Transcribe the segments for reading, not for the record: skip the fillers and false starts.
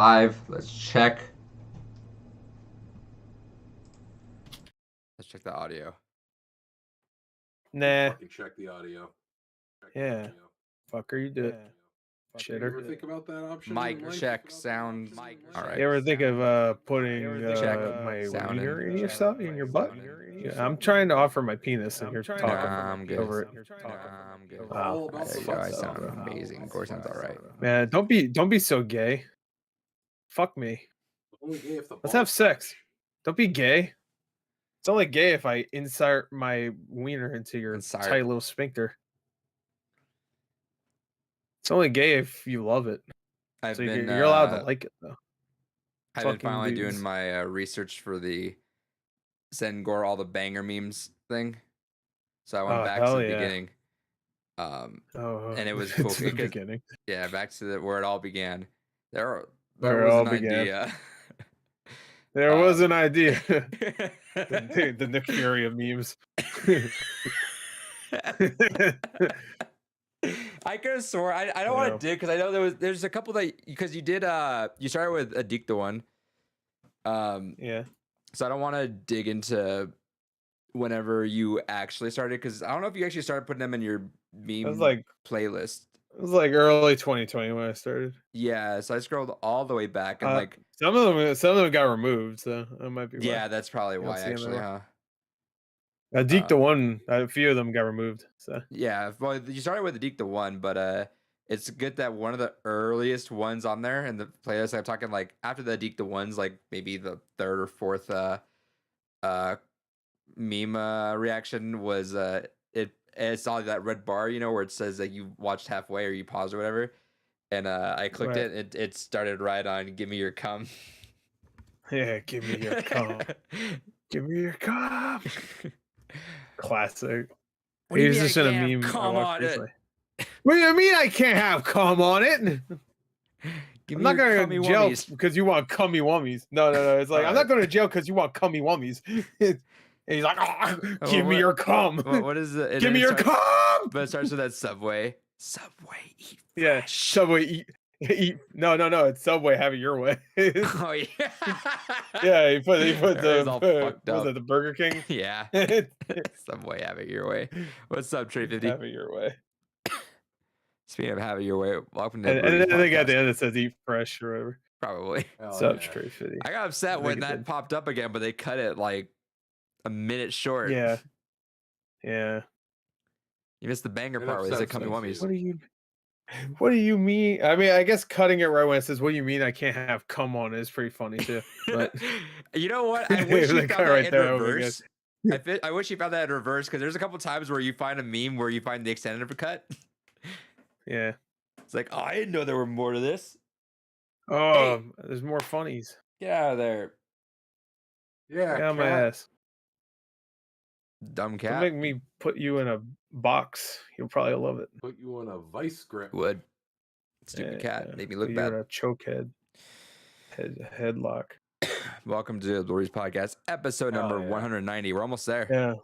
live. Let's check. Let's check the audio. Nah. Fucking check the audio. Yeah. Fucker, you do it. You Shitter. ever think about that option? Mic Mike? check sound. All right. You ever think of putting Check. my Sound wiener in. in yourself, in your butt? Yeah, I'm trying to offer my penis, and you're talking I'm good. over it. I'm good. All about There the you go. I butt sound stuff. amazing. Gore sounds all right. Man, don't be so gay. Fuck me. Only gay if the Let's balls have sex. touch. Don't be gay. It's only gay if I insert my wiener into your Insert. tight little sphincter. It's only gay if you love it. I've So been. you're allowed to like it though. I've been fucking finally dudes. doing my research for the send Gore all the banger memes thing. So I went Oh, back to hell the yeah. beginning. Oh, And it was to cool the because- beginning. Yeah, back to where it all began. There Where it was all an began. idea. There was an idea. the the Nick Fury of memes. I could have swore I don't want to dig because I know there's a couple that because you did you started with Adik the one. Yeah. So I don't want to dig into whenever you actually started because I don't know if you actually started putting them in your meme It was like playlist. early 2020 when I started. Yeah, so I scrolled all the way back and like some of them got removed, so that might be why. yeah, that's probably don't why see 'em actually, anymore. huh? Deke the one, a few of them got removed. So Yeah, well, you started with the Deke the one, but it's good that one of the earliest ones on there in the playlist. I'm talking like after the Deke the ones, like maybe the third or fourth meme reaction was it's all that red bar, you know, where it says that you watched halfway or you paused or whatever, and I clicked Right. it started right on "Give Me Your Cum." yeah, give me your cum. Give me your cum. Classic. What do you He's mean I just in a can't meme have I cum watched on it? recently. What do you mean I can't have cum on it? Give I'm me not your going cummy to jail wummies. because you want cummy wummies. No. It's like, I'm not Alright. going to jail because you want cummy wummies. And he's like, oh, give me what- your cum. What is it? And Give then me it your starts- cum. But it starts with that Subway. Subway, eat Yeah, fresh. Subway eat. No. It's Subway. Have it your way. Oh yeah. Yeah, he put Everybody's the all what fucked was up. it, the Burger King? Yeah. Subway, have it your way. What's up, Trey 50? Have it your way. Speaking of have it your way, welcome to And the then Breweries I think at Podcast. the end it says eat fresh or whatever. Probably. Hell Sup, yeah. straight fitty. I got upset think when it that did. popped up again, but they cut it like a minute short. Yeah. You missed the banger It part where they said upsets "Cummy me, Wummies." What do you mean? I mean, I guess cutting it right when it says "What do you mean I can't have cum on" is pretty funny too. But You know what? I wish you The found cut that right in there, oh my reverse. I wish you found that in reverse because there's a couple times where you find a meme where you find the extended cut. yeah. It's like, oh, I didn't know there were more to this. Oh, there's more funnies. Get out of there, Yeah, Get on my cat. ass. dumb Don't cat. make me put you in a box. You'll probably love it. Put you in a vice grip. Would stupid cat Yeah, made me put look you bad. in a choke headlock. Welcome to the Lori's Podcast, episode Hell number yeah. 190. We're almost there. Yeah.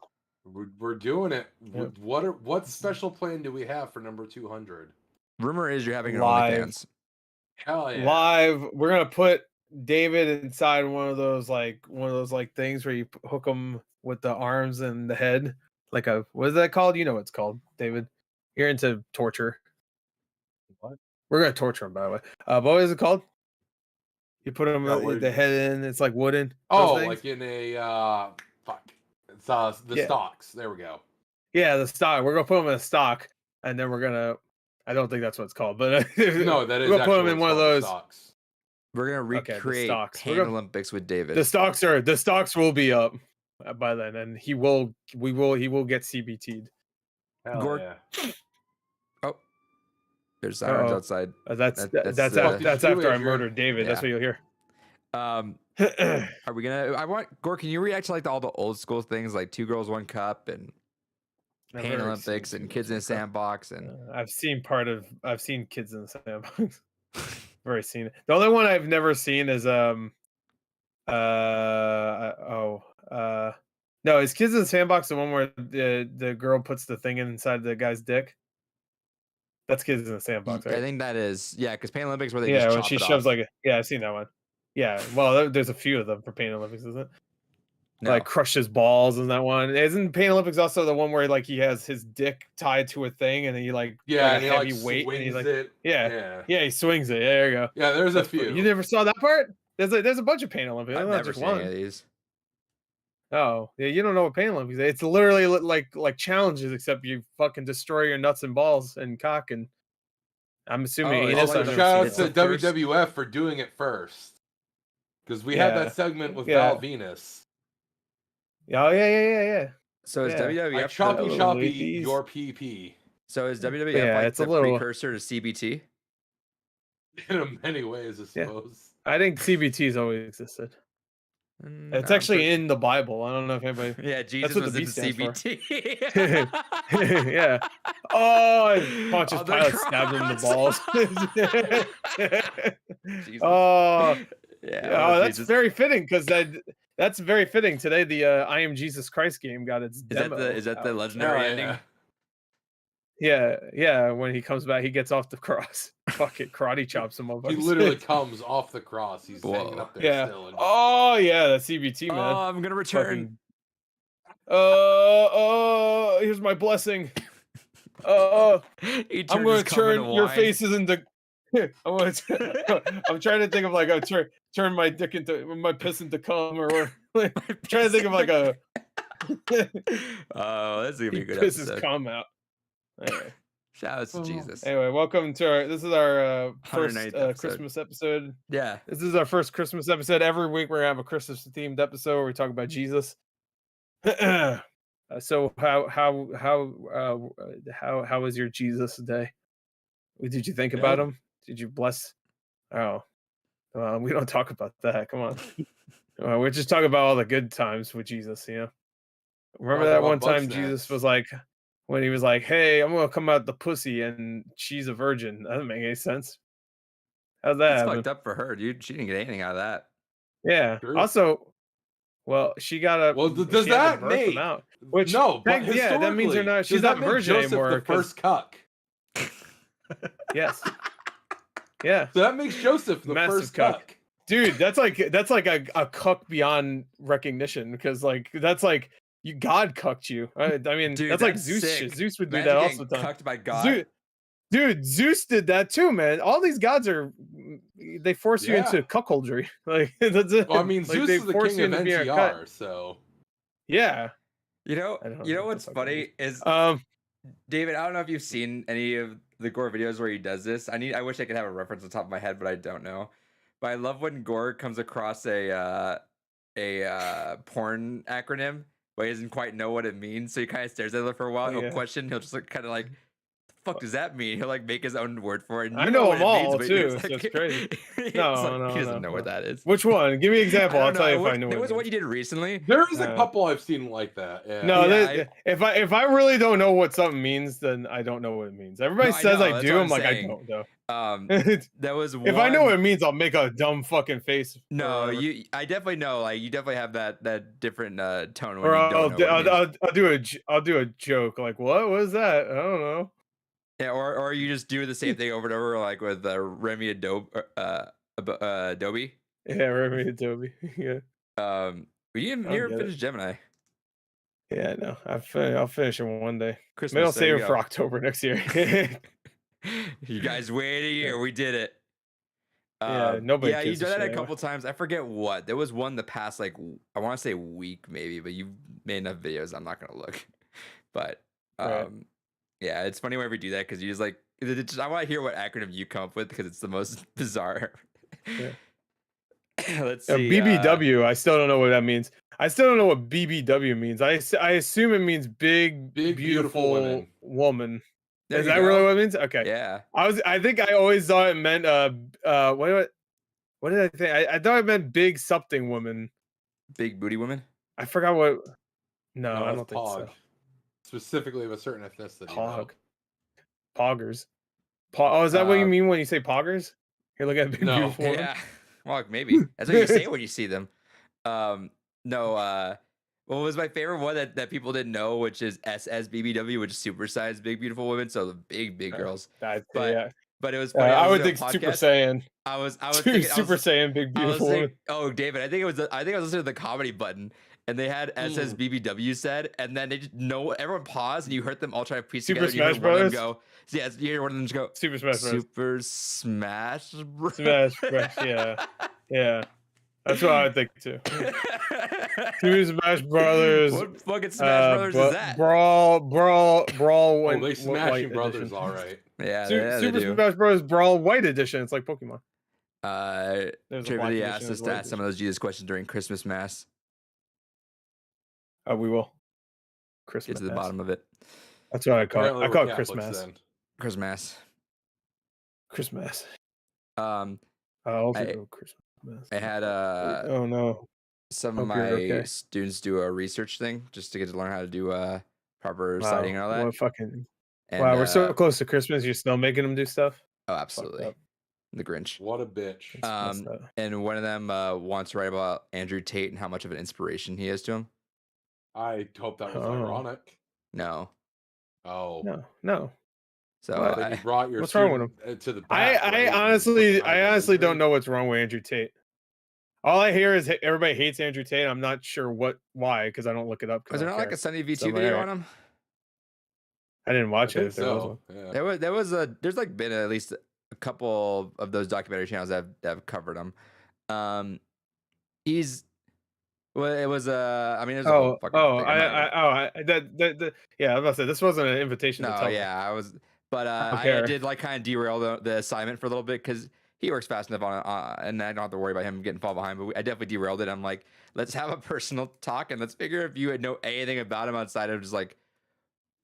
We're doing it. Yep. What special plan do we have for number 200? Rumor is you're having an Live. OnlyFans. Hell yeah. Live. We're gonna put David inside one of those things where you hook him with the arms and the head, like a what is that called? You know what it's called, David. You're into torture. What? We're gonna torture him, by the way. What is it called? You put him Yeah, the head in. It's like wooden. Oh, those things? like in a fuck. It's the Yeah. stocks. There we go. Yeah, the stock. We're gonna put him in a stock, and then we're gonna. I don't think that's what it's called, but No, that is we're gonna put him actually in what's one of called, the those. stocks. We're gonna Okay, the recreate stocks. We're Pain gonna- Olympics with David. The stocks will be up by then, and he will get CBT'd. Hell Gord- yeah. Oh, there's sirens Uh-oh. outside. That's That's, that's uh, that's Did you after I Adrian? murdered David. That's Yeah. what you'll hear. Are we gonna? I want Gore. Can you react to like all the old school things like Two Girls One Cup and I've Pain already Olympics seen and Two Kids in a Girls One Cup. Sandbox and I've seen Kids in the Sandbox. I've already seen it. The only one I've never seen is no, is Kids in the Sandbox the one where the girl puts the thing inside the guy's dick? That's Kids in the Sandbox, I right? think that is because Pain Olympics where they Yeah, just when chop she it shoves off. like yeah, I've seen that one. Yeah, well, there's a few of them for Pain Olympics, isn't it? No. Like crushes balls in that one. Isn't Pain Olympics also the one where like he has his dick tied to a thing and then he like Yeah, like and a he like heavy weight and he swings like it. yeah Yeah. he swings it. Yeah, there you go. Yeah, there's That's a few. You never saw that part? There's a bunch of Pain Olympics. I've Not never just seen any of one. these. Oh yeah, you don't know what Pain Olympics is. It's literally like challenges, except you fucking destroy your nuts and balls and cock and I'm assuming Oh, it's anus. Also, like I've the- never shout seen out it's to that one. the first- WWF for doing it first. Because we had Yeah. that segment with Yeah. Val Venus. Oh yeah. So is Yeah. I WWF choppy little choppy ladies. your PP. so is WWF Yeah, like it's a the little- precursor to CBT? In many ways, I suppose. I think CBT's always existed. It's I'm actually pretty- in the Bible. I don't know if anybody. Yeah, Jesus what was the in B stands for. CBT. Yeah. Oh, and Pontius On the Pilate stabbed him in the balls. Jesus. Oh, Yeah. oh, that's Jesus. very fitting because that's very fitting. Today, the I Am Jesus Christ game got its Is that demo. the out. legendary Oh, ending? Yeah. When he comes back, he gets off the cross. Fuck it, karate chops him up. He literally comes off the cross. He's Whoa. hanging up there Yeah. still. And Oh yeah, that CBT man. Oh, I'm gonna return. Fucking, here's my blessing. I'm He going turns his to cup turn into your wine. faces into. I'm trying to think of like a turn my dick into my piss into cum or I'm trying to think of like a Oh, that's gonna be he a good pisses episode. cum out. Anyway, Shout out to Jesus. anyway, welcome to our. This is our first 109th episode. Christmas episode. Yeah. This is our first Christmas episode. Every week we're gonna have a Christmas themed episode where we talk about Jesus. So how was your Jesus day? Did you think about Good. him? Did you bless? Oh, we don't talk about that. Come on, we're just talking about all the good times with Jesus. You know, remember Talk that about one bug time Jesus snacks. was like, when he was like, "Hey, I'm gonna come out the pussy," and she's a virgin. That doesn't make any sense. How's that That's happen? fucked up for her, dude. She didn't get anything out of that. Yeah. True. Also, well, she got a. Well, does she had to that birth them make out. Which no? But tech- yeah, that means they're historically, not- she's does that not make virgin Joseph anymore, the 'cause- first cuck. Yes. Yeah. So that makes Joseph the Massive first cuck. cuck. Dude, that's like a cuck beyond recognition because like that's like you God cucked you. I mean Dude, that's like that's Zeus sick. shit. Zeus would do Imagine that getting also. cucked by God. Dude, Zeus did that too, man. All these gods are they force you Yeah. into cuckoldry. Like that's it. Well, I mean, Like, Zeus they is the force king you of into being a cut. NTR, so Yeah. You I don't know know what what's the fuck that funny is Um David. I don't know if you've seen any of the Gore videos where he does this. I wish I could have a reference on top of my head, but I don't know. But I love when Gore comes across a porn acronym, but he doesn't quite know what it means. So he kind of stares at it for a while. He'll Yeah. question. He'll just like, kind of like, "The fuck does that mean?" He'll like make his own word for it. And I you know what them it means, all, but too, it's so like- it's crazy. it's No, like, no, he doesn't no, know no. what that is. which one? Give me an example. I I'll don't tell you if know. I know There what was it one is. you did recently. there is a Uh, couple I've seen like that. Yeah. No, Yeah, if I really don't know what something means, then I don't know what it means. Everybody No, I says know, I that's do. what I'm I'm like, saying. I don't know. That was one. If I know what it means, I'll make a dumb fucking face. or No, whatever. I definitely know. Like you definitely have that different tone when Or you I'll, don't know. What it means. I'll do a joke like, what was that? I don't know. Yeah, or you just do the same thing over and over, like with Remy Adobe. Adobe. Yeah, Remy Adobe. Yeah, We didn't I'll never get it. finish Gemini. yeah. No, I'll finish it one day. Christmas. Maybe I'll there save you it for go. October next year. You guys wait a year. We did it. Yeah, nobody Yeah, you gives a done that shit a anyway. couple times. I forget what. There was one the past like I want to say week maybe, but you've made enough videos. I'm not gonna look. But Right. yeah, it's funny whenever you do that because you just like I want to hear what acronym you come up with because it's the most bizarre. Yeah. Let's see. BBW. I still don't know what that means. I still don't know what BBW means. I assume it means big, Big, beautiful beautiful women. woman. There Is you that really go. what it means? Okay. Yeah. I think I always thought it meant what did I think? I thought it meant big something woman. Big booty woman. I forgot what. No, No, I it's don't think Pog. so. Specifically of a certain ethnicity. Pog. Poggers. Oh, is that what you Uh, mean when you say poggers? You're looking at big No. beautiful woman? Yeah. Well, maybe that's what you say when you see them. No. What was my favorite one that people didn't know, which is SSBBW, which is supersized big beautiful women, so the big girls. I'd say, But yeah. but it was funny. I would listening to think a Super podcast. Saiyan. I was Super thinking Saiyan, big I was beautiful woman. thinking, oh David, I think it was I was listening to the comedy button and they had SSBBW said, and then they just everyone paused and you heard them all try to piece Super together. Smash And you heard one of Brothers? them go, yes, you hear one of them just go, Super Smash Bros. Super Smash Bros. Smash Bros. Yeah. That's what I would think too. Super Smash Brothers. What fucking Smash Brothers is that? Brawl. Oh, they Smashing Brothers, all right. Yeah, Super they do. Smash Bros. Brawl White Edition. It's like Pokemon. There's a black Trivia edition, asked us there's a to white ask some of those Jesus questions during Christmas Mass. We will. Christmas. Get to the bottom of it. That's what I call it. I call it Catholics Christmas. then. Christmas. Christmas. I Christmas. I had Oh no. some of Hope you're my okay. students do a research thing just to get to learn how to do proper citing and all that. What fucking And, wow, we're so close to Christmas. You're still making them do stuff. Oh, absolutely. up. The Grinch. What a bitch. It's messed up. And one of them wants to write about Andrew Tate and how much of an inspiration he is to him. I hope that was Oh. ironic. No. Oh. No. So What? Then you brought your What's wrong with student, to the back, I right? And you honestly put Andrew don't Tate. know what's wrong with Andrew Tate. All I hear is everybody hates Andrew Tate. I'm not sure why, because I don't look it up. Was there not like a Sunny V2 So, video alright. on him? I didn't I watch it. think If there was so. one. Yeah. There's like been at least a couple of those documentary channels that have covered him. It was I mean, there's a whole fucking thing. Yeah, I was about to say this wasn't an invitation to No, tell. yeah, I was, but I care. did like kind of derail the assignment for a little bit because he works fast enough on and I don't have to worry about him getting fall behind. But I definitely derailed it. I'm like, let's have a personal talk and let's figure if you would know anything about him outside of just like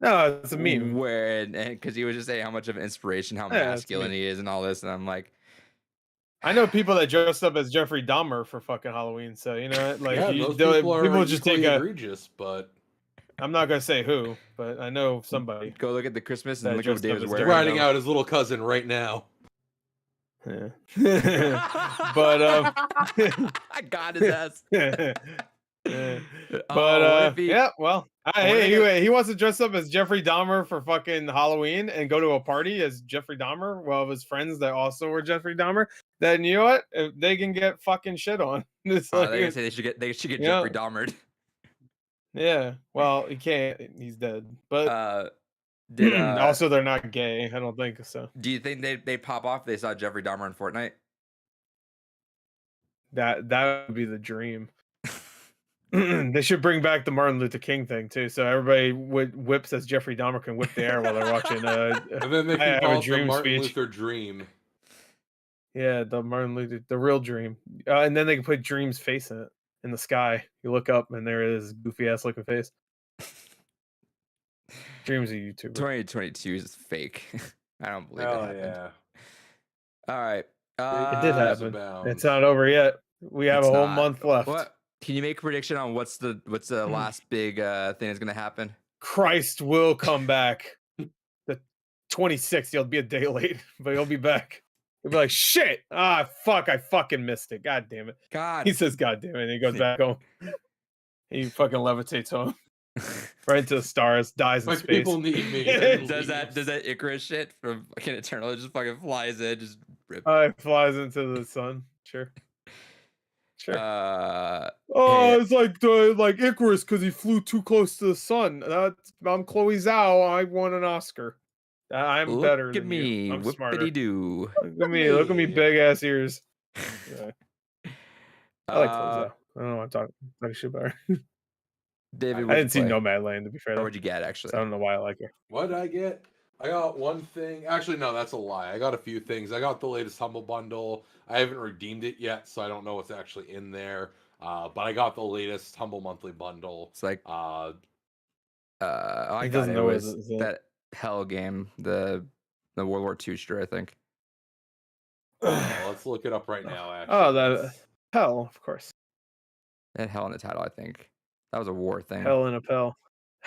No, it's a meme. where and because he was just saying how much of an inspiration, how Yeah, it's a masculine meme. he is, and all this, and I'm like, I know people that dressed up as Jeffrey Dahmer for fucking Halloween. So you know, like Yeah, you, those they'll- people are just take equally a. egregious, but I'm not gonna say who, but I know somebody. go look at the Christmas That and look at what dressed up David's as wearing. Jeffrey riding Dahmer. out his little cousin right now. Yeah. But I got his ass. yeah. But But yeah, well, what hey, if he wants to dress up as Jeffrey Dahmer for fucking Halloween and go to a party as Jeffrey Dahmer, well, of his friends that also were Jeffrey Dahmer. Then you know what? If they can get fucking shit on. It's they're like, gonna say they should get Yeah. Jeffrey Dahmered. yeah, well, he can't. He's dead. But Did also, they're not gay. I don't think so. do you think they pop off if they saw Jeffrey Dahmer in Fortnite? That would be the dream. They should bring back the Martin Luther King thing too, so everybody whips as Jeffrey Dahmer can whip the air while they're watching. And then they I can have a call it the dream Martin speech. Luther Dream. Yeah, the Martin Luther, the real dream, and then they can put Dream's face in it in the sky. You look up, and there is goofy ass looking face. Dream's a YouTuber. 2022 is fake. I don't believe it Hell happened. yeah. All right. It did As happen. abound. It's not over yet. We have It's a whole not. month left. What can you make a prediction on what's the last big thing that's gonna happen? Christ will come back. The 26th. He'll be a day late, but he'll be back. He'll be like, shit. Fuck. I fucking missed it. God damn it. God. He says, God damn it. And he goes back home. He fucking levitates home right into the stars, dies in My space. people need me. and does that leaves. Icarus shit from fucking Eternal? It just fucking flies in, just rip. It flies into the sun. Sure. Sure. Hey, It's like Icarus because he flew too close to the sun. I'm Chloe Zhao. I won an Oscar. I'm look better at than me, you. I'm smarter. whippity doo. Look at me. Look at me, Me. big ass ears. Yeah. I like Chloe Uh, Zhao. I don't know what I'm talking shit about her. David, I didn't see Nomadland, to be fair. Or Though, what'd you get so actually? I don't know why I like her. What did I get? I got one thing. Actually, no, that's a lie. I got a few things. I got the latest Humble Bundle. I haven't redeemed it yet, so I don't know what's actually in there. But I got the latest Humble Monthly Bundle. It's like Uh, I He got doesn't it know what was it is. that Hell game, the World War II shooter, I think. let's look it up right now. Actually, Oh, Let's- that Hell, of course. It had Hell in the title, I think. That was a war thing. Hell in a Pell.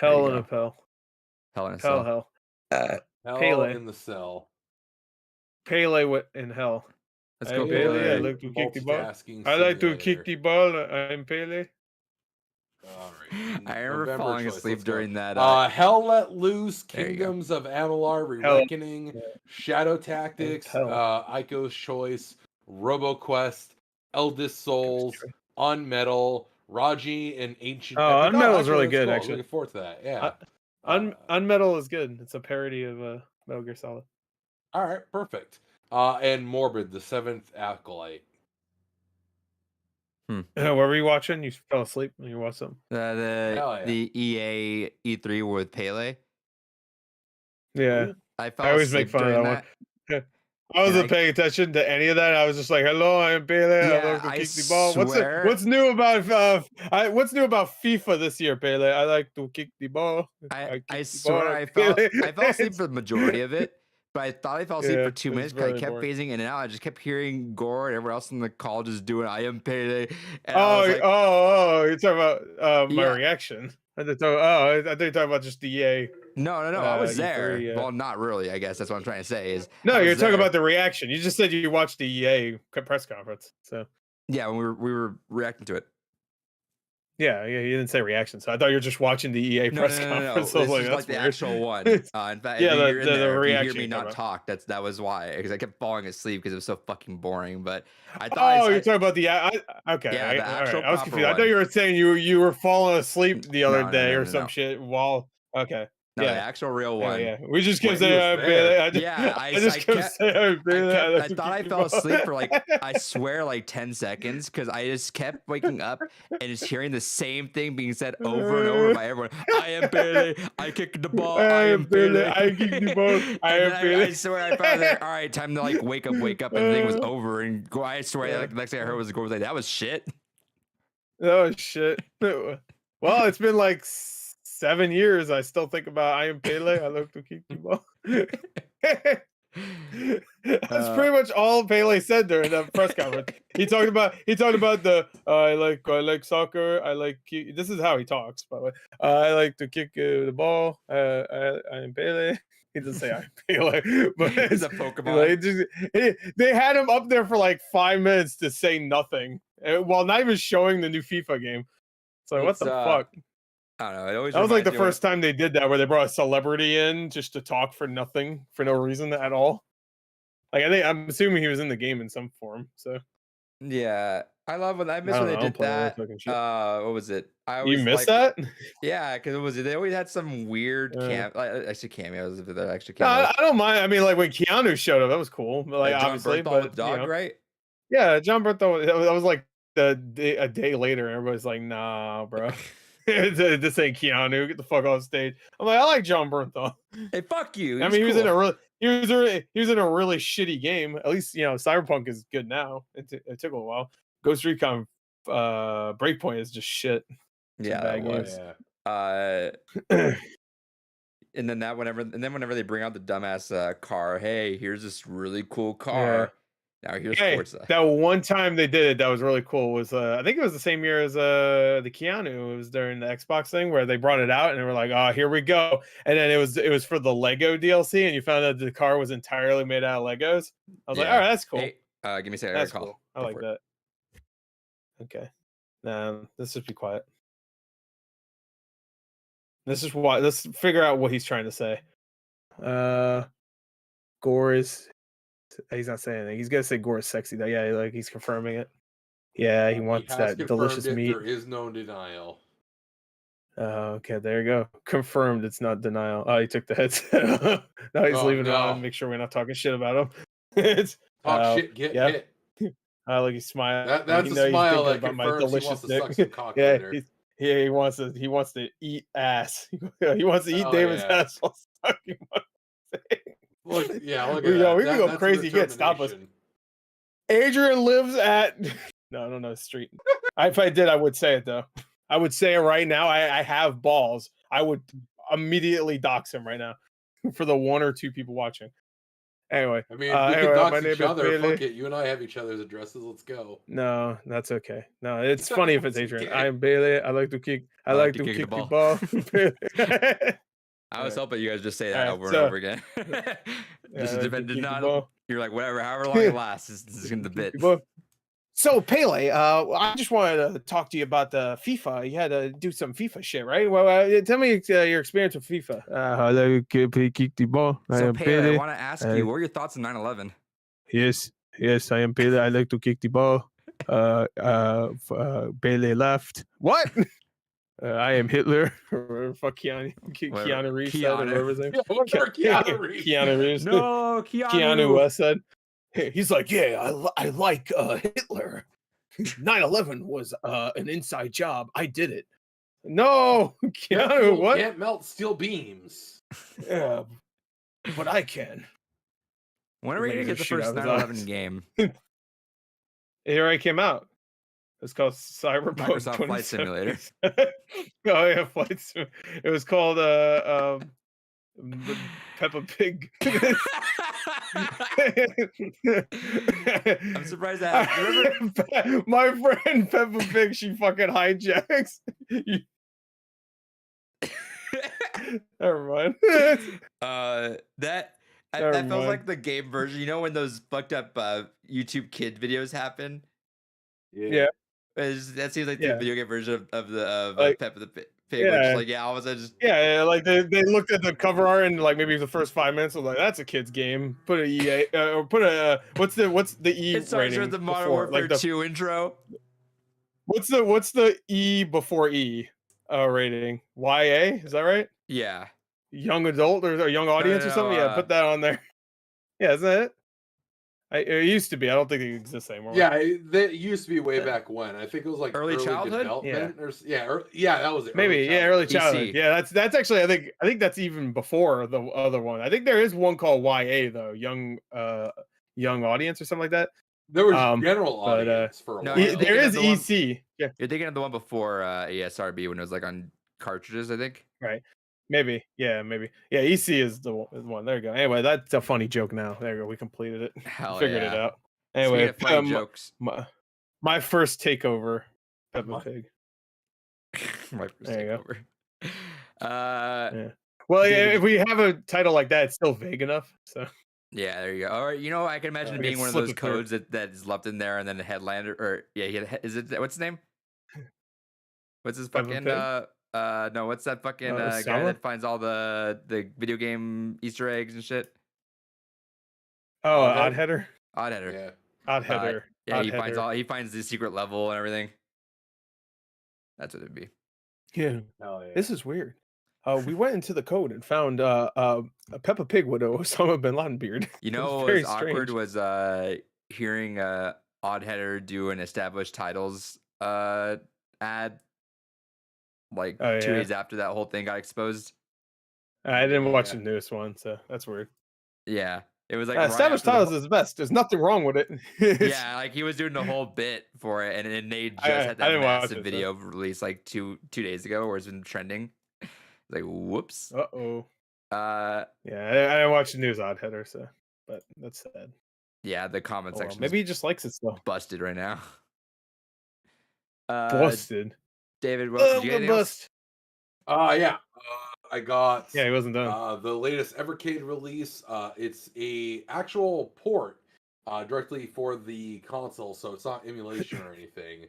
There you Hell in go. a Pell. Hell in a Hell, Cell. hell. Hell Pele. in the Cell. Pele in hell. Let's Hey, go, Pele, I Pele. like to kick the ball. Multitasking I like to simulator. kick the ball. I'm Pele. All right. I remember November falling choice, asleep let's go. during that. Hell Let Loose, There you go. Kingdoms of Amalur, Hell- Re-Reckoning, Shadow Tactics, Hell. Ico's Choice, RoboQuest, Eldest Souls, Unmetal, Raji, and Ancient Oh, Epic. Unmetal is actually, really that's good, cool. actually. Looking forward to that. Yeah. Unmetal is good. It's a parody of Metal Gear Solid. All right, perfect. And Morbid, the seventh acolyte. What were you watching? You fell asleep when you watched something. Hell yeah. The EA E3 with Pele. Yeah, I I fell always make asleep fun of during that that. one. I wasn't paying attention to any of that. I was just like, "Hello, I am Pele. I Yeah, love to I kick the ball." swear- What's new about what's new about FIFA this year, Pele? I like to kick the ball. I kick the swear ball, I Pele. fell asleep for the majority of it, but I thought I fell asleep Yeah, for 2 it's minutes because I very kept boring. phasing in and out. I just kept hearing Gore and everyone else in the call just doing I am Pele. And I was like, You're talking about my Yeah. reaction. I thought you were talking about just the EA. no, I was E3, there. yeah. Well, not really, I guess that's what I'm trying to say is No, I was you're talking there. about the reaction. You just said you watched the EA press conference. So Yeah, when we were reacting to it. yeah, you didn't say reaction. So I thought you were just watching the EA No, press no. conference. I This was like, is that's like the weird. actual one. In fact, Yeah, if the- you're in the there, if you hear reaction me you're not talking talk, that was why. Because I kept falling asleep because it was so fucking boring. But I thought Oh, I, you're talking about the okay. Yeah, the all actual right. I was proper confused. I thought one. you were saying you were falling asleep the other No, day or no. some shit while. Okay. No, the Yeah. actual real Oh, one. yeah. We just kept When he saying, was there. I just kept kept- saying, I thought I fell asleep for like, I swear, like 10 seconds because I just kept waking up and just hearing the same thing being said over and over by everyone. I am Pele. I kicked the ball. I am Pele. I kicked the ball. I am I Pele. swear I found there. All right, time to like wake up, and the thing was over. And go. I swear, like the next thing I heard was Gore was like, "That was shit." Oh shit. Well, it's been like 7 years. I still think about I am Pele. I love to kick the ball. That's pretty much all Pele said during that press conference. He talked about the I like soccer. This is how he talks, by the way. I like to kick the ball. I am Pele. He doesn't say I'm Pele, but He's a it's Pokemon. they had him up there for like 5 minutes to say nothing, while not even showing the new FIFA game. So what It's, the fuck? I don't know. It always That was like the reminds me of first time they did that, where they brought a celebrity in just to talk for nothing, for no reason at all. Like I'm assuming he was in the game in some form. So Yeah, I love when I miss I when don't they know, did playing that. fucking shit. What was it? I You always missed liked- that? Yeah, because they always had some weird Yeah. actually cameos. If they're actually No, cameos. I don't mind. I mean, like when Keanu showed up, that was cool. But, like Like John obviously, Bernthal but with dog, right? yeah, John Bernthal. That was like a day later, and everybody's like, "Nah, bro, this ain't Keanu. Get the fuck off stage." I'm like, I like John Bernthal. Hey, fuck you. I mean, he was in a really shitty game. At least Cyberpunk is good now. It took a while. Ghost Recon Breakpoint is just shit. Yeah, bad that games. was. And then whenever they bring out the dumbass car, hey, here's this really cool car. Now here's Hey, Forza. that one time they did it, that was really cool. Was I think it was the same year as the Keanu. It was during the Xbox thing where they brought it out and they were like, "Oh, here we go!" And then it was for the Lego DLC, and you found out the car was entirely made out of Legos. I was like, Yeah. "All right, that's cool. Hey, give me a second. I That's got a call. cool. I Go like for it. that." Okay. Let's just be quiet. Let's figure out what he's trying to say. Gore is. He's not saying anything. He's gonna say Gore is sexy though. Yeah, like he's confirming it. Yeah, he wants has that confirmed delicious it. meat. There is no denial. Okay, there you go. Confirmed. It's not denial. Oh, he took the headset. Now he's Oh, leaving it no. on. Make sure we're not talking shit about him. It's Talk shit, get yeah. hit. Look, he's smiling. That's He's a smile thinking that about my confirms he delicious wants to dick. suck some cock Yeah, later. he wants to eat ass. He wants to eat Oh, David's yeah. ass while sucking my dick. Look at We that. we can go That's crazy. You can't stop us. determination. Adrian lives at. No, I don't know the street. If I did, I would say it though. I would say it right now. I have balls. I would immediately dox him right now for the 1 or 2 people watching. Anyway, I mean, we anyway, can my dox name each is other. Bailey. Fuck it. You and I have each other's addresses. Let's go. No, that's okay. No, it's funny if it's It's Adrian. okay. I'm Bailey. I like to kick. I like to kick the ball. I was hoping you guys just say that Alright, over so- and over again. Yeah, Just I like to depended kick the not. ball. You're like whatever, however long it lasts. This is gonna the bit. Well, So Pele, I just wanted to talk to you about the FIFA. You had to do some FIFA shit, right? Well, tell me your experience with FIFA. Hello, kick the ball. I So am Pele, I Pele. want to ask you, what were your thoughts on 9/11? Yes, I am Pele. I like to kick the ball. Pele left. What? I am Hitler. Or fuck Keanu Reeves said, or whatever his name. Yeah, what about Keanu Reeves? Keanu Reeves. No, Keanu West said. He's like, yeah, I like Hitler. 9/11 was an inside job. I did it. No, Keanu, what? Can't melt steel beams. Yeah, but I can. When are we gonna Laser get the shoot first out of his 9/11 eyes. game? It already came out. It's called Cyberpunk Microsoft Flight 2077. Simulator. Oh yeah, Flight Sim. It was called Peppa Pig. I'm surprised that. Remember, My friend Peppa Pig, she fucking hijacks. Never mind. that Never that feels mind. like the game version. You know when those fucked up YouTube kid videos happen? Yeah. That seems like the Yeah. video game version of Like, Peppa the Pig. Where just like all of a sudden just Yeah, like they looked at the cover art and like maybe the first 5 minutes was like, that's a kid's game. Put a EA or put a what's the E it starts rating with the Modern before? Warfare Like the 2 intro. what's the E before E rating? YA, is that right? Yeah. Young adult or young audience or something? Yeah, put that on there. Yeah, isn't that it? It used to be. I don't think it exists anymore. Yeah, that used to be way back when. I think it was like Early childhood? development, yeah, that was it. Maybe, early PC. childhood. Yeah, that's actually I think that's even before the other one. I think there is one called YA though, young audience or something like that. There was general but, audience for a no, while. you're There is of the one- EC. Yeah, You're thinking of the one before ESRB when it was like on cartridges, I think. right. Maybe. Yeah, maybe. Yeah, EC is the one. There you go. Anyway, that's a funny joke now. There you go. We completed it. Hell Figured it yeah. out. Anyway, Speaking of funny jokes. my first takeover, Peppa What? Pig. My first There you go. takeover. Yeah. Well, David- if we have a title like that, it's still vague enough. So Yeah, there you go. All right, you know, I can imagine I being can one of slip those it through. codes that is left in there, and then the headliner, or is it what's his name? What's his Peppa fucking Pig? no, what's that fucking guy Osama? that finds all the video game Easter eggs and shit? Oh, Oddhead? Oddheader. Oddheader. Oddheader. Yeah, Oddheader. he finds the secret level and everything. That's what it'd be. Yeah. Hell yeah. This is weird. We went into the code and found a Peppa Pig with Osama bin Laden beard. You It know, what very was awkward strange. was hearing Oddheader do an established titles ad like Oh, 2 yeah. days after that whole thing got exposed. I didn't watch Yeah. the newest one, so that's weird. Yeah, it was like right established after the titles is the best. There's nothing wrong with it. yeah, like he was doing the whole bit for it, and then they just I had that didn't watch massive it, so- video released like two days ago, where it's been trending. Like, whoops. Uh-oh. Uh, Yeah, I didn't watch the news Oddheader, so but that's sad. yeah, the comment Oh, well, section maybe he just likes it still. busted right now. Busted. David, what did you get anything else? Yeah. I got Yeah, he wasn't done. the latest Evercade release. It's a actual port directly for the console, so it's not emulation or anything.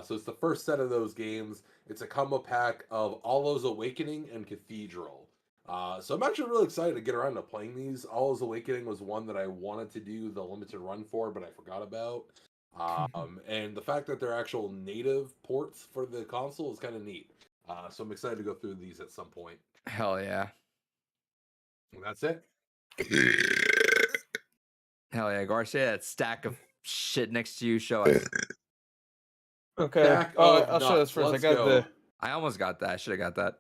So it's the first set of those games. It's a combo pack of Allah's Awakening and Cathedral. So I'm actually really excited to get around to playing these. Allah's Awakening was one that I wanted to do the limited run for, but I forgot about. And the fact that they're actual native ports for the console is kind of neat. So I'm excited to go through these at some point. Hell yeah. And that's it. Hell yeah, Garcia, that stack of shit next to you, show us. Okay. Stack Oh, of I'll show this nuts. first. I Let's got go. the I almost got that. I should have got that.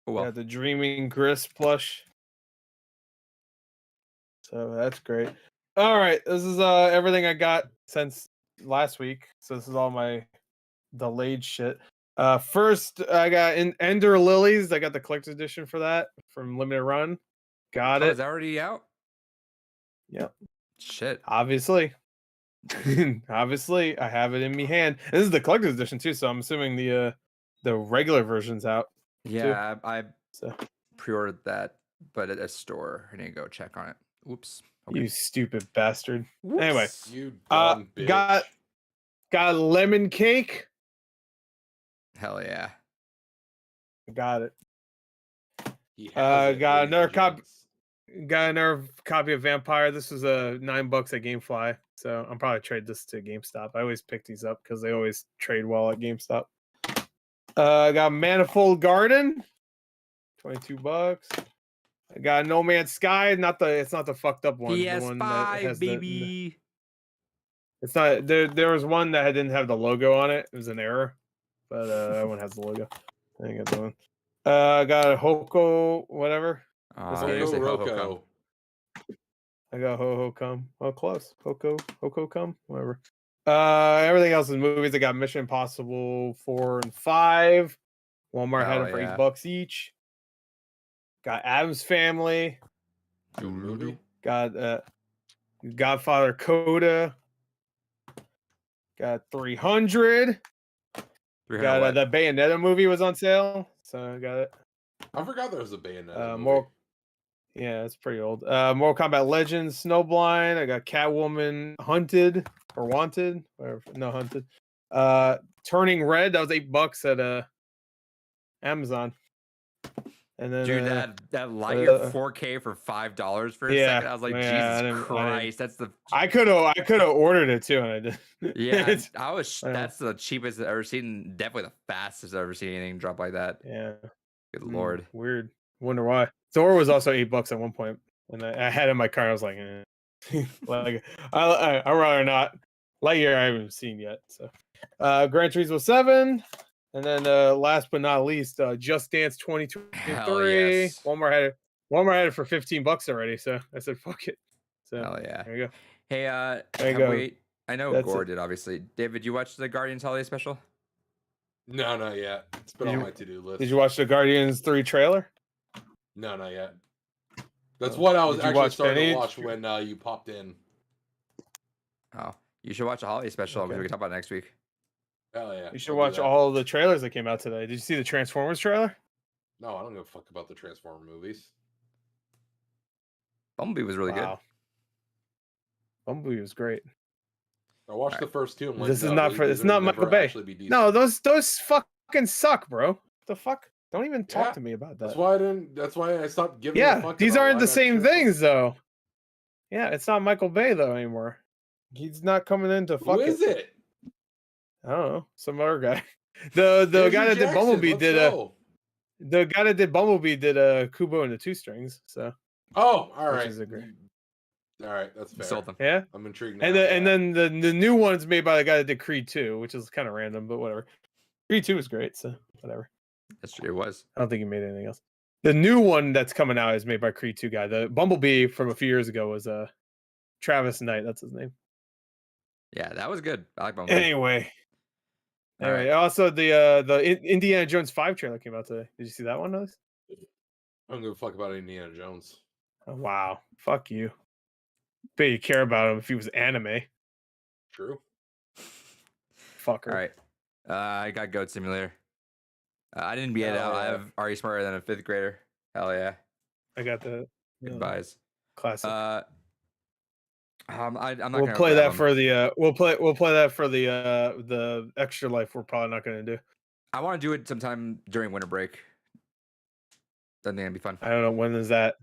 Oh got well. the Dreaming Grist plush. So that's great. All right, this is everything I got since last week. So this is all my delayed shit. First I got Ender Lilies. I got the collector's edition for that from Limited Run. Got Oh, it. is that already out? Yep. Shit. Obviously. Obviously, I have it in me hand. This is the collector's edition too, so I'm assuming the regular version's out. Yeah, I So pre-ordered that, but at a store. I didn't go check on it. Whoops. Okay. you stupid bastard. Anyway, Whoops. You dumb bitch. Got lemon cake. Hell yeah. Got it. He has got ladies another and copy. gents. Got another copy of Vampire. This was a $9 at GameFly, so I'm probably trade this to GameStop. I always pick these up because they always trade well at GameStop. I got Manifold Garden, $22. I got No Man's Sky. It's not the fucked up one. The one that has PS5, baby. it's not there. There was one that didn't have the logo on it. It was an error, but that one has the logo. I think that's the one. I got a Hoko, whatever. Oh, game. you say Hoko ho, ho, come. Roko. I got Ho Ho Come. Oh, close. Hoko Come, whatever. Everything else is movies. I got Mission Impossible 4 and 5. Walmart had Hell them for yeah. $8 each. Got Adam's Family. Good movie. Got Godfather Coda. Got 300. 300 Got what? the Bayonetta movie was on sale, so I got it. I forgot there was a Bayonetta movie. More. Yeah, it's pretty old. Mortal Kombat Legends, Snowblind. I got Catwoman, Hunted or Wanted, or no Hunted. Turning Red. That was $8 at Amazon. And then Dude, that Lightyear 4K for $5 for a yeah, second. I was like, yeah, I Jesus didn't- Christ, that's the I could have ordered it too, and I did. yeah. It's- I was. I know. That's the cheapest I've ever seen. Definitely the fastest I've ever seen anything drop like that. yeah. Good lord. Weird. Wonder why. Thor was also $8 at one point, and I had it in my car. I was like, like I'd rather not. Lightyear I haven't seen yet. So, Gran Turismo 7, and then last but not least, Just Dance 2023. Hell yes. Walmart had it for $15 already. So I said, fuck it. So Hell yeah. there you go. Hey, There you go. I know That's Gore it. did obviously. David, you watched the Guardians holiday special? No, not yet. It's been Did on you- my to-do list. Did you watch the Guardians 3 trailer? No, not yet. That's Oh. what I was Did you actually watch starting any- to watch when you popped in. Oh, you should watch a holiday special because Okay. we can talk about it next week. Hell yeah. You should I'll do watch that. all the trailers that came out today. Did you see the Transformers trailer? No, I don't give a fuck about the Transformer movies. Bumblebee was really Wow. Bumblebee was great. I watched Alright. the first two. I'm like, This is no, not these- for. these It's are not never Michael Bay. actually be decent. No, those fucking suck, bro. The fuck? Don't even talk Yeah, to me about that. That's why I didn't. That's why I stopped giving. a Yeah, fuck these about aren't the live same action shit. things though. Yeah, it's not Michael Bay though anymore. He's not coming in to fuck Who is it? I don't know, some other guy. The Andrew guy that did Jackson, Bumblebee let's did go. the guy that did Bumblebee did Kubo and the Two Strings. So Oh, all which right. is a great- All right, that's You fair. sold them. yeah. I'm intrigued. Now And after then that. the new one's made by the guy that did Creed 2, which is kind of random, but whatever. Creed 2 is great, so whatever. That's true. It was. I don't think he made anything else. The new one that's coming out is made by Creed 2 guy. The Bumblebee from a few years ago was Travis Knight. That's his name. Yeah, that was good. I like Bumblebee. Anyway. All right. Also the Indiana Jones 5 trailer came out today. Did you see that one, Alex? I don't give a fuck about Indiana Jones. Oh, wow. Fuck you. Bet you care about him if he was anime. True. Fucker. All right. I got Goat Simulator. I didn't beat it Hell out. I yeah. have Are You Smarter Than a Fifth Grader? Hell yeah. I got the Goodbyes. classic. I'm not we'll gonna play grab that 'em. for the we'll play that for the extra life we're probably not gonna do. I want to do it sometime during winter break. I think that'd be fun. I don't know when is that.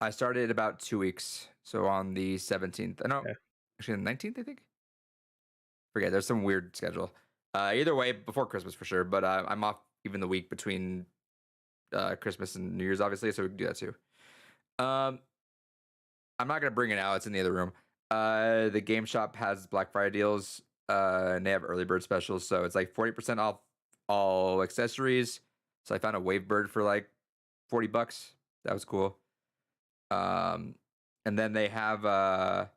I started about 2 weeks, so on the 17th. I know, Okay. actually the 19th, I think. Forget. There's some weird schedule. Either way, before Christmas for sure. But I'm off even the week between Christmas and New Year's, obviously, so we can do that too. I'm not gonna bring it out. It's in the other room. The Game Shop has Black Friday deals, and they have early bird specials, so it's like 40% off all accessories. So I found a Wavebird for like $40. That was cool. And then they have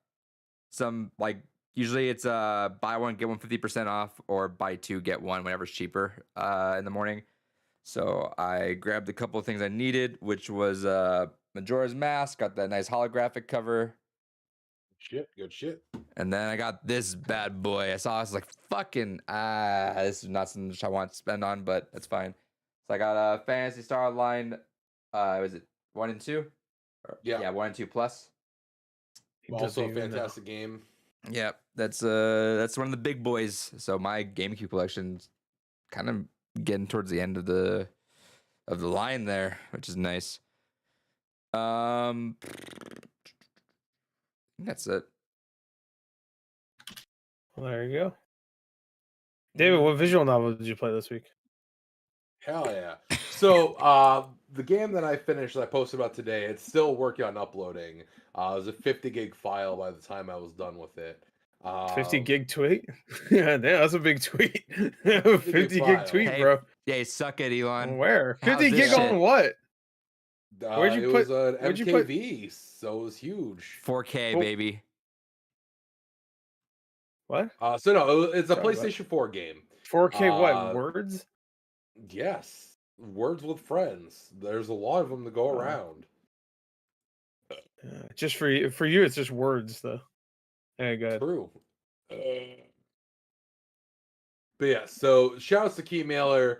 some like usually it's buy one get one 50% off or buy two get one whenever's cheaper in the morning. So I grabbed a couple of things I needed, which was Majora's Mask, got that nice holographic cover. Shit, good shit. And then I got this bad boy. I saw, I was like, fucking, this is not something I want to spend on, but that's fine. So I got Phantasy Star Online. Was it 1 and 2? Yeah. Yeah, 1 and 2 plus. He doesn't Also a even know. fantastic game. Yep, that's one of the big boys. So my GameCube collection's kind of getting towards the end of the line there, which is nice. I think that's it. Well, there you go. David, what visual novel did you play this week? Hell yeah. So the game that I finished that I posted about today, it's still working on uploading. It was a 50 gig file by the time I was done with it. 50 gig tweet? Yeah, damn, that's a big tweet. 50 gig file. tweet, Hey, bro. Yeah, suck it, Elon. Where? How's 50 this gig on shit? what? Where'd you It put? was an Where'd you put? MKV, so it was huge. 4K, Cool. baby. What? So no, it's a Sorry, what? PlayStation 4 game. 4K what? Words? Yes, words with friends. There's a lot of them to go Oh. around. Just for you, it's just words though. Hey, good. True. But yeah, so shout outs to Keymailer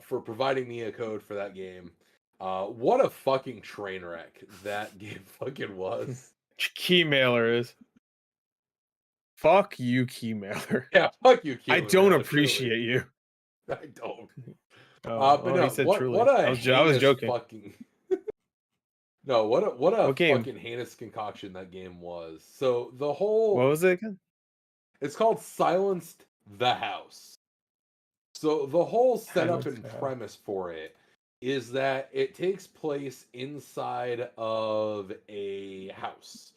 for providing me a code for that game. What a fucking train wreck that game fucking was. Keymailer is. Fuck you, Keymailer. Yeah, fuck you, Keymailer. I don't appreciate you. I don't. Oh, But no, he said what truly. a I was heinous joking. fucking no, what a What game? fucking heinous concoction that game was. So the whole What was it again? it's called Silenced the House. So the whole setup Silenced and the House. premise for it is that it takes place inside of a house.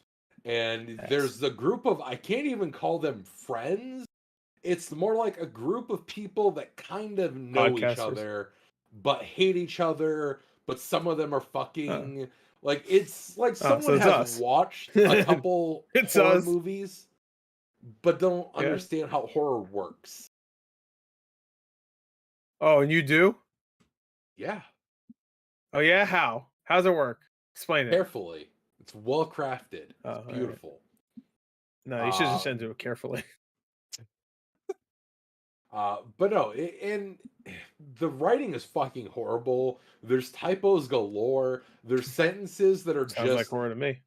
And Yes. there's a group of, I can't even call them friends. It's more like a group of people that kind of know each Podcasters. other, but hate each other, but some of them are fucking. Like, it's like so someone it's has us. watched a couple It's horror us. movies, but don't Yeah. understand how horror works. Oh, and you do? Yeah. Oh yeah, how? How's it work? Explain it. Carefully. It's well crafted. It's Oh, all right. beautiful. No, you should just do it carefully. But no, and the writing is fucking horrible. There's typos galore. There's sentences that are Sounds like just horror to me.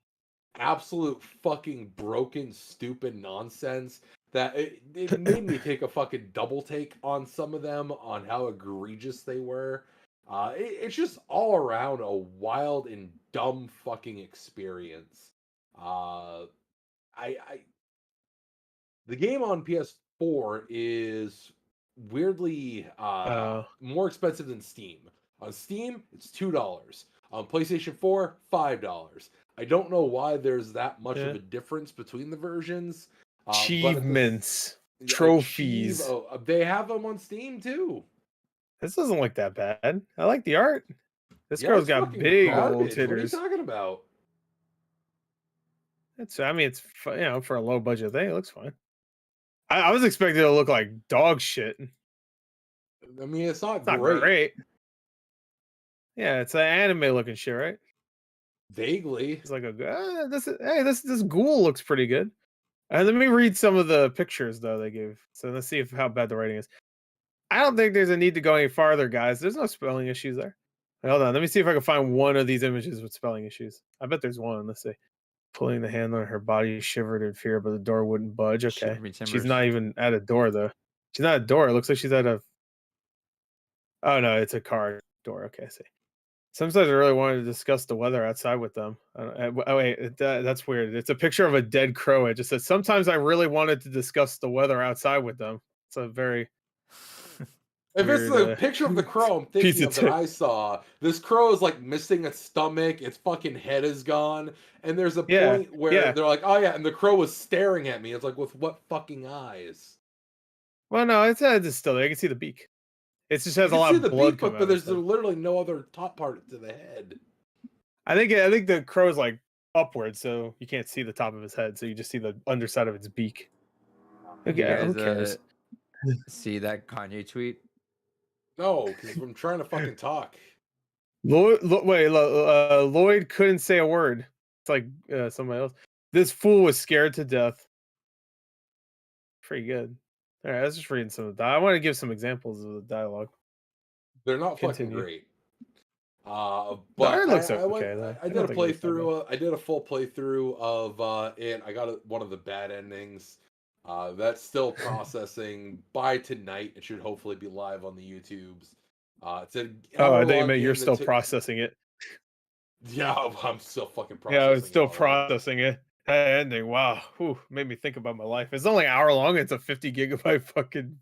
absolute fucking broken, stupid nonsense that it made me take a fucking double take on some of them on how egregious they were. It's just all around a wild and dumb fucking experience. I the game on PS4 is weirdly more expensive than Steam. On Steam, it's $2. On PlayStation 4, $5. I don't know why there's that much of a difference between the versions. Achievements, trophies. They have them on Steam too. This doesn't look that bad. I like the art. This Yeah, girl's it's got fucking big old garbage. What are you titters. talking about? It's for a low budget thing, it looks fine. I was expecting it to look like dog shit. I mean, it's not Not great. great. Yeah, it's an anime looking shit, right? Vaguely. It's like this ghoul looks pretty good. Let me read some of the pictures though they gave. So let's see how bad the writing is. I don't think there's a need to go any farther, guys. There's no spelling issues there. Hold on, let me see if I can find one of these images with spelling issues. I bet there's one. Let's see. Pulling the hand on her body, shivered in fear, but the door wouldn't budge. Okay, she's not even at a door though. She's not at a door. It looks like she's at a. Oh no, it's a car door. Okay, I see. Sometimes I really wanted to discuss the weather outside with them. Oh wait, that's weird. It's a picture of a dead crow. It just says, "Sometimes I really wanted to discuss the weather outside with them." It's a very If weird, it's the picture of the crow I'm thinking of that I saw, this crow is like missing its stomach, its fucking head is gone, and there's a point where they're like, "Oh yeah," and the crow was staring at me. It's like, with what fucking eyes? Well, no, it's still there. You can see the beak. It just has a lot of blood coming out. But there's literally no other top part to the head. I think the crow is like upward, so you can't see the top of his head, so you just see the underside of its beak. Okay, who cares? See that Kanye tweet? No, because I'm trying to fucking talk. Lloyd couldn't say a word. It's like somebody else. This fool was scared to death. Pretty good. All right, I was just reading some of the I want to give some examples of the dialogue. They're not fucking great. But it looks I went. okay, though. I I did don't a think it looks that bad. playthrough. I did a full playthrough of it. I got one of the bad endings. That's still processing. By tonight, it should hopefully be live on the YouTubes. It's an Oh, I hour think you long meant you're game that still took. processing it. Yeah, I'm still fucking Yeah, I was processing it still already. processing it. That ending, wow, whew, made me think about my life. It's only an hour long. It's a 50 gigabyte fucking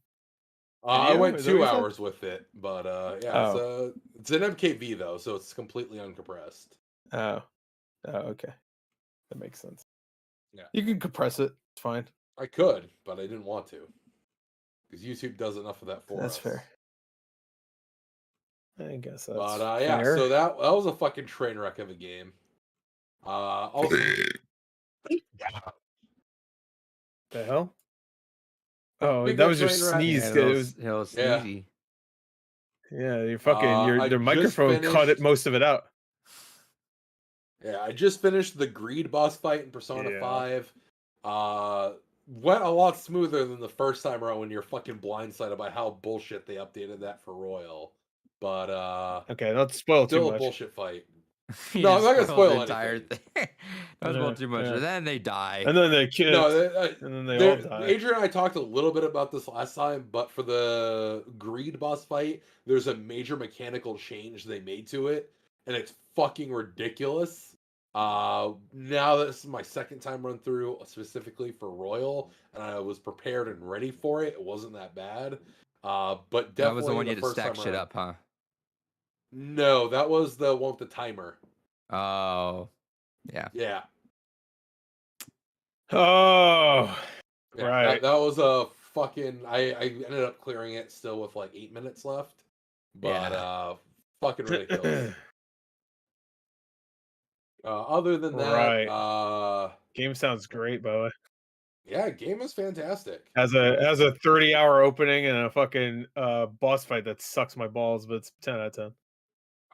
I video. went Is that what you 2 said? hours with it, but yeah, Oh, it's an MKV though, so it's completely uncompressed. oh, oh, okay. That makes sense. Yeah, You can compress it. It's fine. I could, but I didn't want to because YouTube does enough of that for That's us. fair. I guess But that's yeah, so fair. that was a fucking train wreck of a game. Also, The hell? Oh, speaking that of was your train wreck, Yeah, sneeze. It was little yeah, sneezy. yeah. Your fucking I the just microphone cut it finished. most of it out. Yeah, I just finished the Greed boss fight in Persona Yeah. 5. Went a lot smoother than the first time around when you're fucking blindsided by how bullshit they updated that for Royal. But Okay, not spoil too still a much. bullshit fight. You No, I'm just not gonna spoiled the spoil entire anything. thing. Don't spoil Yeah, too much, yeah. and then they die. And then they No, kiss, and then they all there. die. Adrian and I talked a little bit about this last time, but for the Greed boss fight, there's a major mechanical change they made to it, and it's fucking ridiculous. Now this is my second time run through specifically for Royal, and I was prepared and ready for it. It wasn't that bad. But That was the definitely one the you had to first stack time shit around. up, huh? No, that was the one with the timer. Oh, yeah. Yeah. Oh, Yeah, right. that was a fucking. I ended up clearing it still with like 8 minutes left, but Yeah. fucking ridiculous. Other than that, Right. Game sounds great, by the way. yeah, game is fantastic. Has a 30-hour opening and a fucking boss fight that sucks my balls, but it's 10 out of 10.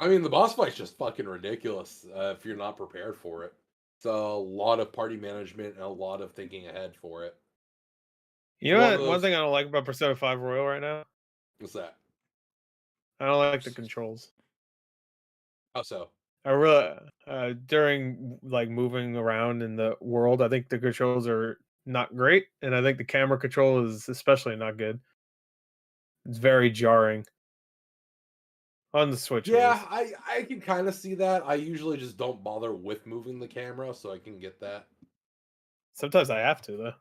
I mean, the boss fight's just fucking ridiculous if you're not prepared for it. It's a lot of party management and a lot of thinking ahead for it. You One know of what? One those. thing I don't like about Persona 5 Royal right now? What's that? I don't like the controls. How so? I really during like moving around in the world, I think the controls are not great, and I think the camera control is especially not good. It's very jarring on the Switch, at Yeah, least. I can kind of see that. I usually just don't bother with moving the camera, so I can get that. Sometimes I have to though,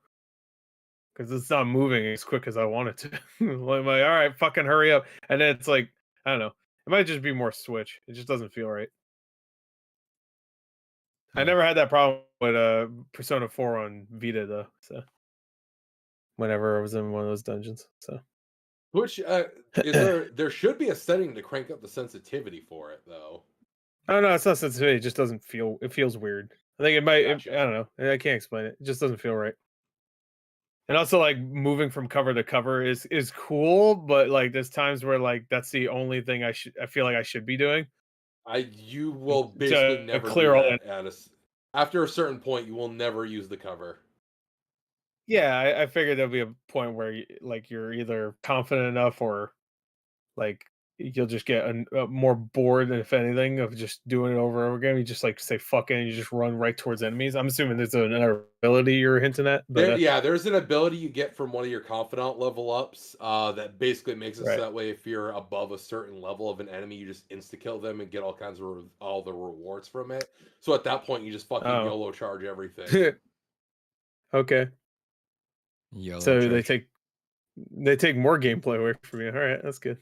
because it's not moving as quick as I want it to. Like, I'm like, all right, fucking hurry up, and then it's like, I don't know. It might just be more Switch. It just doesn't feel right. I Hmm. never had that problem with Persona 4 on Vita though. So whenever I was in one of those dungeons, so Which is there should be a setting to crank up the sensitivity for it though. I don't know. It's not sensitivity. It just doesn't feel. It feels weird. I think it might. I Gotcha. don't know. I can't explain it. It just doesn't feel right. And also, like moving from cover to cover is cool, but like there's times where like that's the only thing I feel like I should be doing You will basically to never do clear all that. that after a certain point. You will never use the cover. Yeah, I figured there'll be a point where like you're either confident enough or like you'll just get more bored, if anything, of just doing it over and over again. You just like say fuck it, and you just run right towards enemies. I'm assuming there's another ability you're hinting at, but There's an ability you get from one of your confidant level ups that basically makes it so right. that way if you're above a certain level of an enemy, you just insta kill them and get all kinds of all the rewards from it. So at that point, you just fucking Oh, YOLO charge everything. okay. YOLO So charge. they take more gameplay away from you. All right, that's good.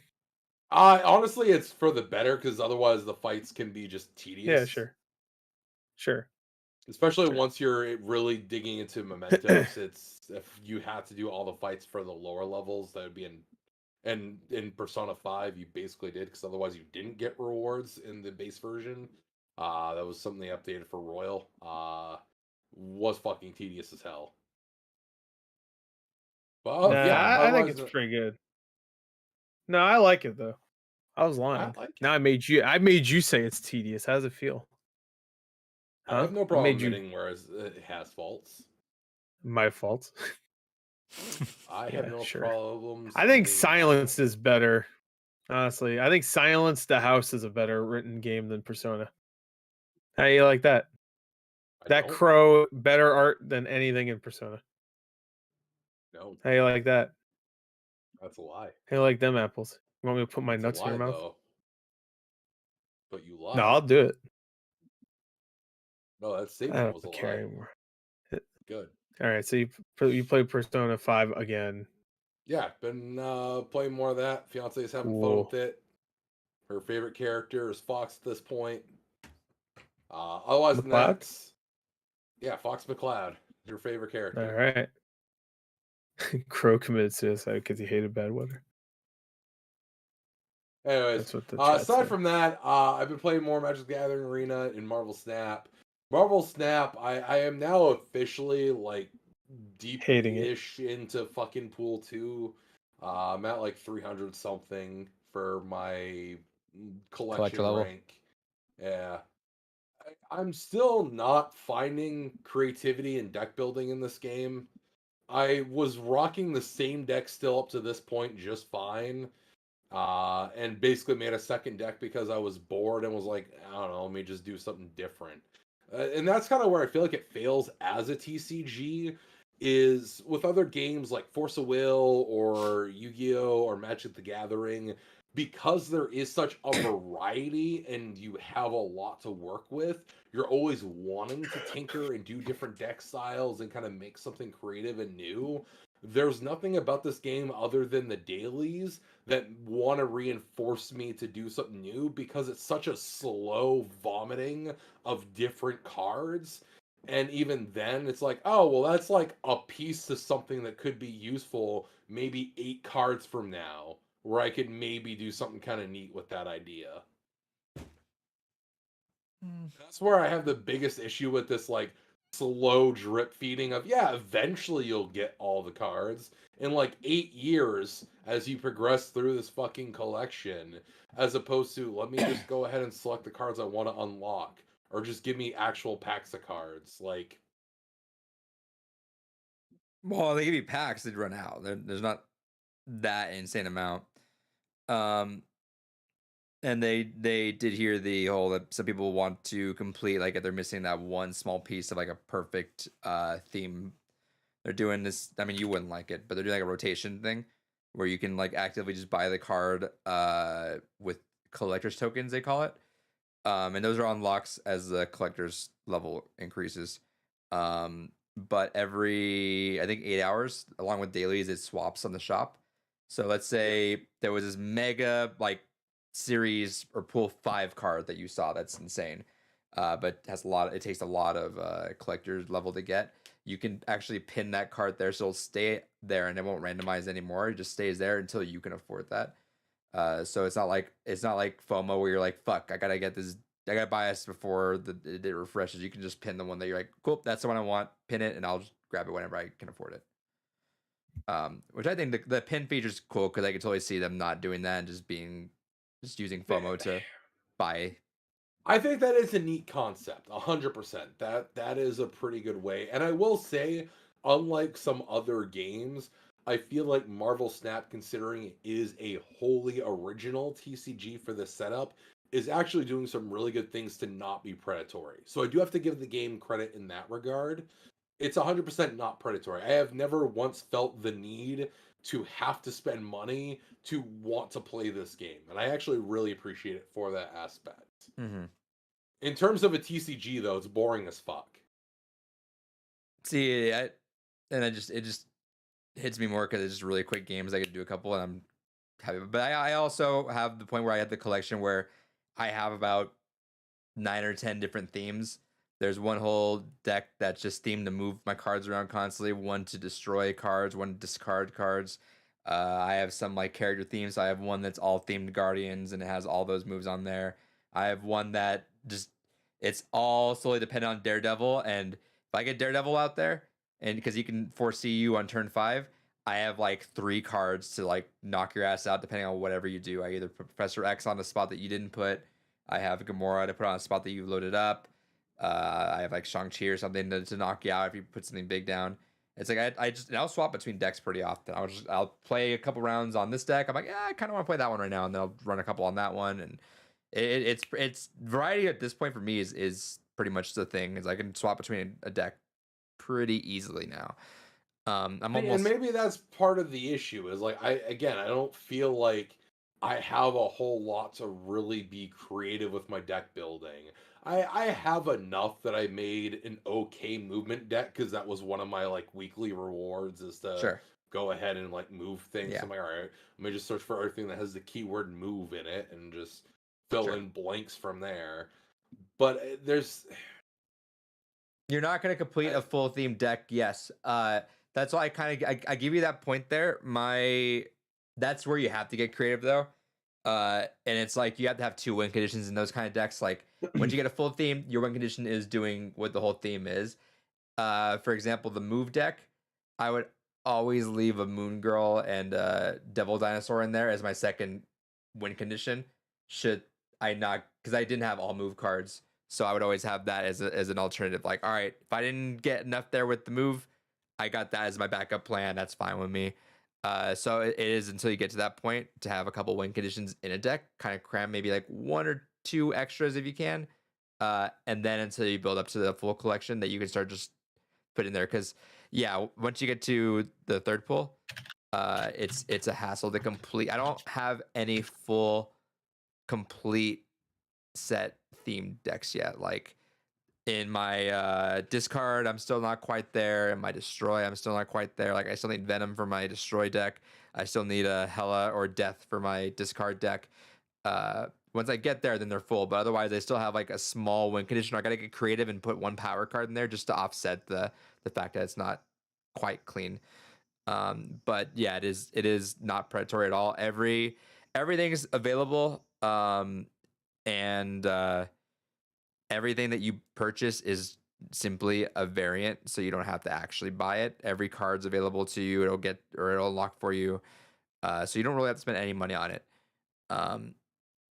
Honestly, it's for the better because otherwise the fights can be just Yeah, tedious. sure. Especially once you're really digging into mementos, it's if you have to do all the fights for the lower levels, that would be in Persona 5 you basically did because otherwise you didn't get rewards in the base version. That was something they updated for Royal. Was fucking tedious as hell. But Nah, yeah, I think otherwise it's pretty good. No, I like it though. I was I lying. like Now it. I made you say it's tedious. How does it feel? I Huh? have no I problem made you admitting where it has faults. my fault. I have Yeah, no sure. problems I think admitting my silence faults. is better Honestly, I think Silence the House is a better written game than Persona. How you like that? I That don't crow better art than anything in Persona. know. How you like that? That's a lie. How you like them apples? You want me to put my That's a nuts in your lie, mouth? though. But you No, lied. I'll do it. No, that I statement was a don't care lie. anymore. Good. All right, so you play Persona 5 again. Yeah, been playing more of that. Fiance's having fun Cool. with it. Her favorite character is Fox at this point. Otherwise than McLeod? that, yeah, Fox McCloud, your favorite All character. right. Crow committed suicide because he hated bad weather. Anyways, That's what the chat aside said. from that, I've been playing more Magic the Gathering Arena in Marvel Snap. Marvel Snap, I am now officially like Hating it. deep-ish into fucking Pool 2. I'm at like 300 something for my Collector collection level. rank. Yeah. I'm still not finding creativity and deck building in this game. I was rocking the same deck still up to this point just fine. And basically made a second deck because I was bored and was like, I don't know, let me just do something different. And that's kind of where I feel like it fails as a TCG is with other games like Force of Will or Yu-Gi-Oh or Magic the Gathering, because there is such a variety and you have a lot to work with, you're always wanting to tinker and do different deck styles and kind of make something creative and new. There's nothing about this game other than the dailies that want to reinforce me to do something new because it's such a slow vomiting of different cards. And even then, it's like, oh, well, that's like a piece to something that could be useful maybe 8 cards from now, where I could maybe do something kind of neat with that idea. That's where I have the biggest issue with this, like, slow drip feeding of, yeah, eventually you'll get all the cards in like 8 years as you progress through this fucking collection, as opposed to let me just go ahead and select the cards I want to unlock, or just give me actual packs of cards. Like, Well, they give you packs that run out. There's not that insane amount. And they did hear the whole that some people want to complete, like if they're missing that one small piece of like a perfect theme. They're doing this. I mean, you wouldn't like it, but they're doing like a rotation thing where you can like actively just buy the card with collector's tokens, they call it. And those are unlocks as the collector's level increases. But every, I think, 8 hours, along with dailies, it swaps on the shop. So let's say there was this mega like series or pool 5 card that you saw that's insane, but has a lot. It takes a lot of collector's level to get. You can actually pin that card there, so it'll stay there and it won't randomize anymore. It just stays there until you can afford that. So it's not like FOMO where you're like, fuck, I gotta get this, I gotta buy this before it refreshes. You can just pin the one that you're like, cool, that's the one I want, pin it, and I'll just grab it whenever I can afford it. Which I think the pin feature is cool because I can totally see them not doing that and just using FOMO to buy. I think that is a neat concept, 100%. That is a pretty good way. And I will say, unlike some other games, I feel like Marvel Snap, considering it is a wholly original TCG for this setup, is actually doing some really good things to not be predatory. So I do have to give the game credit in that regard. It's 100% not predatory. I have never once felt the need to have to spend money to want to play this game. And I actually really appreciate it for that aspect. Mm-hmm. In terms of a TCG, though, it's boring as fuck. See, it just hits me more because it's just really quick games. I could do a couple and I'm happy. But I also have the point where I have the collection where I have about 9 or 10 different themes. There's one whole deck that's just themed to move my cards around constantly, one to destroy cards, one to discard cards. I have some like character themes. So I have one that's all themed Guardians and it has all those moves on there. I have one that just it's all solely dependent on Daredevil, and if I get Daredevil out there, and because you can foresee you on turn 5, I have like 3 cards to like knock your ass out depending on whatever you do. I either put Professor X on a spot that you didn't put. I have Gamora to put on a spot that you loaded up. I have like Shang-Chi or something to knock you out if you put something big down. It's like I'll swap between decks pretty often. I'll play a couple rounds on this deck. I'm like, yeah, I kind of want to play that one right now, and then I'll run a couple on that one, and it's variety at this point for me is pretty much the thing. Is I can swap between a deck pretty easily now. I'm And almost maybe that's part of the issue is like I don't feel like I have a whole lot to really be creative with my deck building. I have enough that I made an okay movement deck because that was one of my like weekly rewards is to sure. go ahead and like move things. Yeah, So I'm like, all right, let me just search for everything that has the keyword move in it and just fill sure. in blanks from there. But there's You're not going to complete I, a full theme deck. Yes. That's why I give you that point there. That's where you have to get creative though. And it's like you have to have 2 win conditions in those kind of decks. Like once you get a full theme, your win condition is doing what the whole theme is. For example, the move deck, I would always leave a Moon Girl and Devil Dinosaur in there as my second win condition. Should I not? Because I didn't have all move cards, so I would always have that as an alternative. Like, all right, if I didn't get enough there with the move, I got that as my backup plan. That's fine with me. So it is until you get to that point to have a couple win conditions in a deck, kind of cram maybe like 1 or 2 extras if you can, and then until you build up to the full collection that you can start just put in there. Because yeah, once you get to the third pull, it's a hassle to complete. I don't have any full complete set themed decks yet. Like in my discard, I'm still not quite there. In my destroy, I'm still not quite there. Like I still need Venom for my destroy deck. I still need a Hela or Death for my discard deck. Once I get there, then they're full. But otherwise, I still have like a small win condition. I gotta get creative and put 1 power card in there just to offset the fact that it's not quite clean. But yeah, it is not predatory at all. Everything's available. And everything that you purchase is simply a variant, so you don't have to actually buy it. Every card's available to you. It'll unlock for you. So you don't really have to spend any money on it. Um,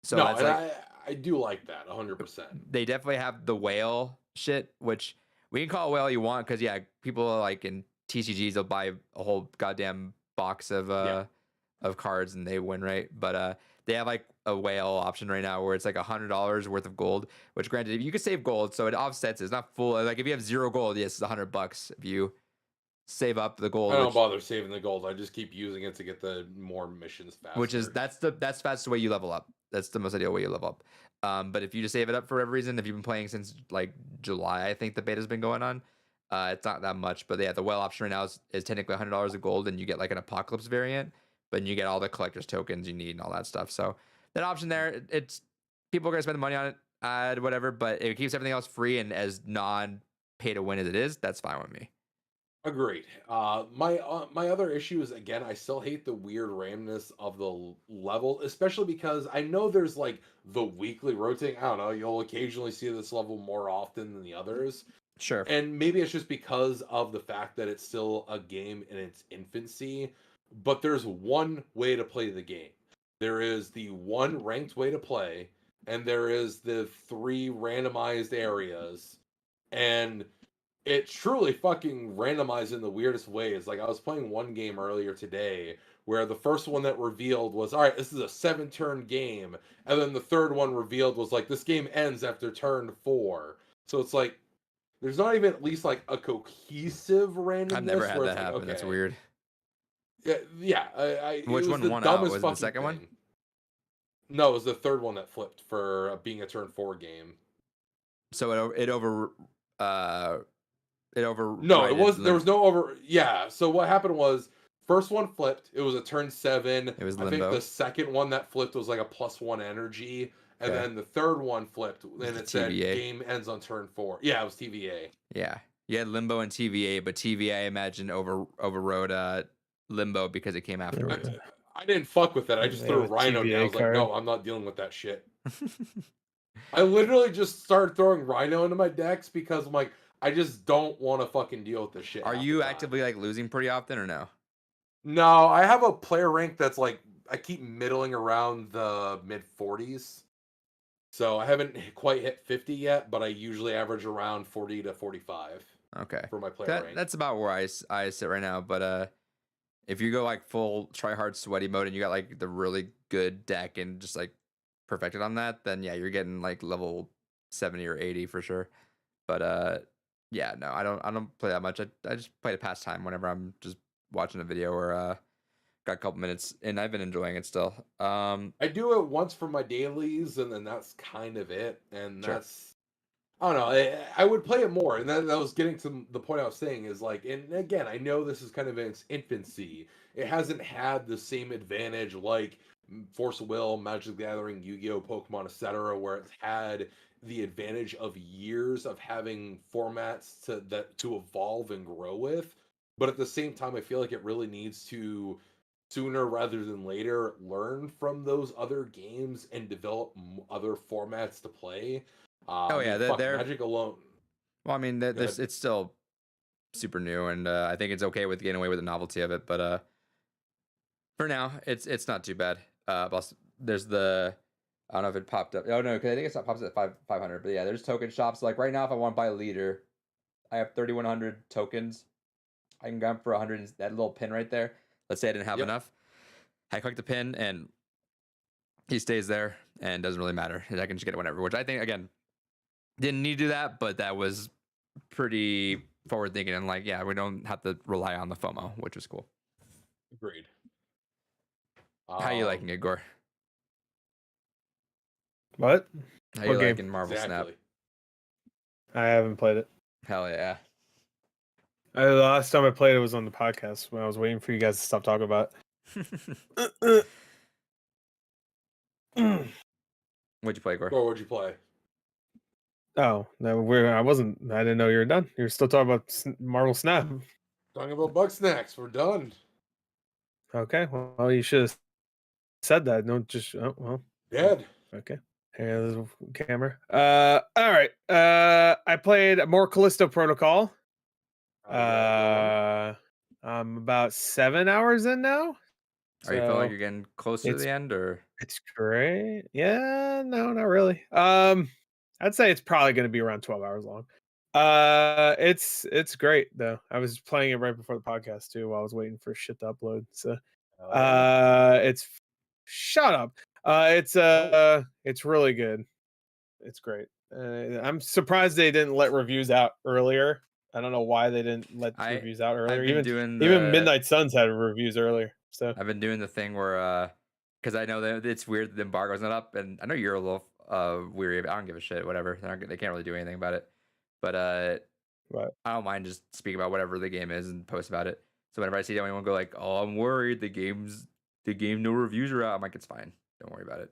so no, that's and like I do like that 100%. they definitely have the whale shit, which we can call it whale you want, because yeah, people like in TCGs they'll buy a whole goddamn box Yeah. of cards and they win, right? But they have like a whale option right now where it's like $100 worth of gold, which granted you can save gold, so it offsets. It's not full. Like if you have 0 gold, yes, it's $100. If you save up the I gold, don't bother saving the gold. I just keep using it to get the more missions faster. which is that's fast way you level up. That's the most ideal way you level up. But if you just save it up for whatever reason, if you've been playing since like July, I think the beta's been going on. It's not that much, but yeah, the whale option right now is technically $100 of gold, and you get like an apocalypse variant, but you get all the collector's tokens you need and all that stuff. So that option there, it's people are gonna spend the money on it, whatever, but it keeps everything else free and as non pay to win as it is. That's fine with me. Agreed. My other issue is again, I still hate the weird randomness of the level, especially because I know there's like the weekly rotating. I don't know. You'll occasionally see this level more often than the others, Sure. and maybe it's just because of the fact that it's still a game in its infancy. But there's one way to play the game. There is the one ranked way to play, and there is the 3 randomized areas, and it truly fucking randomized in the weirdest ways. Like I was playing one game earlier today where the first one that revealed was, all right, this is a 7-turn game, and then the third one revealed was like this game ends after turn 4. So it's like there's not even at least like a cohesive randomness. I've never had where that it's like, happen. okay, That's weird. yeah, yeah. Which It was one the won out? dumbest Was it the fucking second one? thing. No, it was the third one that flipped for being a turn 4 game. So it over it over No, it was there was no over. Yeah. So what happened was first one flipped. It was a turn 7. It was I think limbo. the second one that flipped was like a +1 energy, and Okay. then the third one flipped, and the it said TVA. game ends on turn 4. Yeah, it was TVA. Yeah, you had limbo and TVA, but TVA I imagine overrode limbo because it came afterwards. I didn't fuck with that. I just They threw have a Rhino down. I TVA was like, card. no, I'm not dealing with that shit. I literally just started throwing Rhino into my decks because I'm like, I just don't want to fucking deal with this shit. Are half the you time. actively like losing pretty often or no? No, I have a player rank that's like I keep middling around the mid 40s. So I haven't quite hit 50 yet, but I usually average around 40 to 45. Okay. for my player rank. That's about where I sit right now. But if you go like full try hard sweaty mode and you got like the really good deck and just like perfected on that, then yeah, you're getting like level 70 or 80 for sure. But yeah, no, I don't play that much. I just play to pass time whenever I'm just watching a video or got a couple minutes, and I've been enjoying it still. I do it once for my dailies, and then that's kind of it. And Sure. that's I don't know. I would play it more, and that was getting to the point I was saying is like, and again, I know this is kind of in its infancy. It hasn't had the same advantage like Force of Will, Magic the Gathering, Yu-Gi-Oh, Pokemon, etc., where it's had the advantage of years of having formats to evolve and grow with. But at the same time, I feel like it really needs to sooner rather than later learn from those other games and develop other formats to play. Oh I yeah, mean, they're, fuck, they're Magic alone. well. I mean, Go ahead. it's still super new, and I think it's okay with getting away with the novelty of it. But for now, it's not too bad. Plus, there's the I don't know if it popped up. Oh no, because I think it's not pops up at 500. But yeah, there's token shops. Like right now, if I want to buy a leader, I have 3,100 tokens. I can grab for 100. That little pin right there. Let's say I didn't have Yep. enough. I click the pin and he stays there, and doesn't really matter. And I can just get it whenever. Which I think again didn't need to do that, but that was pretty forward thinking and like yeah, we don't have to rely on the FOMO, which was cool. Agreed. How you liking it, Gore? What? How What you game? liking Marvel Exactly. I haven't played it. Snap? Hell yeah. The last time I played it was on the podcast when I was waiting for you guys to stop talking about it. What'd you play, Gore? Or what'd you play? Oh no, I didn't know you were done. You're still talking about Marvel Snap. Talking about Bug Snacks. We're done. Okay, well you should have said that. Don't just well. Dead. Okay. Here's the camera. All right. I played more Callisto Protocol. I'm about 7 hours in now. Are you feeling like So you're getting closer to it's the end, or it's great. Yeah, no, not really. I'd say it's probably going to be around 12 hours long. It's great though. I was playing it right before the podcast too while I was waiting for shit to upload. So it's shut up. It's really good. It's great. I'm surprised they didn't let reviews out earlier. I don't know why they didn't let reviews out earlier. I've been doing Even Midnight Suns had reviews earlier. So I've been doing the thing where because I know that it's weird the embargo's not up, and I know you're a little weary of it. I don't give a shit, whatever. They can't really do anything about it. But Right. I don't mind just speaking about whatever the game is and post about it. So whenever I see anyone go like, "Oh, I'm worried the game no reviews are out," I'm like, "It's fine. Don't worry about it."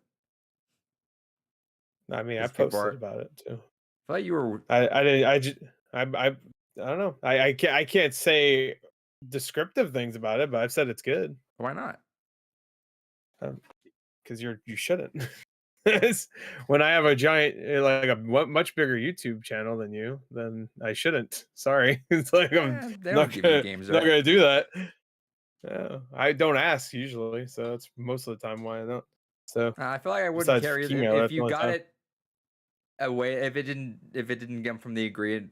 I mean, I Because people posted about it too. I feel like you were. I didn't. I don't know. I can't say descriptive things about it, but I've said it's good Why not? because you shouldn't. When I have a giant, like a much bigger YouTube channel than you, then I shouldn't. Sorry, it's like I'm They not don't give you gonna, games, not right? gonna do that. I don't ask usually, so that's most of the time why I don't. So I feel like I wouldn't besides care either. Chemo, If that's the you only got time. it away, if it didn't come from the agreement.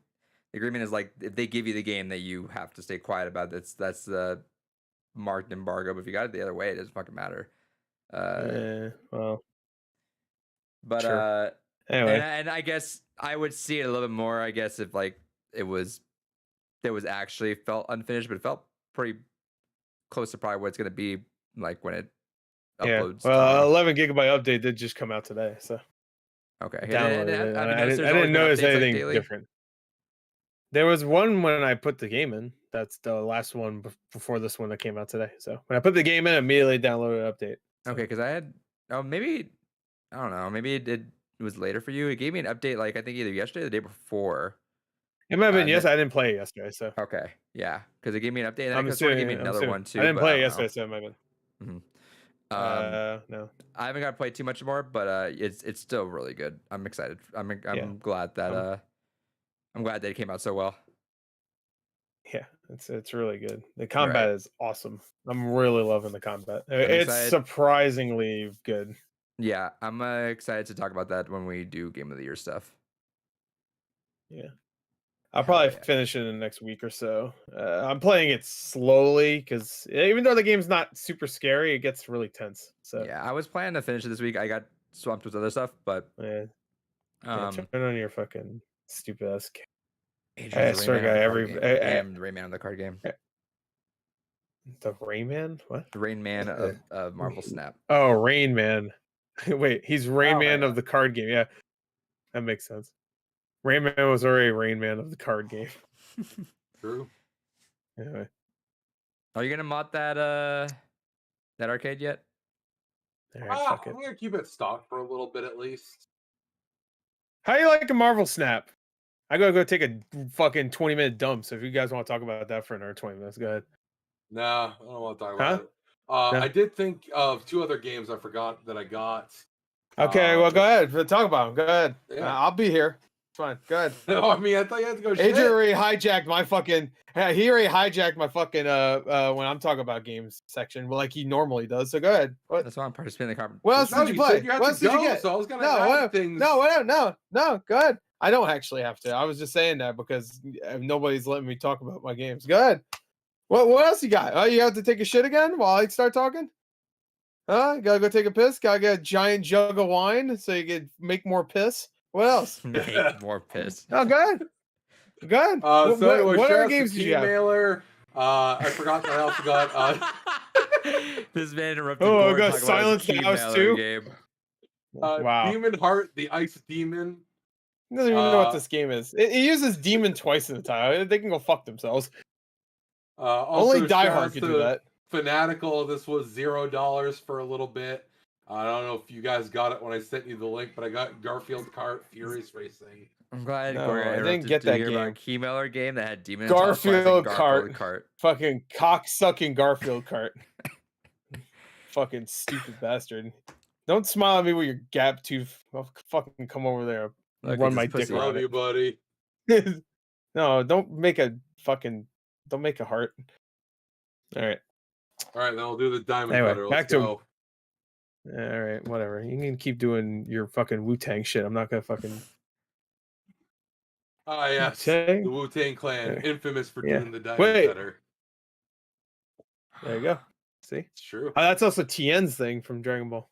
The agreement is like if they give you the game that you have to stay quiet about. That's the marked embargo. But if you got it the other way, it doesn't fucking matter. Well, But sure. Anyway, and I guess I would see it a little bit more. I guess if like it was actually felt unfinished, but it felt pretty close to probably what it's gonna be like when it yeah. uploads Well, tomorrow. 11 gigabyte update did just come out today, so Okay, downloaded it. I've I noticed there's always didn't been notice updates like anything daily. different. There was one when I put the game in. That's the last one before this one that came out today. So when I put the game in, I immediately downloaded an update. So. Okay, because I had maybe I don't know, maybe it was later for you. It gave me an update like I think either yesterday or the day before. It might have been And yes. then- I didn't play it yesterday, so okay, yeah, because it gave me an update. And I'm I could sort of give assuming. me another one too. I didn't but play I it don't yesterday, know. so it might have been. No, No. I haven't got to play too much more, but it's still really good. I'm excited. I'm glad that I'm glad that it came out so well. Yeah, it's really good. The combat is awesome. I'm really loving the combat. I'm It's excited. surprisingly good. Yeah, I'm excited to talk about that when we do Game of the Year stuff. Yeah. I'll Hell probably yeah. finish it in the next week or so. I'm playing it slowly because even though the game's not super scary, it gets really tense. So Yeah, I was planning to finish it this week. I got swamped with other stuff, but yeah, turn on your fucking stupid ass. I Adrian's the swear, Rayman of the guy, card game. I am the Rayman of the card game. the Rayman. What? The Rain Man of Marvel Snap. Oh, Rain Man. Wait, he's Rain Man yeah. of the card game. Yeah, that makes sense. Rain Man was already Rain Man of the card game. True. Anyway, Are you gonna mod that arcade yet? all right, fuck I'm it. gonna keep it stocked for a little bit at least. How you like a Marvel Snap? I gotta go take a fucking 20-minute dump. So if you guys want to talk about that for another 20 minutes, go ahead. Nah, I don't want to talk Huh? about it. No. I did think of 2 other games I forgot that I got. Okay, well, go ahead. Talk about them. Go ahead. Yeah. I'll be here. It's fine. Go ahead. No, I mean I thought you had to go. Adrian Shit. already hijacked my fucking. He already hijacked my fucking when I'm talking about games section, like he normally does. So go ahead. What? That's why I'm participating in the conference. What else No, did you you play? said you had What to else did you go, get? so I was gonna No, add things. no. Go ahead. I don't actually have to. I was just saying that because nobody's letting me talk about my games. Go ahead. What else you got? Oh, you have to take a shit again while I start talking? Huh? You gotta go take a piss? Gotta get a giant jug of wine so you can make more piss? What else? Make more piss. Oh, go ahead. Go ahead. So anyway, what shout other out to games did you have? Mailer. I forgot that I also got. This man interrupted. Oh, I Gord got talking about his Silence the Key House Mailer too? game. Wow. Demon Heart, the Ice Demon. He doesn't even know what this game is. It uses demon twice in the title. They can go fuck themselves. Also, Only Die shout Hard outs could to do that. Fanatical. This was $0 for a little bit. I don't know if you guys got it when I sent you the link, but I got Garfield Kart Furious Racing. I'm glad No, Gord I didn't interrupted get to that hear about game. a Key Mailer game that had demons. Garfield Garfield Kart. Fucking cock-sucking Garfield Kart. Fucking stupid bastard. Don't smile at me with your gap tooth. I'll fucking come over there. Look Run at my this dick pussy. around Love you, buddy. it. No, don't make a heart. All right. All right, then we'll do the diamond Anyway, cutter. back Let's to- go. All right, whatever. You can keep doing your fucking Wu-Tang shit. I'm not gonna fucking. Ah, yes. Wu-Tang? The Wu-Tang Clan, Yeah. infamous for Yeah. doing the diamond Wait. cutter. There you go. See, It's true. that's also Tien's thing from Dragon Ball.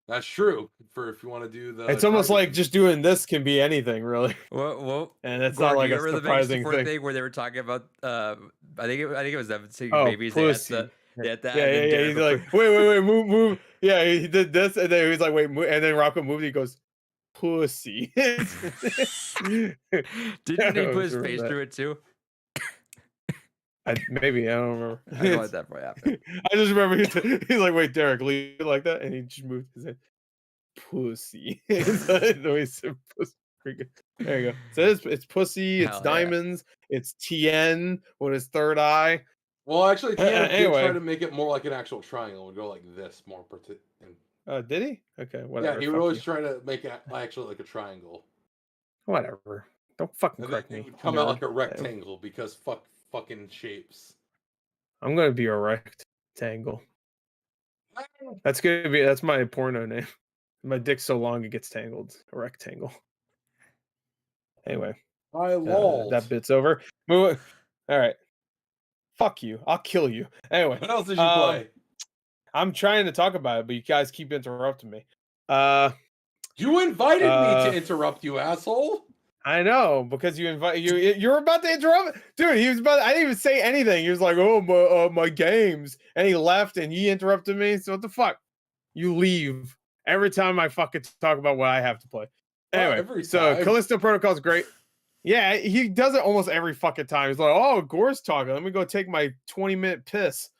That's true. For if you want to do the. It's almost card like game. just doing this can be anything, really, Whoa. and it's Gord, not like do you a remember the surprising Fantasy Four thing. where they were talking about I think it was them saying Oh, babies. They had pussy. to- they had to Yeah. have in He's Derek like, wait, move. Yeah, he did this, and then he's like, wait, move, and then Rocco moved. He goes, pussy. Didn't he I put his remember face that. through it too? Maybe I don't remember. I know what that probably happened. I just remember he's like, wait, Derek, leave it like that, and he just moved his head. Pussy. No, he said pussy. There you go. So it's pussy. It's Hell yeah. diamonds. It's Tien with his third eye. Well, actually, he did anyway. try to make it more like an actual triangle and go like this more. Did he? Okay, whatever. Yeah, he fuck would always you. try to make it actually like a triangle. Whatever. Don't fucking And then correct it me. would come out nerd. like a rectangle because fucking shapes. I'm gonna be a rectangle. That's my porno name. My dick's so long it gets tangled. A rectangle. Anyway, I lolled. that bit's over. Move. All right. Fuck you. I'll kill you. Anyway, What else did you play? I'm trying to talk about it, but you guys keep interrupting me. You invited me to interrupt you, asshole. I know because you're about to interrupt, dude. He was about. I didn't even say anything. He was like, "Oh my games," and he left, and he interrupted me. So what the fuck? You leave every time I fucking talk about what I have to play. Anyway, every so time. Callisto Protocol is great. Yeah, he does it almost every fucking time. He's like, "Oh, Gore's talking. Let me go take my 20-minute piss."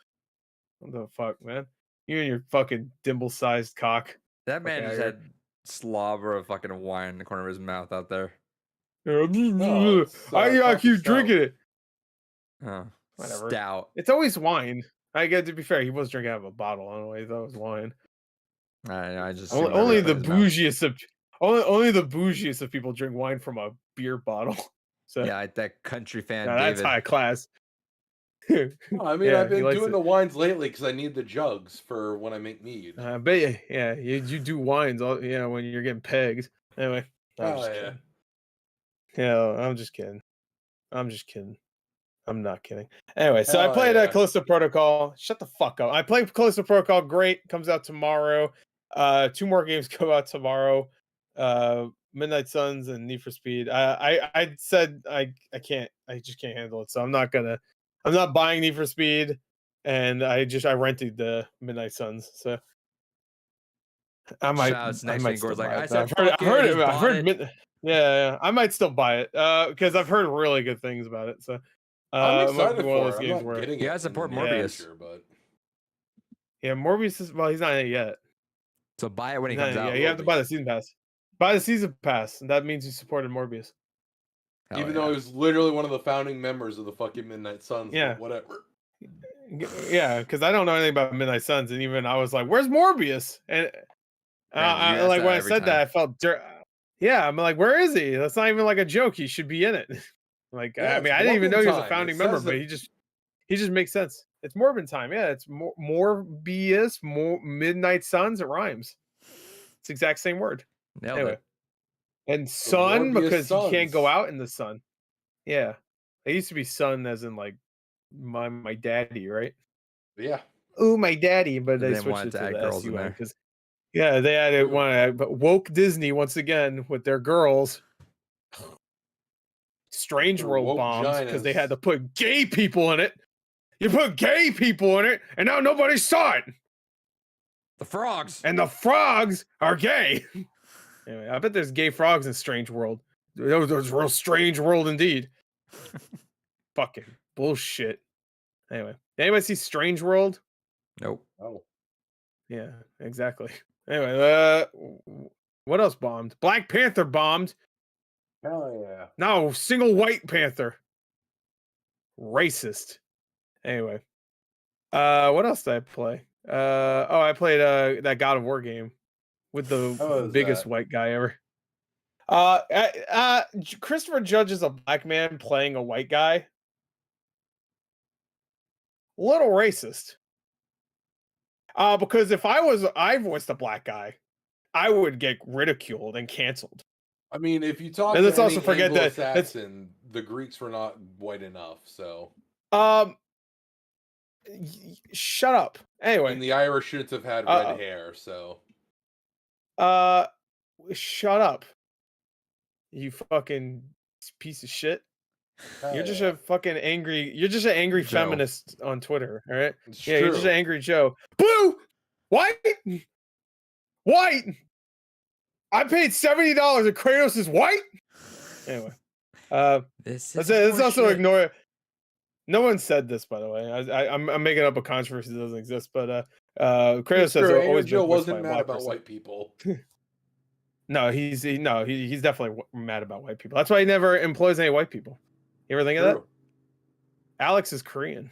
What the fuck, man? You and your fucking dimple-sized cock. That man Okay, just I had slobber of fucking wine in the corner of his mouth out there. it's, I gotta coffee keep stout. drinking it. Oh, Whatever. stout. It's always wine. I get to be fair. He was drinking out of a bottle. I don't know. He thought it was wine. I just Only the remember it in his mouth. bougiest of only the bougiest of people drink wine from a beer bottle. So Yeah, like that country fan now that's David. high class. Oh, I mean, Yeah, I've he been likes doing it. the wines lately because I need the jugs for when I make mead. But yeah, you do wines all when you're getting pegged. Anyway, I'm Oh just yeah. kidding. Yeah, I'm just kidding. I'm just kidding. I'm not kidding. Anyway, so I Hell played yeah. Callisto Protocol. Shut the fuck up. I played Callisto Protocol. Great. Comes out tomorrow. 2 more games come out tomorrow. Midnight Suns and Need for Speed. I said I can't. I just can't handle it. So I'm not buying Need for Speed, and I rented the Midnight Suns. So I might. Shouts, I next might thing still Gore's like, buy I it, though. said, I've fuck heard it, it. just I've heard. bought it. Yeah, I might still buy it because I've heard really good things about it. So I'm it might excited be one of for those it. I'm games not where getting Yeah, it. support in the near Morbius. future, but yeah, Morbius is he's not in it yet. So buy it when he He's not comes in it out. yet. You have to buy be. the season pass. Buy the season pass, and that means you supported Morbius. Hell even yeah. though he was literally one of the founding members of the fucking Midnight Suns, Yeah. but whatever. Yeah, because I don't know anything about Midnight Suns, and even I was like, "Where's Morbius?" And Brandon, you ask like that when I every said that, time. I felt yeah. I'm like, "Where is he?" That's not even like a joke. He should be in it. Like, Yeah, I mean, it's I didn't even Morbin know he was a time. founding It member, says but it. he just makes sense. It's Morbin time. Yeah, it's Morbius, Midnight Suns. It rhymes. It's the exact same word. Nailed Anyway. it. And sun Morbius because he can't go Suns. out in the sun. Yeah. It used to be sun as in like my daddy, right? Yeah. Ooh, my daddy, but They they didn't switched want it to to add the girls in SUN there. because yeah, they had it True. but woke Disney once again with their girls. Strange Their World woke bombed because they had giants. to put gay people in it. You put gay people in it, and now nobody saw it. The frogs. And the frogs are gay. Anyway, I bet there's gay frogs in Strange World. There's real strange world indeed. Fucking bullshit. Anyway, anybody see Strange World? Nope. Oh. Yeah, exactly. Anyway, what else bombed? Black Panther bombed. Hell yeah. No, single white Panther. Racist. Anyway, what else did I play? I played that God of War game with the How was biggest that? white guy ever. Christopher Judge is a black man playing a white guy. Little racist. Because if I voiced a black guy, I would get ridiculed and canceled. I mean, if you talk And to let's also any forget that that's Anglo-Saxon, the Greeks were not white enough. So, um shut up. and Anyway, the Irish shouldn't have had red hair. So, shut up. You fucking piece of shit. hell You're just yeah. a fucking angry. You're just an angry Joe. feminist on Twitter, all right? It's Yeah, true. you're just an angry Joe. Blue, white, white. I paid $70 and Kratos is white. Anyway, This let's is also horseshit. ignore it. No one said this, by the way. I'm making up a controversy that doesn't exist, but Kratos It's has true. Angry always Joe been voiced by wasn't a mad black about person. white people. No, he's definitely mad about white people. That's why he never employs any white people. You ever think of that? True. Alex is Korean.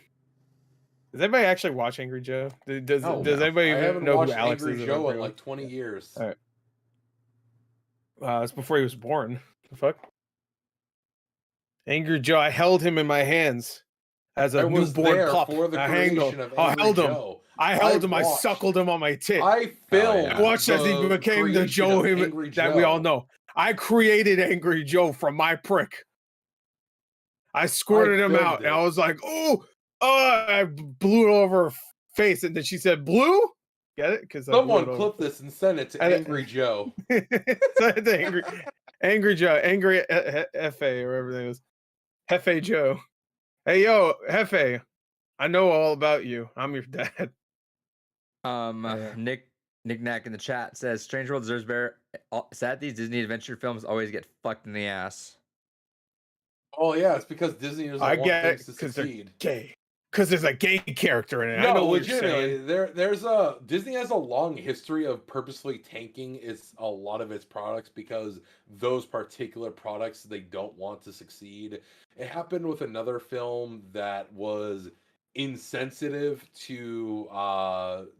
Does anybody actually watch Angry Joe? Does Oh, does no. anybody I even haven't know who watched Alex Angry is? Joe in like 20 years. All right. It's before he was born. The fuck? Angry Joe. I held him in my hands as a I was newborn there pup. for the I held creation him. of I Angry held him. Joe. I held him. I watched. suckled him on my tit. I filmed. yeah. I watched as he the became the creation Joe of him Angry that we all Joe. know. I created Angry Joe from my prick. I squirted him filmed out, and it. I was like, "Oh!" I blew it over her face, and then she said, "Blue." Get it? Because Someone clip this and send it to I- Angry Joe. Angry Joe, Angry Hefe, or whatever it was. Hefe Joe. Hey, yo, Hefe. I know all about you. I'm your dad. Yeah. Nick Knack in the chat says Strange World deserves better. Sad these Disney adventure films always get fucked in the ass. Oh yeah, it's because Disney doesn't I want get it things to because they're succeed. gay. Because there's a gay character in it. I know No, what you're legitimately, saying. there's Disney has a long history of purposefully tanking a lot of its products because those particular products they don't want to succeed. It happened with another film that was insensitive to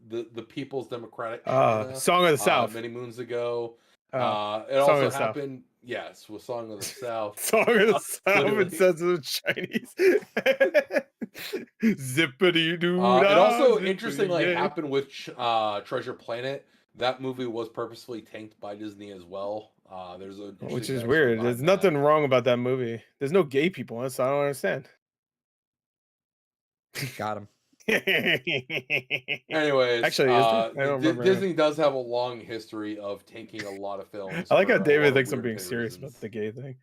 the People's Democratic China Song of the South. many moons ago. It Song of also the South. happened, yes, with Song of the South. Song of the South Literally. and says of Chinese. Zippity doo. It also interestingly happened with Treasure Planet. That movie was purposefully tanked by Disney as well. There's a Which interesting is backstory weird. behind There's that. nothing wrong about that movie. There's no gay people in it, so I don't understand. Got him. Anyways, Actually, is there? I don't remember. Disney does have a long history of tanking a lot of films. I like how for a lot David of thinks I'm weird being pay serious about reasons. the gay thing.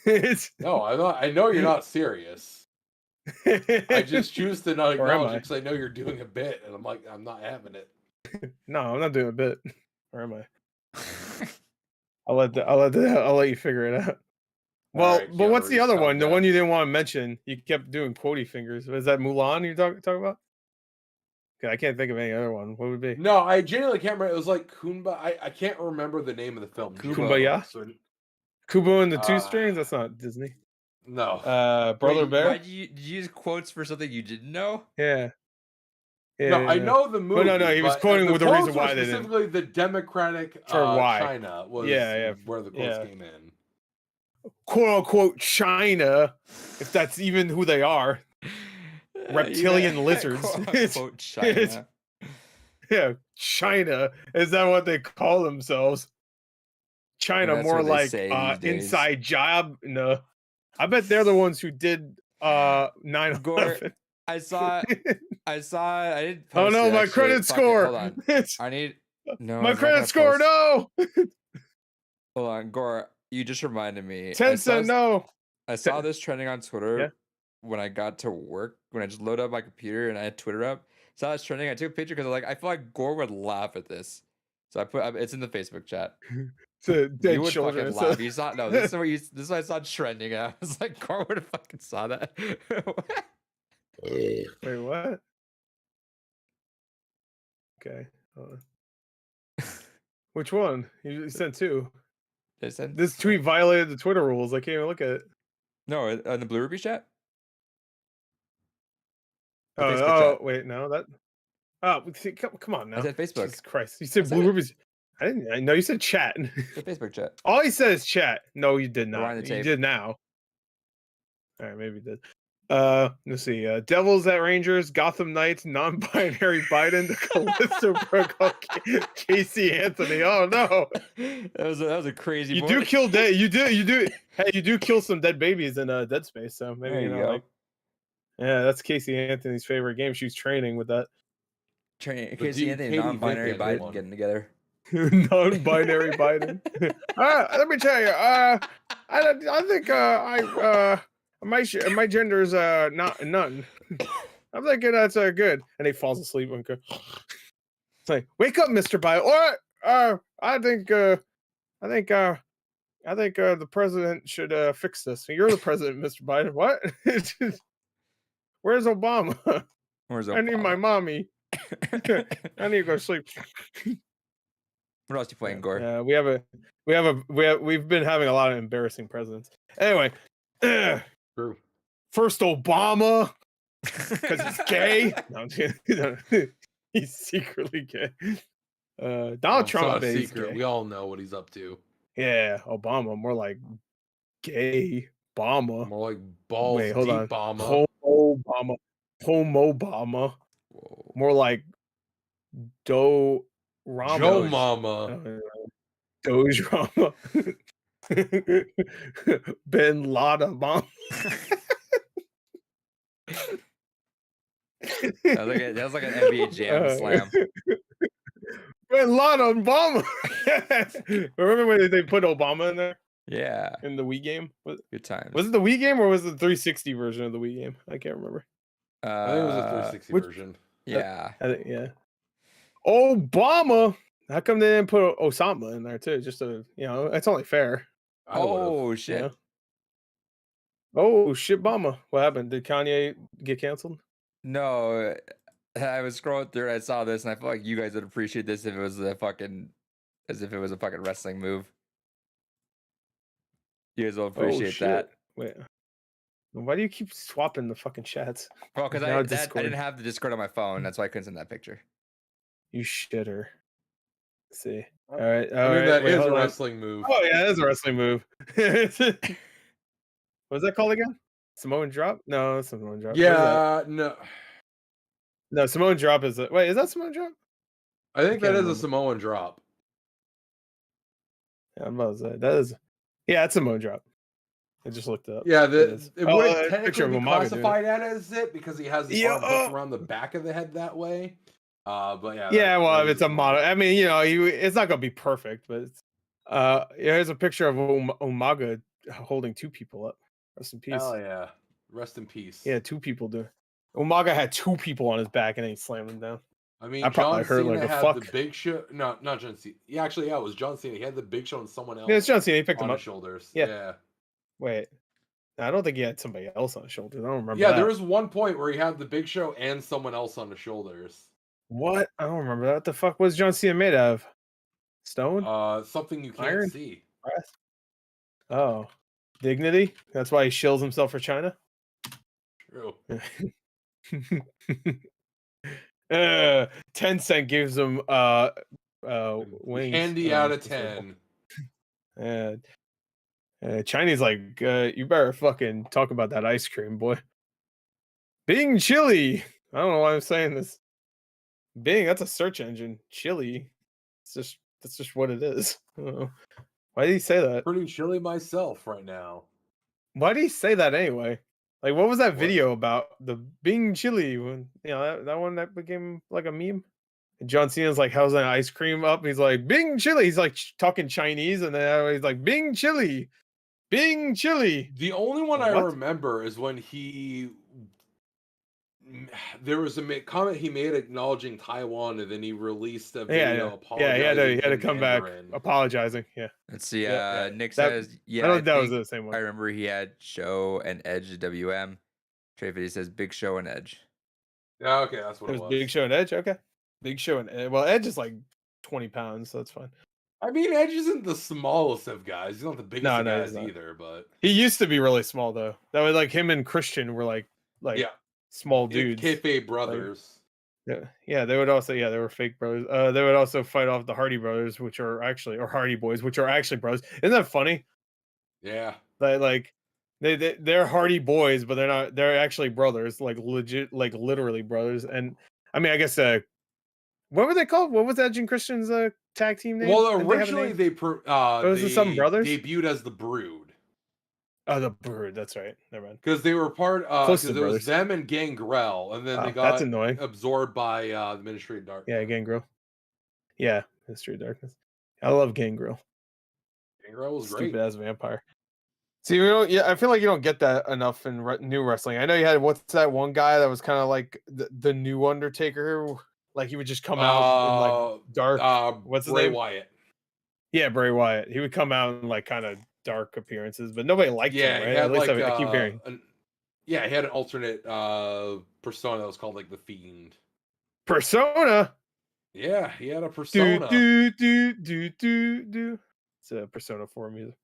It's- No, I'm not. I know you're not serious. I just choose to not Or am acknowledge I? it because I know you're doing a bit, and I'm like, I'm not having it. No, I'm not doing a bit. Or am I? I'll let you figure it out. Well, Alright, but Keanu what's the Reeves, other calm one? The one down. you didn't want to mention. You kept doing quotey fingers. Was that Mulan you're talking about? 'Cause I can't think of any other one. What would it be? No, I genuinely can't remember. It was like Kumbaya. I can't remember the name of the film. Kumbaya? So, Kubo and the Two Uh, Strings? That's not Disney. no. Brother Wait, Bear? why did you use quotes for something you didn't know? Yeah. Yeah. No, I yeah. know the movie. no, he was but, quoting the with the reason quotes were why they didn't. specifically the Democratic For why. China was Yeah, where the quotes yeah. came in. Quote unquote China, if that's even who they are. Reptilian lizards. Quote China. Yeah, China. Is that what they call themselves? China, that's more what they like say these days. inside job. No, I bet they're the ones who did 9/11. I saw. I didn't. Oh Post no, it, my actually. credit Fuck it, score. Hold on. I need. No, My it's not credit gonna score. post. No. Hold on, Gore. You just reminded me. 10 cent. No. I saw this trending on Twitter Yeah. when I got to work. When I just loaded up my computer and I had Twitter up, saw this trending. I took a picture because I feel like Gore would laugh at this. So I put it's in the Facebook chat. To dead You would children. fucking laugh. You saw no. This is what I saw trending. And I was like, Gore would have fucking saw that. Wait, what? Okay. hold on. Which one? You sent two. They said This tweet violated the Twitter rules. I can't even look at it. no in the Blue Ruby chat. The Oh, Facebook chat. wait, no, that. Oh, come on now. I said Facebook. Jesus Christ, you said I said Blue it. Rubies. I know you said chat. The Facebook chat. All he said is chat. No, you did not. Rewind the You tape. did now. All right, maybe you did. Let's see. Devils at Rangers, Gotham Knights, non-binary Biden, Callisto Protocol, Casey Anthony. Oh no, that was a crazy. you morning. do kill dead. You do. Hey, you do kill some dead babies in Dead Space. So maybe There you you know, go. like, yeah, that's Casey Anthony's favorite game. She was training with that. Casey Anthony, Katie non-binary Vick had Biden one. getting together. Non-binary Biden. Let me tell you. I think my gender is not none. I'm thinking that's good. And he falls asleep. It's like, wake up, Mr. Biden. Or I think the president should fix this. You're the president, Mr. Biden. What? Where's Obama? Where's I need my Obama? mommy. I need to go sleep. What else you playing, Gore? Yeah, we've been having a lot of embarrassing presidents. Anyway, True. first Obama because he's gay. No, I'm kidding. He's secretly gay. Donald Well, it's Trump not a is secret. gay. We all know what he's up to. Yeah, Obama more like gay Obama. More like balls Wait, hold deep on. Obama. Homo Obama. Whoa. More like Joe Rama. Joe Mama. Doge Rama. Ben Laden Obama. That was like an NBA Jam slam. Ben Laden Obama. Remember when they put Obama in there Yeah, in the Wii game? good times. Was it the Wii game or was it the 360 version of the Wii game? I can't remember. I think it was a 360 which- version. Yeah, I think, yeah. Obama. How come they didn't put Osama in there too? Just to, it's only fair. I would've. oh shit. Yeah. Oh shit, Obama. What happened? Did Kanye get canceled? No, I was scrolling through. I saw this, and I feel like you guys would appreciate this if it was a fucking wrestling move. You guys will appreciate shit. that. Wait. Why do you keep swapping the fucking chats? Well, because Now I Discord. didn't have the Discord on my phone. That's why I couldn't send that picture. You shitter. Let's see. All right. I mean, that wait, is a hold on. wrestling move. Oh yeah, that's a wrestling move. What's that called again? Samoan drop? No, that's Samoan drop. What is that? Yeah, no. No, Samoan drop is wait, is that Samoan drop? I think that can't is a remember. Samoan drop. Yeah, I'm about to say that is. Yeah, it's a Mo drop. I just looked it up. Yeah, It is. it Oh, wouldn't picture technically of be Umaga doing it. classified as it because he has the Yeah, arm hooked around the back of the head that way. But yeah. Yeah, well, that if it's is a model, I mean, it's not gonna be perfect, but it's, here's a picture of Umaga holding two people up. Rest in peace. Hell yeah. Rest in peace. Yeah, two people do. Umaga had two people on his back and then he slammed them down. I mean, I probably John hurt Cena like a had fuck. the Big Show. No, not John Cena. Yeah, actually, yeah, it was John Cena. He had the Big Show and someone else Yeah, it's John Cena. He picked him on up. his shoulders. Yeah. Yeah. Wait, I don't think he had somebody else on his shoulders. I don't remember. Yeah, that. there was one point where he had the Big Show and someone else on the shoulders. What? I don't remember that. What the fuck was John Cena made of? Stone? Something you can't Iron? see. Brass? Oh, dignity. That's why he shills himself for China. True. 10 Cent gives him wings. Candy out of 10. Chinese like, you better fucking talk about that ice cream, boy. Bing chili. I don't know why I'm saying this. Bing, that's a search engine. Chili. That's just what it is. I don't know. Why did he say that? Pretty chilly myself right now. Why did he say that anyway? Like, what was that What? video about? The Bing chili, when that one that became like a meme. And John Cena's like, how's that ice cream up? He's like, Bing chili. He's like talking Chinese, and then he's like, Bing chili, Bing chili. The only one I What? remember is when there was a comment he made acknowledging Taiwan, and then he released a video apologizing. Yeah. He had to in come back Mandarin. apologizing. Yeah, Let's see. Yeah, Nick that- says, I yeah, don't I think that was think the same I one. remember he had Show and Edge WM. Trey Fitty says Big Show and Edge. Yeah, okay, that's what It it was was. Big Show and Edge. Okay, Big Show and Edge. Well, Edge is like 20 pounds, so that's fine. I mean, Edge isn't the smallest of guys. He's not the biggest No, of no, he's guys not. either, but He used to be really small though. That was like him and Christian were like yeah, small dudes. kayfabe brothers. Yeah, they would also they were fake brothers. They would also fight off the Hardy brothers, which are actually or Hardy Boys, which are actually brothers. Isn't that funny? Yeah. That like they're Hardy Boys, but they're not. They're actually brothers, like legit, like literally brothers. And I mean, I guess what were they called? What was Edge and Christian's tag team name? Well, Didn't they have a originally name? Was it they Something Brothers? debuted as the Brood Oh, the Brood. That's right. Never mind. because they were part Close because to it was brothers. them and Gangrel, and then they Wow, got that's annoying. absorbed by the Ministry of Darkness. Yeah, Gangrel. Yeah, Mystery of Darkness. I love Gangrel. Gangrel was great. Stupid ass vampire. See, I feel like you don't get that enough in new wrestling. I know you had what's that one guy that was kind of like the new Undertaker, like he would just come out in like dark. What's his Bray name? Wyatt. Yeah, Bray Wyatt. He would come out in like kind of dark appearances, but nobody liked Yeah, him, he right? had At least like I keep hearing. he had an alternate persona that was called like the Fiend. Persona. Yeah, he had a persona. Do. It's a Persona 4 music.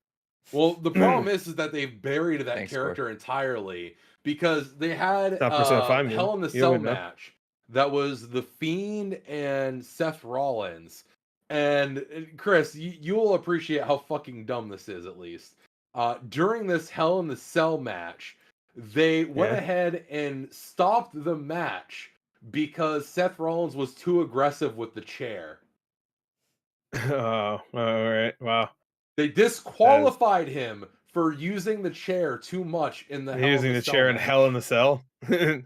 Well, the problem is that they've buried that Thanks, character entirely because they had Not Persona 5 music. Hell in the You Cell wouldn't know. match that was the Fiend and Seth Rollins. And Chris, you'll appreciate how fucking dumb this is. At least during this Hell in the Cell match, they went ahead and stopped the match because Seth Rollins was too aggressive with the chair. Oh, all right. Wow. They disqualified him for using the chair too much in the Using the chair in Hell in the Cell.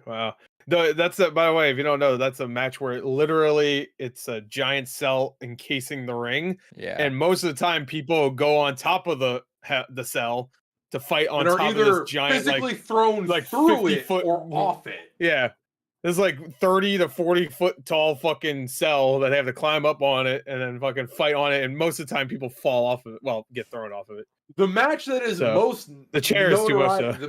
Wow. No, that's by the way, if you don't know, that's a match where it's a giant cell encasing the ring, Yeah. and most of the time people go on top of the cell to fight on and are top of either this giant physically thrown like through 50 it foot or off it. Yeah. There's like 30 to 40 foot tall fucking cell that they have to climb up on it and then fucking fight on it. And most of the time people fall off of it. Well, get thrown off of it. The match that is So, most the chair is too much.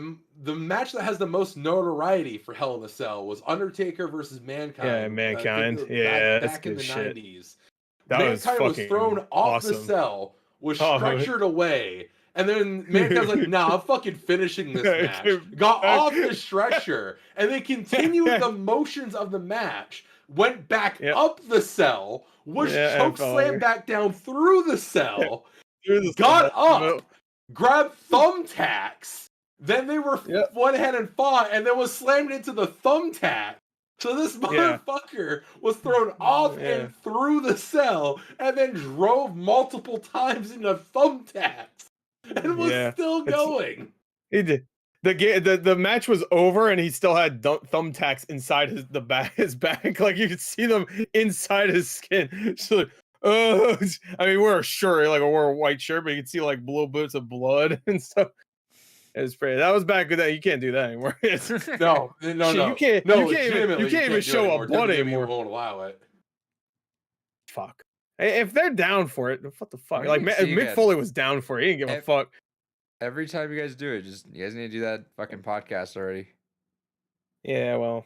The match that has the most notoriety for Hell in a Cell was Undertaker versus Mankind. Yeah, Mankind. Back that's in good the shit. 90s. That Mankind was fucking thrown off the awesome. cell, was Oh. stretchered away, and then Mankind's like, nah, I'm fucking finishing this match. Got off the stretcher, and they continued the motions of the match, went back up the cell, was chokeslammed back down through the cell, got up, grabbed thumbtacks, then they were went ahead and fought, and then was slammed into the thumbtack, So this Yeah. motherfucker was thrown off Yeah. and through the cell, and then drove multiple times into thumbtacks, and was Yeah. still It's- going. He did. The match was over and he still had thumbtacks inside his back. Like you could see them inside his skin. So like, I mean, we're a shirt, like we're a white shirt, but you can see like little bits of blood and stuff. It's pretty. That was back then. You can't do that anymore. No, Shit, no. you can't. No, you can't even. legitimately, You can't even do it show anymore. up blood WWE anymore. won't allow it. Fuck. If they're down for it, what the fuck? Like See, Mick again, Foley was down for it. He didn't give a fuck. Every time you guys do it, you guys need to do that fucking podcast already. Yeah, well,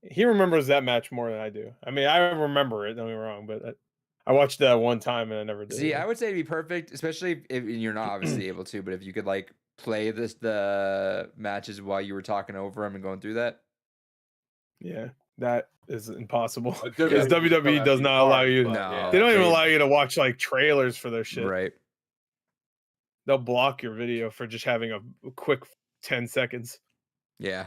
he remembers that match more than I do. I mean, I remember it. Don't get me wrong, but I watched that one time and I never did. See, I would say it'd be perfect, especially if you're not obviously able to, but if you could like play the matches while you were talking over them and going through that. Yeah, that is impossible WWE because WWE does not allow you. No, yeah. They don't even they- allow you to watch like trailers for their shit. Right. They'll block your video for just having a quick 10 seconds. Yeah.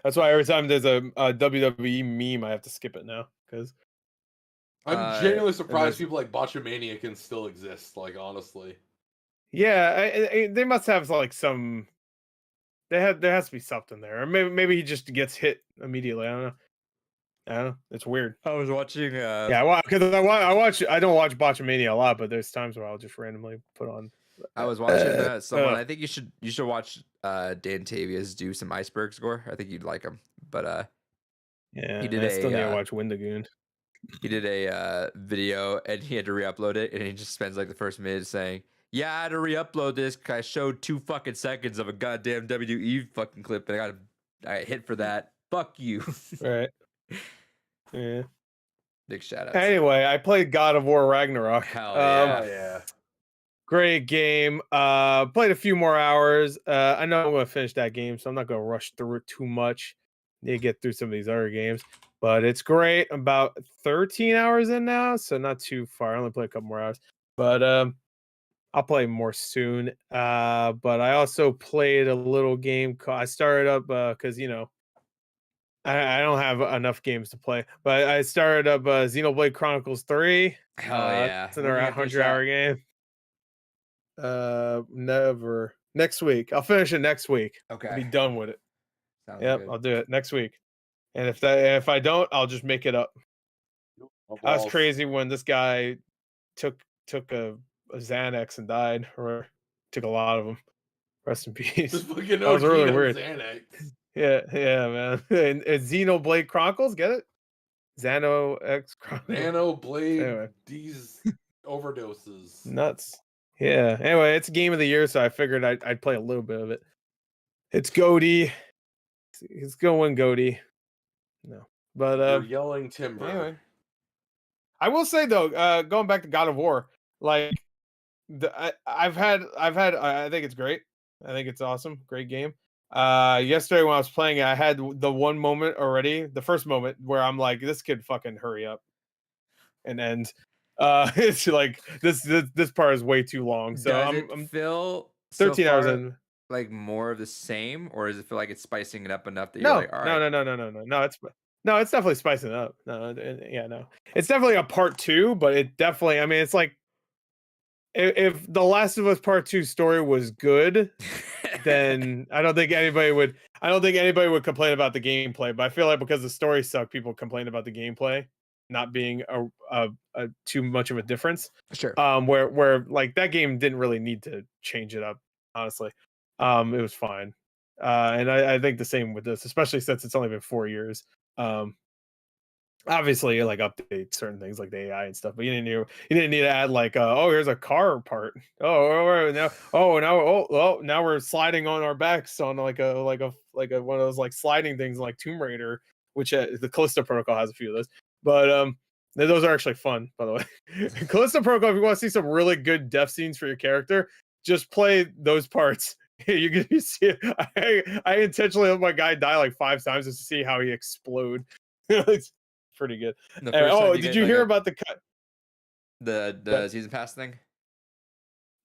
That's why every time there's a WWE meme, I have to skip it now because I'm genuinely surprised there's- people like Botchamania can still exist. Like honestly, yeah, they must have like some. There has to be something there, or maybe he just gets hit immediately. I don't know. It's weird. I was watching Yeah, because I don't watch Botchamania a lot, but there's times where I'll just randomly put on. I was watching someone. I think you should watch Dan Tavius do some iceberg score. I think you'd like him. But Yeah, he did I still need to a watch Windagoon. he did a video and he had to re-upload it, and he just spends like the first minute saying, "Yeah, I had to re-upload this because I showed 2 fucking seconds of a goddamn WE fucking clip, and I got hit for that. Fuck you." Right. Yeah. Big shout out. Anyway, I played God of War Ragnarok. Hell yeah. yeah. Great game. Played a few more hours. I know I'm gonna finish that game, so I'm not gonna rush through it too much. Need to get through some of these other games, but it's great. I'm about 13 hours in now, so not too far. I only play a couple more hours, but I'll play more soon. But I also played a little game. I started up because I don't have enough games to play, but I started up Xenoblade Chronicles 3. Hell yeah. It's another 100-hour game. Never. Next week. I'll finish it next week. Okay. I'll be done with it. Sounds Yep, good. I'll do it next week. And if I don't, I'll just make it up. I was crazy when this guy took a Xanax and died, or took a lot of them. Rest in peace. Just fucking That was really OG weird. Xanax. Yeah, man. And Xenoblade Chronicles, get it? Xano X Chronicles. Nano Blade. Anyway. These overdoses. Nuts. Yeah. Anyway, it's game of the year, so I figured I'd play a little bit of it. It's Goaty. It's going Goaty. No, but You're yelling timber. anyway. I will say though, going back to God of War, like I think it's great. I think it's awesome. Great game. Yesterday when I was playing it, I had the one moment already, the first moment where I'm like, this kid fucking hurry up and end. It's like this part is way too long. So Does I'm it feel 13 so hours far in. like more of the same, or does it feel like it's spicing it up enough that you're like, all right, No, it's definitely spicing it up. No, it's definitely a part 2, but it definitely. I mean, it's like if The Last of Us Part 2 story was good, then I don't think anybody would complain about the gameplay. But I feel like because the story sucked, people complain about the gameplay not being a too much of a difference. Sure. Where like that game didn't really need to change it up, honestly. It was fine. And I think the same with this, especially since it's only been 4 years. Obviously, like update certain things like the AI and stuff, but you didn't need to add like, oh, here's a car part. Now we're sliding on our backs on like a one of those like sliding things like Tomb Raider, which the Callisto Protocol has a few of those. But those are actually fun, by the way. Callisto Protocol, if you want to see some really good death scenes for your character, just play those parts. You see it. I intentionally let my guy die like 5 times just to see how he explode. It's pretty good. Did you hear about the season pass thing?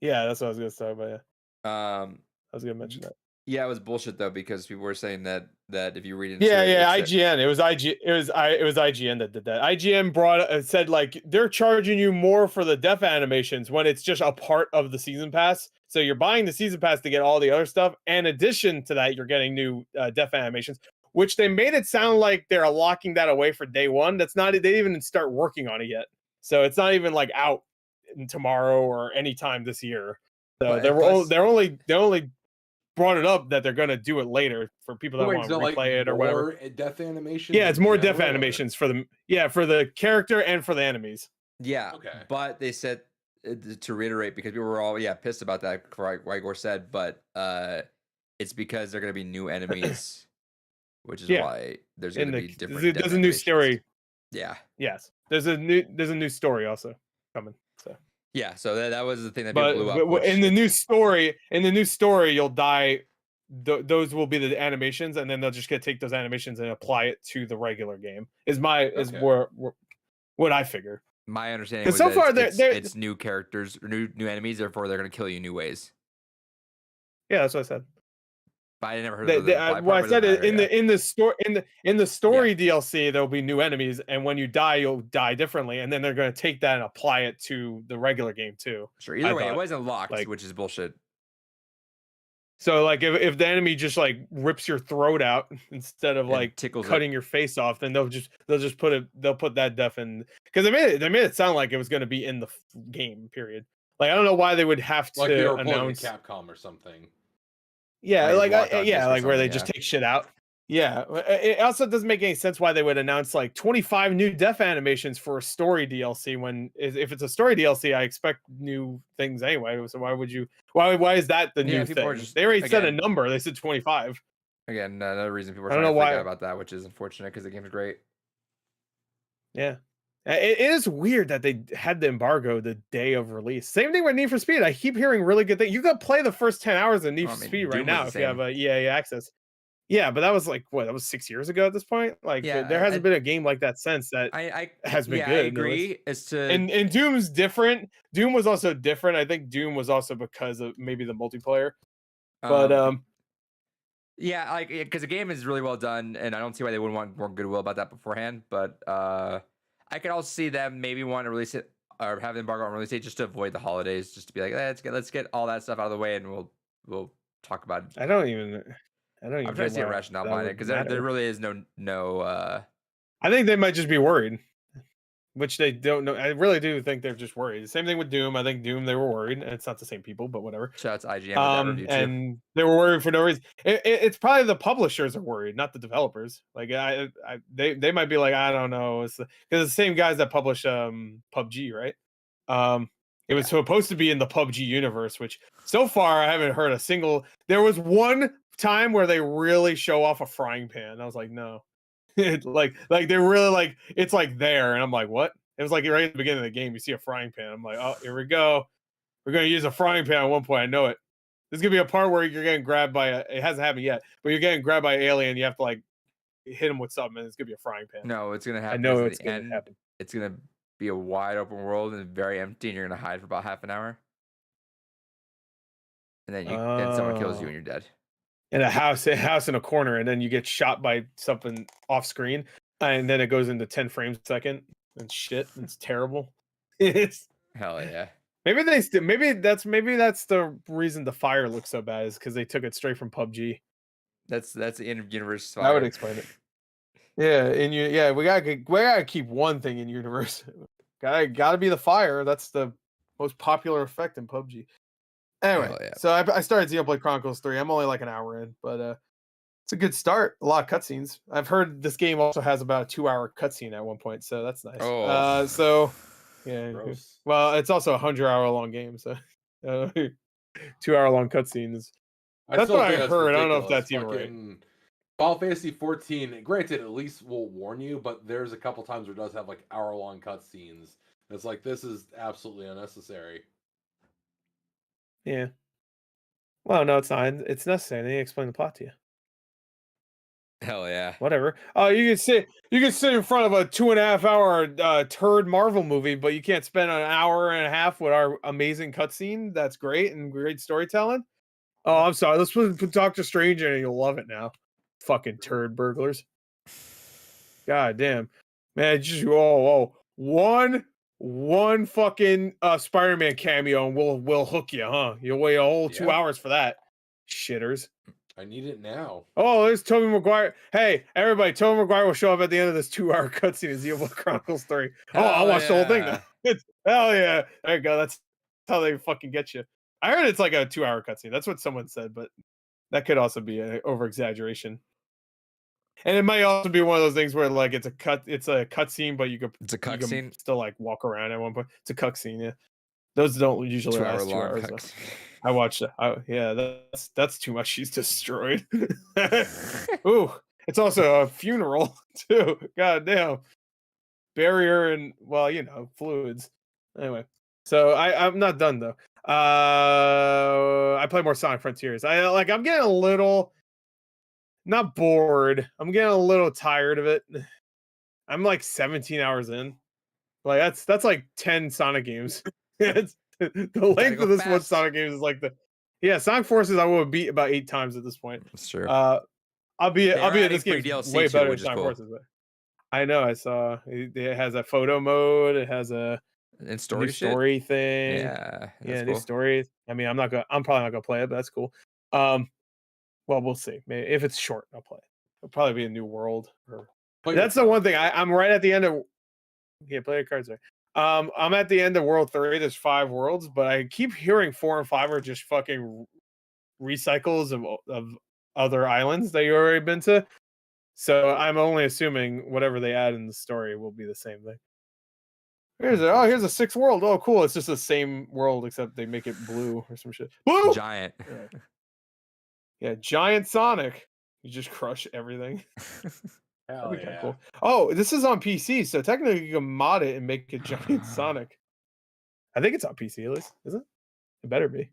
Yeah, that's what I was gonna talk about. Yeah, I I was gonna mention that. Yeah, it was bullshit though because people were saying that if you read into Yeah, it, yeah, it said, IGN. It was IGN that did that. IGN said like they're charging you more for the death animations when it's just a part of the season pass. So you're buying the season pass to get all the other stuff. And in addition to that, you're getting new death animations, which they made it sound like they're locking that away for day one. That's not. They didn't even start working on it yet. So it's not even like out tomorrow or anytime this year. So they only brought it up that they're going to do it later for people that Wait, want is to it like replay it or whatever. more death animations? Yeah, it's in more death general, or- animations for the character and for the enemies. yeah. Okay. But they said to reiterate because people were all pissed about that. Like Igor said, but it's because they're gonna be new enemies, which is Yeah. why there's gonna be different. There's a new animations. story. Yeah. Yes, there's a new story also coming. So Yeah. So that was the thing that people blew up. but which in the new story, you'll die. Those will be the animations, and then they'll just take those animations and apply it to the regular game. Is Okay. what I figure. my understanding 'Cause was so that far it's new characters or new enemies, therefore they're gonna kill you new ways. Yeah, that's what I said. But I never heard of the apply What I part, but it said doesn't is matter, yeah. in the story DLC there'll be new enemies, and when you die, you'll die differently, and then they're going to take that and apply it to the regular game too. Sure. Either way, it thought, wasn't locked, like- which is bullshit. So like if the enemy just like rips your throat out instead of And like tickles cutting your face off, then they'll put that death in, because they made it sound like it was going to be in the game period. Like I don't know why they would have to Like they were pulling announce Capcom or something. Yeah, Like like walkout disc or like where they something, just yeah. take shit out. Yeah, it also doesn't make any sense why they would announce like 25 new death animations for a story DLC when if it's a story DLC, I expect new things anyway. So why would you? Why is that the Yeah, new people are thing? just- They already said a again- number. They said 25. Again, another reason people are I don't trying to know freak why- out about that, which is unfortunate because the game's great. Yeah. It is weird that they had the embargo the day of release. Same thing with Need for Speed. I keep hearing really good things. You could play the first 10 hours of Need Well, for I mean, Speed Doom right was now the if you have same. a EA access. Yeah, but that was like what? That was 6 years ago at this point. Like Yeah, there hasn't been a game like that since that I has been yeah, good. I agree. As to And Doom's different. Doom was also different. I think Doom was also because of maybe the multiplayer. But yeah, like because the game is really well done, and I don't see why they wouldn't want more goodwill about that beforehand. But I could also see them maybe want to release it or have the embargo on release date just to avoid the holidays, just to be like, let's get all that stuff out of the way, and we'll talk about it. I don't even I'm trying to get see a why rationale that behind it would because there matter. really is no I think they might just be worried, which they don't know. I really do think they're just worried. The same thing with Doom. I think Doom, they were worried. And it's not the same people, but whatever. shout out to IGN with that review too. And they were worried for no reason. It's probably the publishers are worried, not the developers. Like they might be like, I don't know, it's because the same guys that publish PUBG, right? It was supposed to be in the PUBG universe, which so far I haven't heard a single. There was one time where they really show off a frying pan. I was like, no, like they're really like it's like there, and I'm like, what? It was like right at the beginning of the game, you see a frying pan. I'm like, oh, here we go. We're gonna use a frying pan at one point. I know it. There's gonna be a part where you're getting grabbed by it hasn't happened yet, but you're getting grabbed by an alien. You have to like hit him with something, and it's gonna be a frying pan. No, it's gonna happen. I know at it's the gonna end. happen. It's gonna be a wide open world and very empty, and you're gonna hide for about half an hour, and then then someone kills you Oh. and you're dead. In a house in a corner, and then you get shot by something off screen, and then it goes into 10 frames a second and shit. It's terrible. It's Hell yeah. maybe maybe that's the reason the fire looks so bad is because they took it straight from PUBG. That's the in universe. That would explain it. Yeah, we gotta keep one thing in universe. Gotta be the fire. That's the most popular effect in PUBG. Anyway, Hell yeah. so I started Xenoblade Chronicles 3. I'm only like an hour in, but it's a good start. A lot of cutscenes. I've heard this game also has about a 2-hour cutscene at one point, so that's nice. Oh. So yeah. Gross. Well, it's also a 100-hour long game, so 2-hour long cutscenes. That's still what think I heard. I don't know if ridiculous. that's even right. Fucking Final Fantasy 14, granted, at least will warn you, but there's a couple times where it does have like hour-long cutscenes. It's like this is absolutely unnecessary. Yeah. Well, no, it's not. It's necessary. They explain the plot to you. Hell yeah. Whatever. You can sit in front of a 2.5-hour turd Marvel movie, but you can't spend an hour and a half with our amazing cutscene. That's great and great storytelling. Oh, I'm sorry. Let's put Doctor Strange in, and you'll love it now. Fucking turd burglars. God damn, man! Just one fucking Spider-Man cameo, and we'll hook you, huh? You'll wait a whole 2 Yeah. hours for that, shitters. I need it now. Oh, there's Tobey Maguire. Hey, everybody, Tobey Maguire will show up at the end of this 2-hour cutscene in Xenoblade Chronicles 3. Oh, I'll watch the whole thing now. Hell yeah. There you go. That's how they fucking get you. I heard it's like a 2-hour cutscene. That's what someone said, but that could also be an over exaggeration. And it might also be one of those things where like it's a cutscene, but you can cutscene. still like walk around at one point. It's a cutscene, yeah. Those don't usually 2 hour last 2 long hours. cutscene. I watched it. Yeah, that's too much. She's destroyed. Ooh, it's also a funeral too. God damn. Barrier and fluids. Anyway, so I'm not done though. I play more Sonic Frontiers. I'm getting a little not bored. I'm getting a little tired of it. I'm like 17 hours in. Like that's like 10 Sonic games. It's the length of this one Sonic games is like Sonic Forces I will beat about 8 times at this point. That's true. I'll be at this game DLC way too, better which than is Sonic cool. Forces. But I know I saw it has a photo mode. It has a And story new shit? story thing. Yeah. New cool. stories. I mean, I'm probably not gonna play it, but that's cool. Well, we'll see. Maybe if it's short, I'll play it. It'll probably be a new world. That's the one thing. I'm right at the end of. Yeah, play your cards. Right. I'm at the end of World 3. There's 5 worlds, but I keep hearing 4 and 5 are just fucking recycles of other islands that you've already been to. So I'm only assuming whatever they add in the story will be the same thing. Here's a 6th world. Oh, cool. It's just the same world except they make it blue or some shit. Blue! Giant. Yeah, giant Sonic. You just crush everything. Hell That'd be kinda yeah. cool. Oh, this is on PC, so technically you can mod it and make a giant Sonic. I think it's on PC at least, is it? It better be.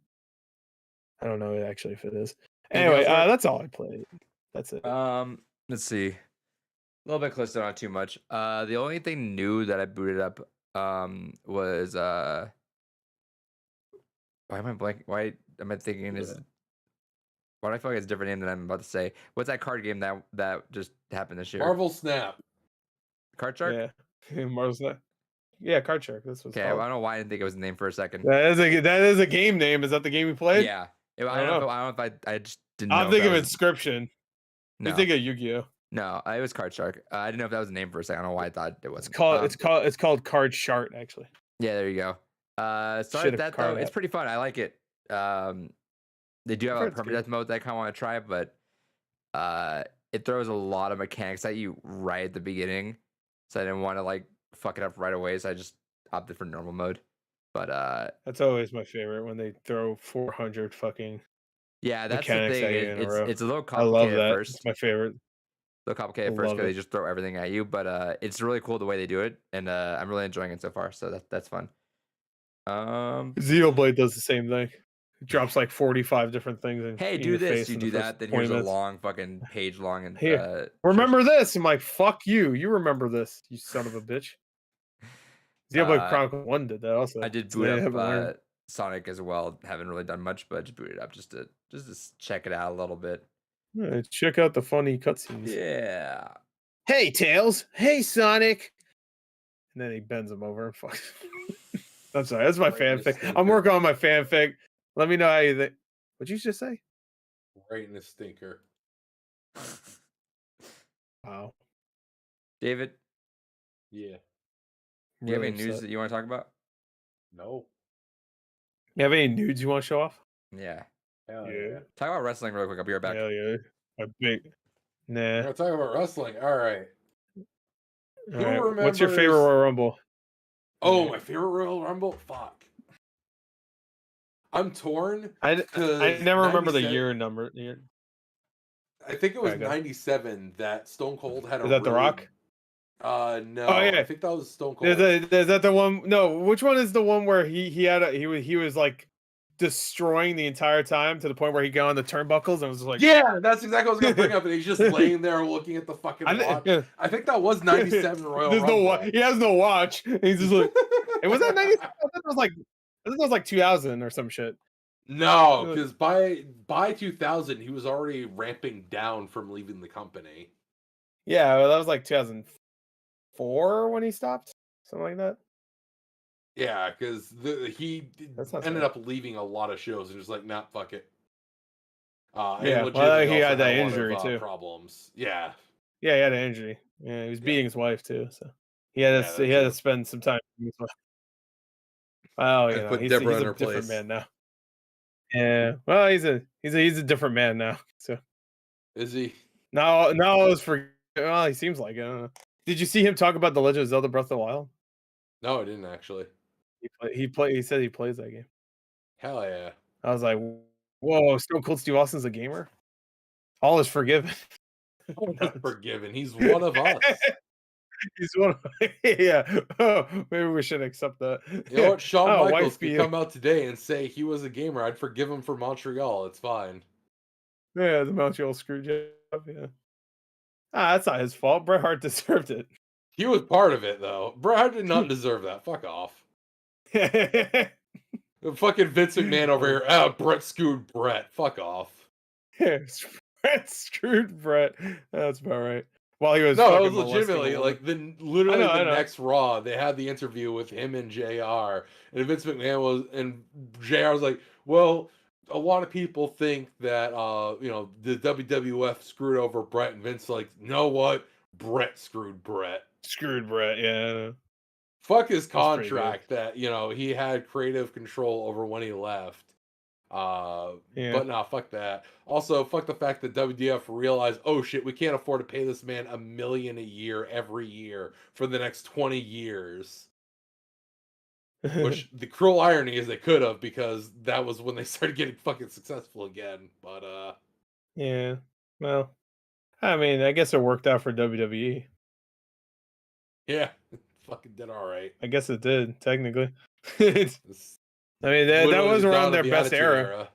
I don't know actually if it is. Anyway, that's all I played. That's it. Let's see. A little bit close, not too much. The only thing new that I booted up was why am I blank? Why am I thinking is why do I feel like it's a different name than I'm about to say? What's that card game that just happened this year? Marvel Snap. Card Shark? Yeah. Marvel Snap. Yeah, Card Shark. This was Okay, I don't know why I didn't think it was a name for a second. That is a game name. Is that the game you played? Yeah. I don't know if I just didn't know. I'm thinking of Inscription. No. You think of Yu-Gi-Oh. No, it was Card Shark. I didn't know if that was a name for a second. I don't know why I thought it was. It's called Card Shark actually. Yeah, there you go. Sorry that though. It's pretty fun. I like it. They do have a permadeath mode that I kind of want to try, but it throws a lot of mechanics at you right at the beginning, so I didn't want to like fuck it up right away. So I just opted for normal mode. But that's always my favorite when they throw 400 fucking that's the thing. It's a little complicated. I love that. First. It's my favorite. A little complicated first because they just throw everything at you, but it's really cool the way they do it, and I'm really enjoying it so far. So that's fun. Xenoblade does the same thing. It drops like 45 different things. And hey, do this, you do that. Then here's a long fucking page long and here. Remember this? I'm like, fuck you. You remember this, you son of a bitch. Xenoblade Chronicle 1 did that also. I did boot up Sonic as well. Haven't really done much, but just booted up just to check it out a little bit. Yeah, check out the funny cutscenes. Yeah. Hey, Tails. Hey, Sonic. And then he bends him over and fucks. I'm sorry. That's my fanfic. I'm working on my fanfic. Let me know how you think. What'd you just say? Right in the stinker. Wow. David? Yeah. Do you have any news that you want to talk about? No. You have any nudes you want to show off? Yeah. Hell yeah. Talk about wrestling real quick. I'll be right back. Hell yeah. A big. Nah. We're gonna talk about wrestling. All right. All right. What's your favorite Royal Rumble? Oh, my favorite Royal Rumble? Fuck. I'm torn. I never remember the year number. I think it was 97 that Stone Cold had a. Is that The Rock? No. Oh yeah, I think that was Stone Cold. Is that the one? No, which one is the one where he was like destroying the entire time to the point where he got on the turnbuckles and was like, yeah, that's exactly what I was gonna bring up. And he's just laying there looking at the fucking watch. I think that was 97 Royal Rumble. No watch. He has no watch. He's just like, it was that 97. I think it was like 2000 or some shit. No, because by 2000 he was already ramping down from leaving the company. Yeah, well, that was like 2004 when he stopped, something like that. Yeah, because he That's not ended bad. up leaving a lot of shows and just like, nah, fuck it. And Yeah, well, legitimately he also had that had a lot injury of too. problems. Yeah, Yeah, he had an injury. Yeah, he was yeah, beating his wife too, so he had yeah, to that he had to too. spend some time with his wife. Oh, I you know, put he's Deborah he's in a her different place. man now. Yeah, well, he's a different man now. So Is he? now it's for well, he seems like it. I don't know. Did you see him talk about the Legend of Zelda: Breath of the Wild? No, I didn't actually. He said he plays that game. Hell yeah. I was like, whoa, Stone Cold Steve Austin's a gamer. All is forgiven. Forgiven. He's one of us. He's one of yeah. Oh, maybe we should accept that. You know what? Shawn Oh, Michaels wife could beater. come out today and say he was a gamer. I'd forgive him for Montreal. It's fine. Yeah, the Montreal screw job. Yeah. Ah, that's not his fault. Bret Hart deserved it. He was part of it, though. Brad did not deserve that. Fuck off. The fucking Vince McMahon over here. Ah, Brett screwed Brett. Fuck off. Bret screwed Bret. That's about right. While he was No, it was fucking molesting a legitimately woman. like literally the I know. next Raw. They had the interview with him and JR, and Vince McMahon was, and JR was like, "Well, a lot of people think that the WWF screwed over Brett," and Vince like, "Know what? Brett screwed Brett. Screwed Bret. Yeah, Fuck his that's pretty good. contract that he had creative control over when he left." Uh, Yeah. but nah, fuck that. Also, fuck the fact that WDF realized, oh shit, we can't afford to pay this man $1 million a year every year for the next 20 years. Which the cruel irony is they could have, because that was when they started getting fucking successful again. But Yeah. Well, I mean, I guess it worked out for WWE. yeah, fucking did all right. I guess it did, technically. I It's mean, that literally was the around dawn of their the best Attitude era. Era.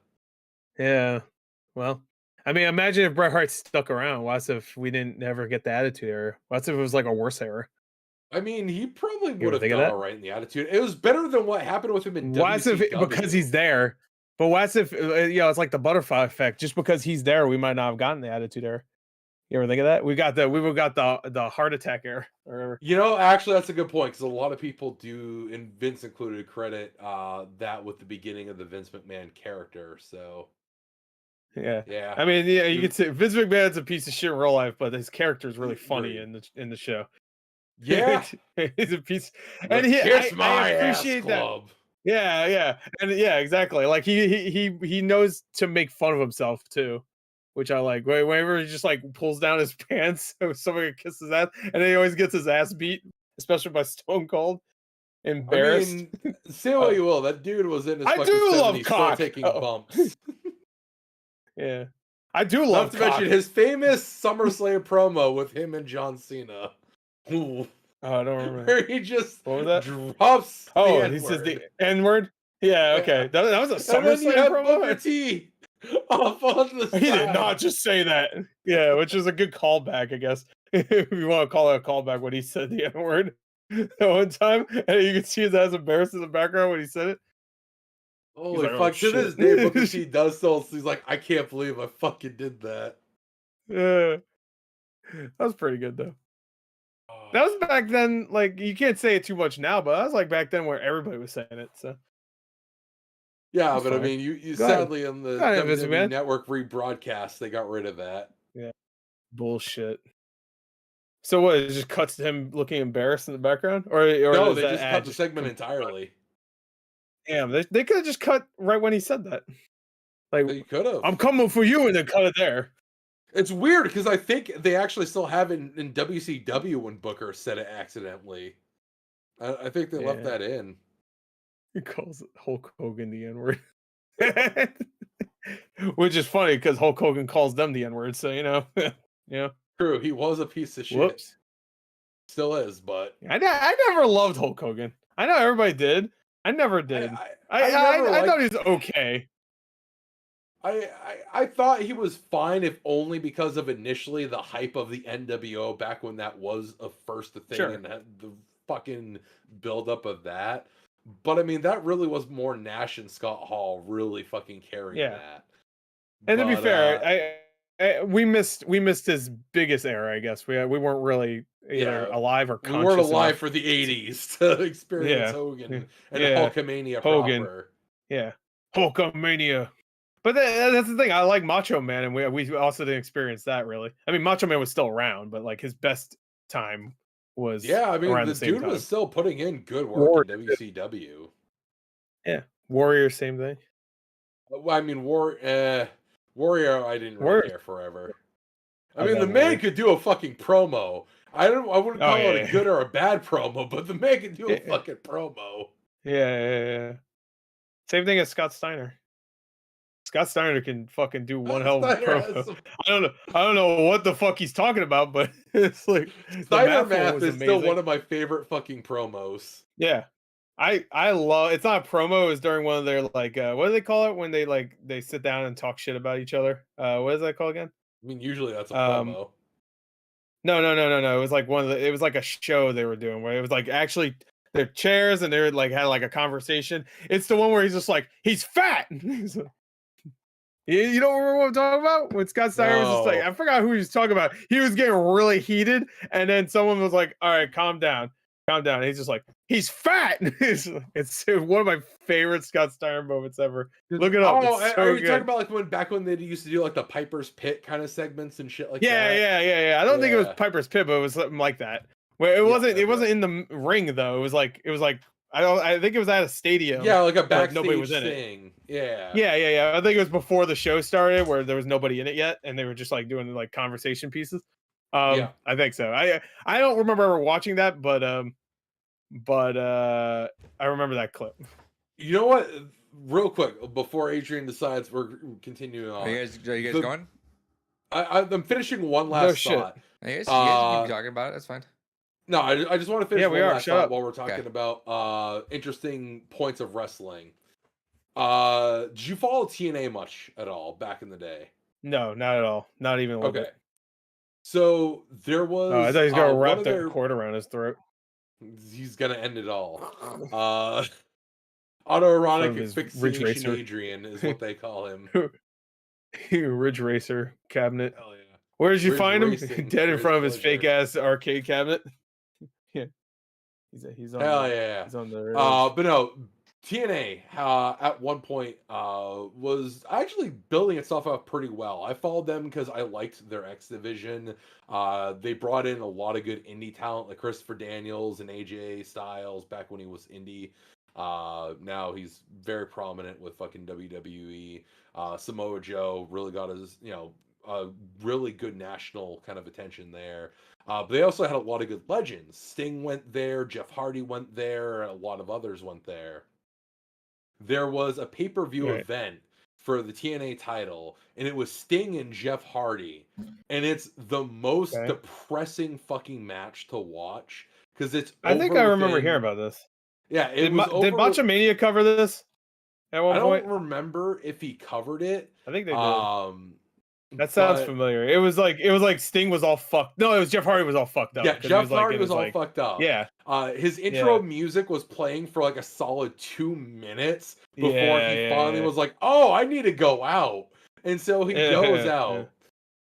Yeah. Well, I mean, imagine if Bret Hart stuck around. What if we didn't ever get the Attitude Era? What if it was like a worse era? I mean, he probably You would ever have think of done all that? right in the Attitude. It was better than what happened with him in What if because WCW. he's there? But what if it's like the butterfly effect? Just because he's there, we might not have gotten the Attitude Era. You ever think of that? We would got the heart attack era or whatever. Actually, that's a good point, because a lot of people do, and Vince included, credit that with the beginning of the Vince McMahon character. So Yeah. yeah, I mean, yeah, you You- could say Vince McMahon's a piece of shit in real life, but his character is really funny agreed. in the show. Yeah, He's a piece, the and Kiss I My Ass appreciate that. Club. Yeah, yeah, and yeah, exactly. Like he knows to make fun of himself too, which I like. Whenever he just like pulls down his pants, so somebody kisses his ass, and then he always gets his ass beat, especially by Stone Cold. I Embarrassed. mean, say what you will, that dude was in his I fucking do love 70s still cock. taking Oh, bumps. yeah, I do Not love to mention cock. his famous SummerSlam promo with him and John Cena. Ooh, Oh, I don't remember. where he just What was that? drops the Oh, he says the N-word. N word. Yeah, Yeah. okay. That was a And then you SummerSlam have Booker promo. T off on the He did not side. just say that. Yeah, which is a good callback, I guess. If you want to call it a callback when he said the N word that one time, and you can see his ass embarrassed in the background when he said it. He's Holy like, "Oh fuck. To shit." this day, Booker T does still, he's like, I can't believe I fucking did that. Yeah, that was pretty good though. That was back then. Like you can't say it too much now, but that was like back then where everybody was saying it. So Yeah, it's but I fine. mean, you Go ahead. sadly on the Go ahead, Vince WWE McMahon. Network rebroadcast, they got rid of that. Yeah, bullshit. So what? It just cuts to him looking embarrassed in the background, or No, is they that just cut ad the just segment entirely. damn? They could have just cut right when he said that. Like, They could have. I'm coming for you, and then cut it there. It's weird because I think they actually still have it in WCW when Booker said it accidentally. I think they left Yeah, that in. he calls Hulk Hogan the N word, which is funny because Hulk Hogan calls them the N word. So yeah. True, he was a piece of shit. Whoops. Still is, but I never loved Hulk Hogan. I know everybody did. I never did. I never I thought liked. he was okay. I thought he was fine, if only because of initially the hype of the NWO back when that was a first thing, Sure. and the fucking buildup of that. But I mean, that really was more Nash and Scott Hall really fucking carrying Yeah. that. And to be But, fair, we missed his biggest era, I guess. We weren't really either Yeah, alive or we conscious weren't alive enough. for the '80s to experience Yeah, Hogan and yeah, Hulkamania Hogan. proper. Yeah, Hulkamania. But that's the thing. I like Macho Man, and we also didn't experience that really. I mean, Macho Man was still around, but like his best time was Yeah, I mean, around the the same dude time. was still putting in good work Warrior, in WCW. yeah, Warrior, same thing. Well, I mean, Warrior, I didn't really Warrior. care forever. I I mean, the love man Warrior. could do a fucking promo. I wouldn't Oh call it a yeah, good or a bad promo, but the man could do a yeah, fucking promo. yeah. Same thing as Scott Steiner. Scott Steiner can fucking do one hell of a Steiner has promo. some. I don't know what the fuck he's talking about, but it's like the Steiner math for it Math was is still amazing. one of my favorite fucking promos. Yeah. I love it's not a promo, it's during one of their like what do they call it when they sit down and talk shit about each other? What is that called again? I mean, usually that's a Um promo. no. It was like it was like a show they were doing where it was like actually their chairs and they were like had like a conversation. It's the one where he's just like, he's fat. You don't remember what I'm talking about? When Scott Steiner was just like, No. I forgot who he was talking about. He was getting really heated, and then someone was like, all right, calm down. Calm down. And he's just like, he's fat. It's one of my favorite Scott Steiner moments ever. Look it up. Oh, It's so are you good. talking about like back when they used to do like the Piper's Pit kind of segments and shit like Yeah, that? yeah. I don't think it was Yeah. Piper's Pit, but it was something like that. Where it wasn't in the ring though. It was like I think it was at a stadium. Yeah, like a but backstage nobody was in it. thing. Yeah. Yeah. I think it was before the show started where there was nobody in it yet, and they were just like doing like conversation pieces. Yeah. I think so. I don't remember ever watching that, but I remember that clip. You know what? Real quick, before Adrian decides we're continuing on. Are you guys going? I'm finishing one No last shit. thought. You guys can keep talking about it. That's fine. No, I just want to finish Yeah, one we are. last Shut thought up. while we're talking Okay. about interesting points of wrestling. Did you follow TNA much at all back in the day? No, not at all. Not even a little Okay. bit. So there was Oh, I thought he was gonna one wrap of that their cord around his throat. he's gonna end it all. Autoerotic From his Ridge asphyxiation Racer. Adrian is what they call him. Ridge Racer cabinet. Hell yeah. Where did you Ridge find him? racing Dead for in his front of his pleasure. fake ass arcade cabinet. Yeah, he's on. Hell yeah. He's on the. But no, TNA at one point was actually building itself up pretty well. I followed them because I liked their X division. They brought in a lot of good indie talent like Christopher Daniels and AJ Styles back when he was indie. Now he's very prominent with fucking WWE. Samoa Joe really got his, really good national kind of attention there. But they also had a lot of good legends. Sting went there, Jeff Hardy went there, a lot of others went there. There was a pay-per-view Right. event for the TNA title, and it was Sting and Jeff Hardy. And it's the most Okay. depressing fucking match to watch because it's I think I over remember within- hearing about this. Yeah, it was over. Did Botchamania cover this at one I point? don't remember if he covered it. I think they did. That sounds but- familiar. It was like Sting was all fucked. No, it was Jeff Hardy was all fucked up. Yeah, 'cause he Jeff like, Hardy in was his, all like- fucked up. Yeah, His intro music was playing for like a solid 2 minutes before Yeah, he yeah, finally yeah. was like, "Oh, I need to go out." And so he Yeah, goes yeah. out.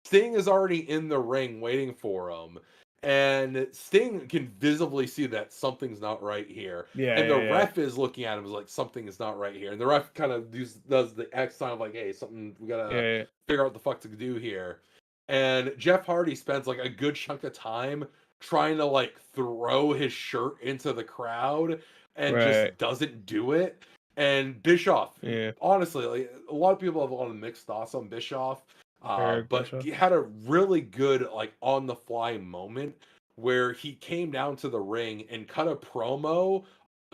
Sting is already in the ring waiting for him. And Sting can visibly see that something's not right here. Yeah, And the yeah. ref is looking at him is like, something is not right here. And the ref kind of does the X sign of like, hey, something, we gotta Yeah. figure out what the fuck to do here. And Jeff Hardy spends like a good chunk of time trying to like throw his shirt into the crowd and Right. just doesn't do it. And Bischoff, Yeah. honestly, like a lot of people have a lot of mixed thoughts on Bischoff. Eric But Bischoff. he had a really good like on the fly moment where he came down to the ring and cut a promo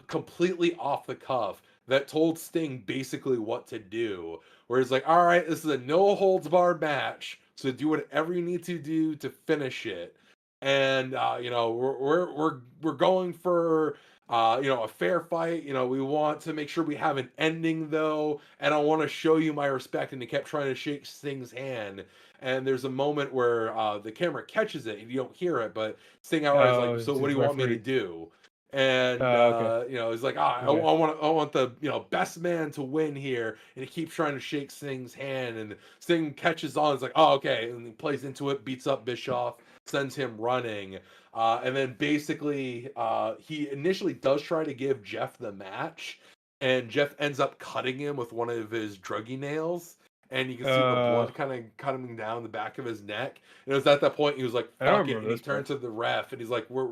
completely off the cuff that told Sting basically what to do. Where he's like, "All right, this is a no holds barred match, so do whatever you need to do to finish it." And we're going for a fair fight. We want to make sure we have an ending though, and I want to show you my respect. And he kept trying to shake Sting's hand. And there's a moment where the camera catches it and you don't hear it, but Sting outright is like, "So what do you want me to do?" And Okay. you know, he's like, I Okay. want the best man to win here, and he keeps trying to shake Sting's hand, and Sting catches on. It's like, oh, okay, and he plays into it, beats up Bischoff, sends him running, and then basically he initially does try to give Jeff the match, and Jeff ends up cutting him with one of his druggy nails. And you can see the blood kind of coming down the back of his neck. And it was at that point he was like, I don't "Fuck it!" remember And he this turned part. to the ref, and he's like, "We're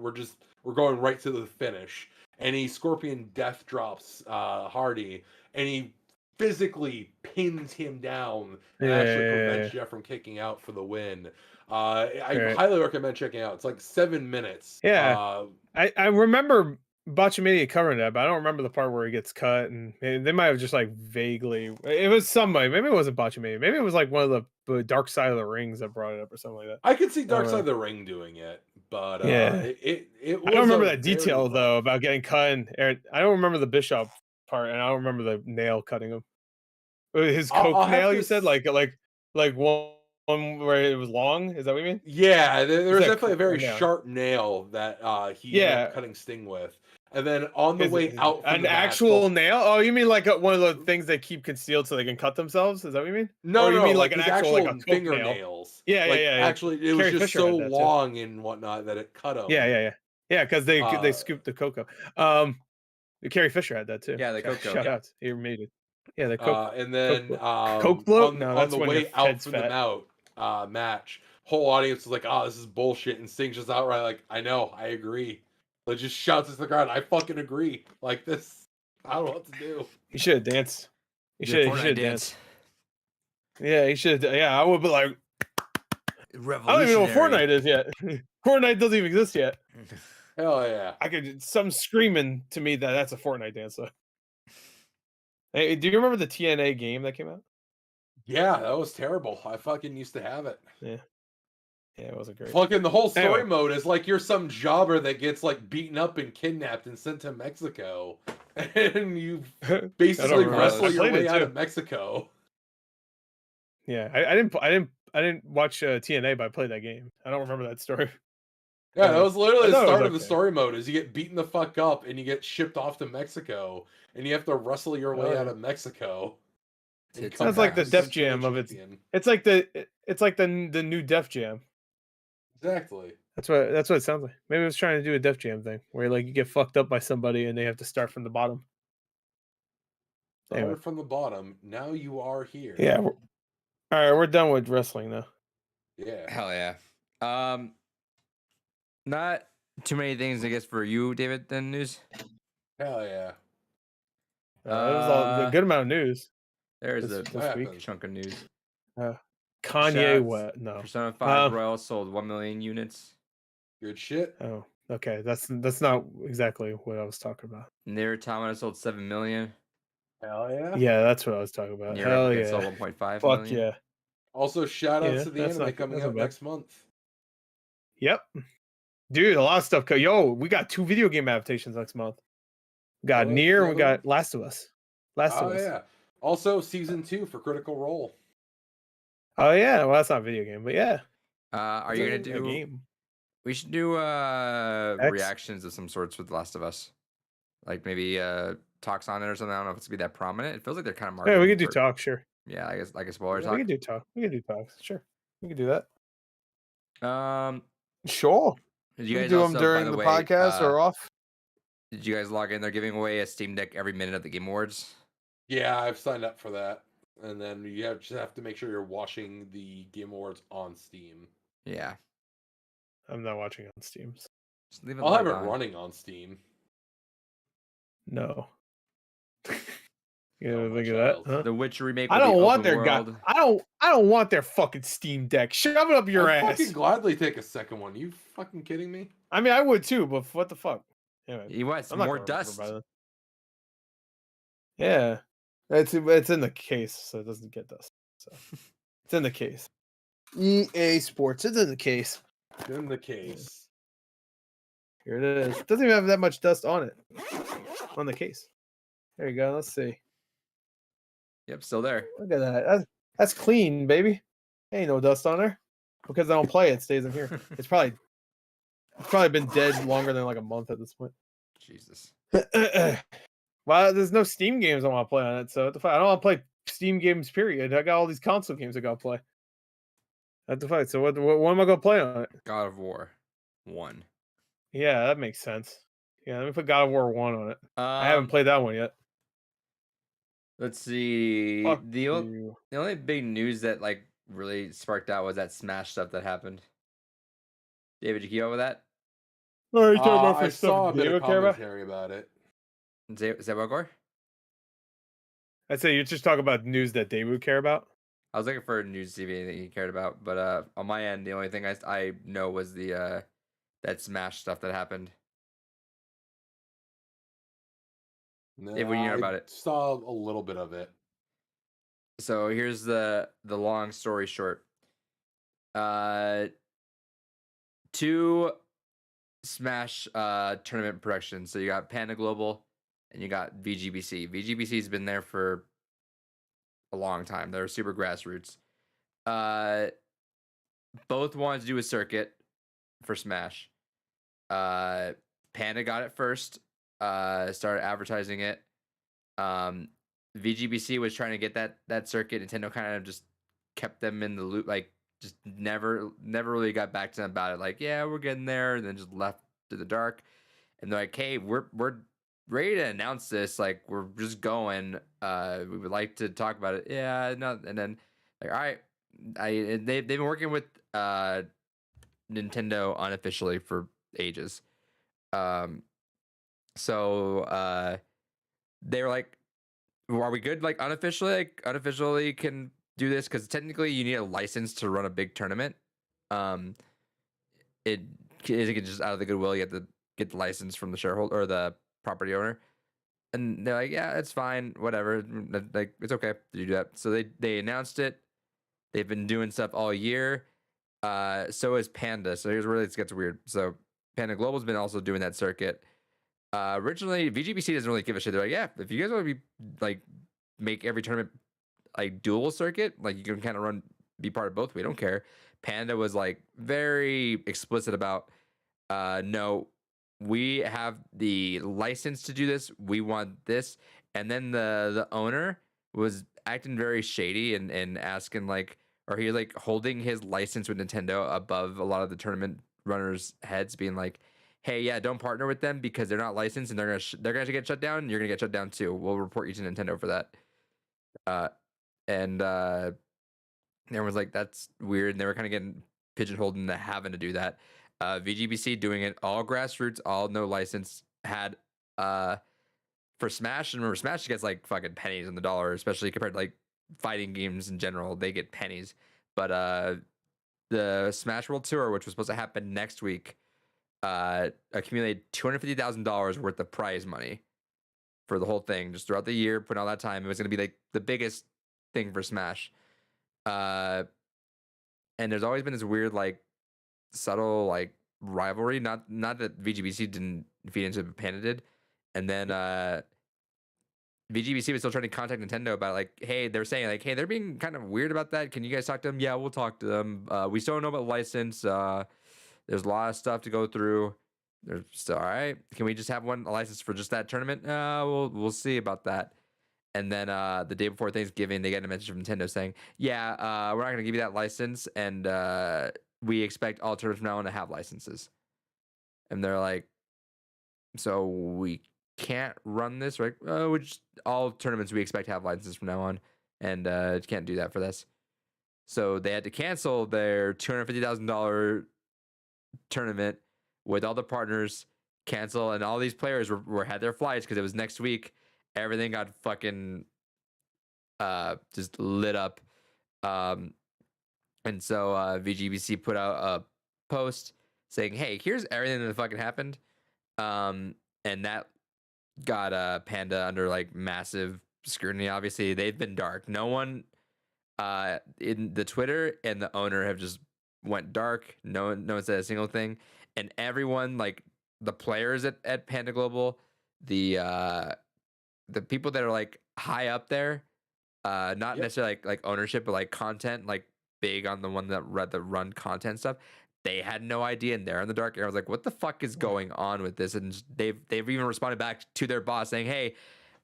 going right to the finish." And he Scorpion death drops Hardy, and he physically pins him down and actually prevents Jeff from kicking out for the win. I Right. highly recommend checking out. It's like 7 minutes. Yeah. I remember Botchamania covering that, but I don't remember the part where he gets cut, and they might have just like vaguely. It was somebody. Maybe it wasn't Botchamania. Maybe it was like one of the Dark Side of the Rings that brought it up or something like that. I could see Dark don't Side know. of the Ring doing it, but Yeah. it was I don't remember a that very detail rough- though about getting cut. I don't remember the Bishop part, and I don't remember the nail cutting him. His I'll coke have nail, to you said, s- like one where it was long. Is that what you mean? Yeah, there was that definitely a very nail? sharp nail that he ended Yeah. up cutting Sting with. And then on the way out from An the match, actual nail? Oh, you mean like one of the things they keep concealed so they can cut themselves? Is that what you mean? no, Or you no, mean like like an his actual like a actual coke nail? fingernails. Yeah, Like, yeah. actually, it was Carrie just Fisher so had that too. long and whatnot that it cut him. Yeah, because they Uh, scooped the cocoa. Carrie Fisher had that too. Yeah, the cocoa. Shout out, he made it. Yeah, the coke. and then Coke bloat? on No, on that's the when your way out head's from fat. the match, whole audience was like, "Oh, this is bullshit," and Sting's just outright like, "I know, I agree." Like, just shouts to the crowd, "I fucking agree!" Like this, I don't know what to do. He should have danced. He The should Fortnite have danced. Yeah, he should. Yeah, I would be like, I don't even know what Fortnite is yet. Fortnite doesn't even exist yet. Hell yeah! I could some screaming to me that's a Fortnite dancer. Hey, do you remember the TNA game that came out? Yeah, that was terrible. I fucking used to have it. Yeah, it wasn't great. Fucking the whole story Anyway. mode is like you're some jobber that gets like beaten up and kidnapped and sent to Mexico, and you basically remember. wrestle I your played way it out too. of Mexico. Yeah, I didn't watch TNA, but I played that game. I don't remember that story. Yeah, that was literally I the thought it was start of the okay. story mode. Is you get beaten the fuck up and you get shipped off to Mexico, and you have to wrestle your way out of Mexico. and It's come Sounds like back the as Def TNA Jam of it. champion. It's like the new Def Jam. Exactly. That's what it sounds like. Maybe it was trying to do a Def Jam thing where like you get fucked up by somebody and they have to start from the bottom. Started Anyway. from the bottom. Now you are here. Yeah. All right, we're done with wrestling now. Yeah. Hell yeah. Not too many things, I guess, for you, David. Then news. Hell yeah. It was a good amount of news. There's This a week. chunk of news. Kanye Shots. what? No. Persona 5 Royal sold 1 million units. Good shit. Oh, okay. That's not exactly what I was talking about. Nier Automata sold 7 million. Hell yeah. Yeah, that's what I was talking about. Nier Hell Replicant yeah. sold 1.5 Fuck million. yeah. Also, shout outs Yeah, to the that's anime not- coming that's not out bad. next month. Yep. Dude, a lot of stuff. Yo, we got 2 video game adaptations next month. We got Oh, Nier, and we yeah. got Last of Us. Last of Oh Us. yeah. Also, season 2 for Critical Role. Oh yeah, well that's not a video game, but yeah. Are it's you a- gonna a do? game? We should do X? reactions of some sorts with The Last of Us, like maybe talks on it or something. I don't know if it's gonna be that prominent. It feels like they're kind of Yeah, we marketing could do for- talk, sure. Yeah, I guess like a spoiler We talk. can do talk. We can do talks, sure. We can do that. Sure. Did You you can guys do also, them by during the the way, podcast or off. did you guys log in? They're giving away a Steam Deck every minute of the Game Awards. Yeah, I've signed up for that. And then you just have to make sure you're watching the Game Awards on Steam. Yeah, I'm not watching on Steam. just leave it. I'll have it logged on. running on Steam. No. You Oh, ever my think of that? child. Huh? The Witcher remake. I will be don't want open their guy. world. I don't want their fucking Steam Deck. Shove it up your I'd ass. fucking gladly take a second one. You fucking kidding me? I mean, I would too, but what the fuck? Anyway, You want I'm not more gonna remember dust? by then. Yeah, it's in the case, so it doesn't get dust. So it's in the case. EA Sports, it's in the case. In the case. Here it is. It doesn't even have that much dust on it. On the case. There you go. Let's see. Yep, still there. Look at that. That's clean, baby. Ain't no dust on there. Because I don't play it, stays in here. It's probably been dead longer than like a month at this point. Jesus. Well, there's no Steam games I want to play on it, so what the fuck? I don't want to play Steam games. Period. I got all these console games I got to play. What the fuck? So what am I gonna play on it? God of War 1. Yeah, that makes sense. Yeah, let me put God of War 1 on it. I haven't played that one yet. Let's see. Fuck The you. only big news that like really sparked out was that Smash stuff that happened. David, you keep up with that? Oh, you talking about I for saw a stuff bit Dave of would care about? commentary about it. Zebogor? I'd say you're just talking about news that Dave would care about. I was looking for news TV that you cared about, but on my end, the only thing I know was the that Smash stuff that happened. Dave, what do you know about it? Saw a little bit of it. So here's the long story short. 2 Smash tournament productions. So you got Panda Global and you got VGBC. VGBC's been there for a long time. They're super grassroots. Both wanted to do a circuit for Smash. Panda got it first. Started advertising it. VGBC was trying to get that circuit. Nintendo kind of just kept them in the loop, like just never really got back to them about it. Like, yeah, we're getting there, and then just left to the dark. And they're like, hey, we're ready to announce this. Like, we're just going. We would like to talk about it. Yeah, no, and then like, all right, they've been working with Nintendo unofficially for ages. So they were like, well, are we good? Like unofficially can do this because technically you need a license to run a big tournament. It isn't just out of the goodwill. You have to get the license from the shareholder or the property owner. And they're like, yeah, it's fine, whatever. Like, it's okay to do that. So they announced it. They've been doing stuff all year. So is Panda. So here's where it gets weird. So Panda Global's been also doing that circuit. Originally, VGBC doesn't really give a shit. They're like, yeah, if you guys want to be like make every tournament like dual circuit, like you can kind of be part of both. We don't care. Panda was like very explicit about, no, we have the license to do this. We want this. And then the owner was acting very shady and asking like, or he like holding his license with Nintendo above a lot of the tournament runners' heads, being like, hey, yeah, don't partner with them because they're not licensed and they're gonna get shut down. And you're gonna get shut down too. We'll report you to Nintendo for that. And everyone's like, that's weird. And they were kind of getting pigeonholed into having to do that. VGBC doing it all grassroots, all no license, had for Smash. And remember, Smash gets like fucking pennies on the dollar, especially compared to like fighting games in general. They get pennies. But the Smash World Tour, which was supposed to happen next week, accumulated $250,000 worth of prize money for the whole thing, just throughout the year, putting all that time. It was going to be like the biggest thing for Smash. And there's always been this weird, like, subtle, like, rivalry. Not that VGBC didn't feed into it, Panda did. And then VGBC was still trying to contact Nintendo about like, hey, they're saying like, hey, they're being kind of weird about that. Can you guys talk to them? Yeah, we'll talk to them. We still don't know about the license. There's a lot of stuff to go through. They're still all right. Can we just have a license for just that tournament? We'll see about that. And then the day before Thanksgiving, they get a message from Nintendo saying, yeah, we're not going to give you that license. And we expect all tournaments from now on to have licenses. And they're like, so we can't run this, right? All tournaments we expect to have licenses from now on. And can't do that for this. So they had to cancel their $250,000 tournament with all the partners, cancel. And all these players had their flights because it was next week. Everything got fucking just lit up. And so VGBC put out a post saying, hey, here's everything that fucking happened. And that got Panda under like massive scrutiny. Obviously, they've been dark. No one in the Twitter and the owner have just went dark. No one said a single thing. And everyone, like the players at Panda Global, the people that are like high up there, not necessarily like ownership, but like content, like big on the one that run content stuff. they had no idea and they're in the dark. And I was like, what the fuck is going on with this? And they've even responded back to their boss saying, hey,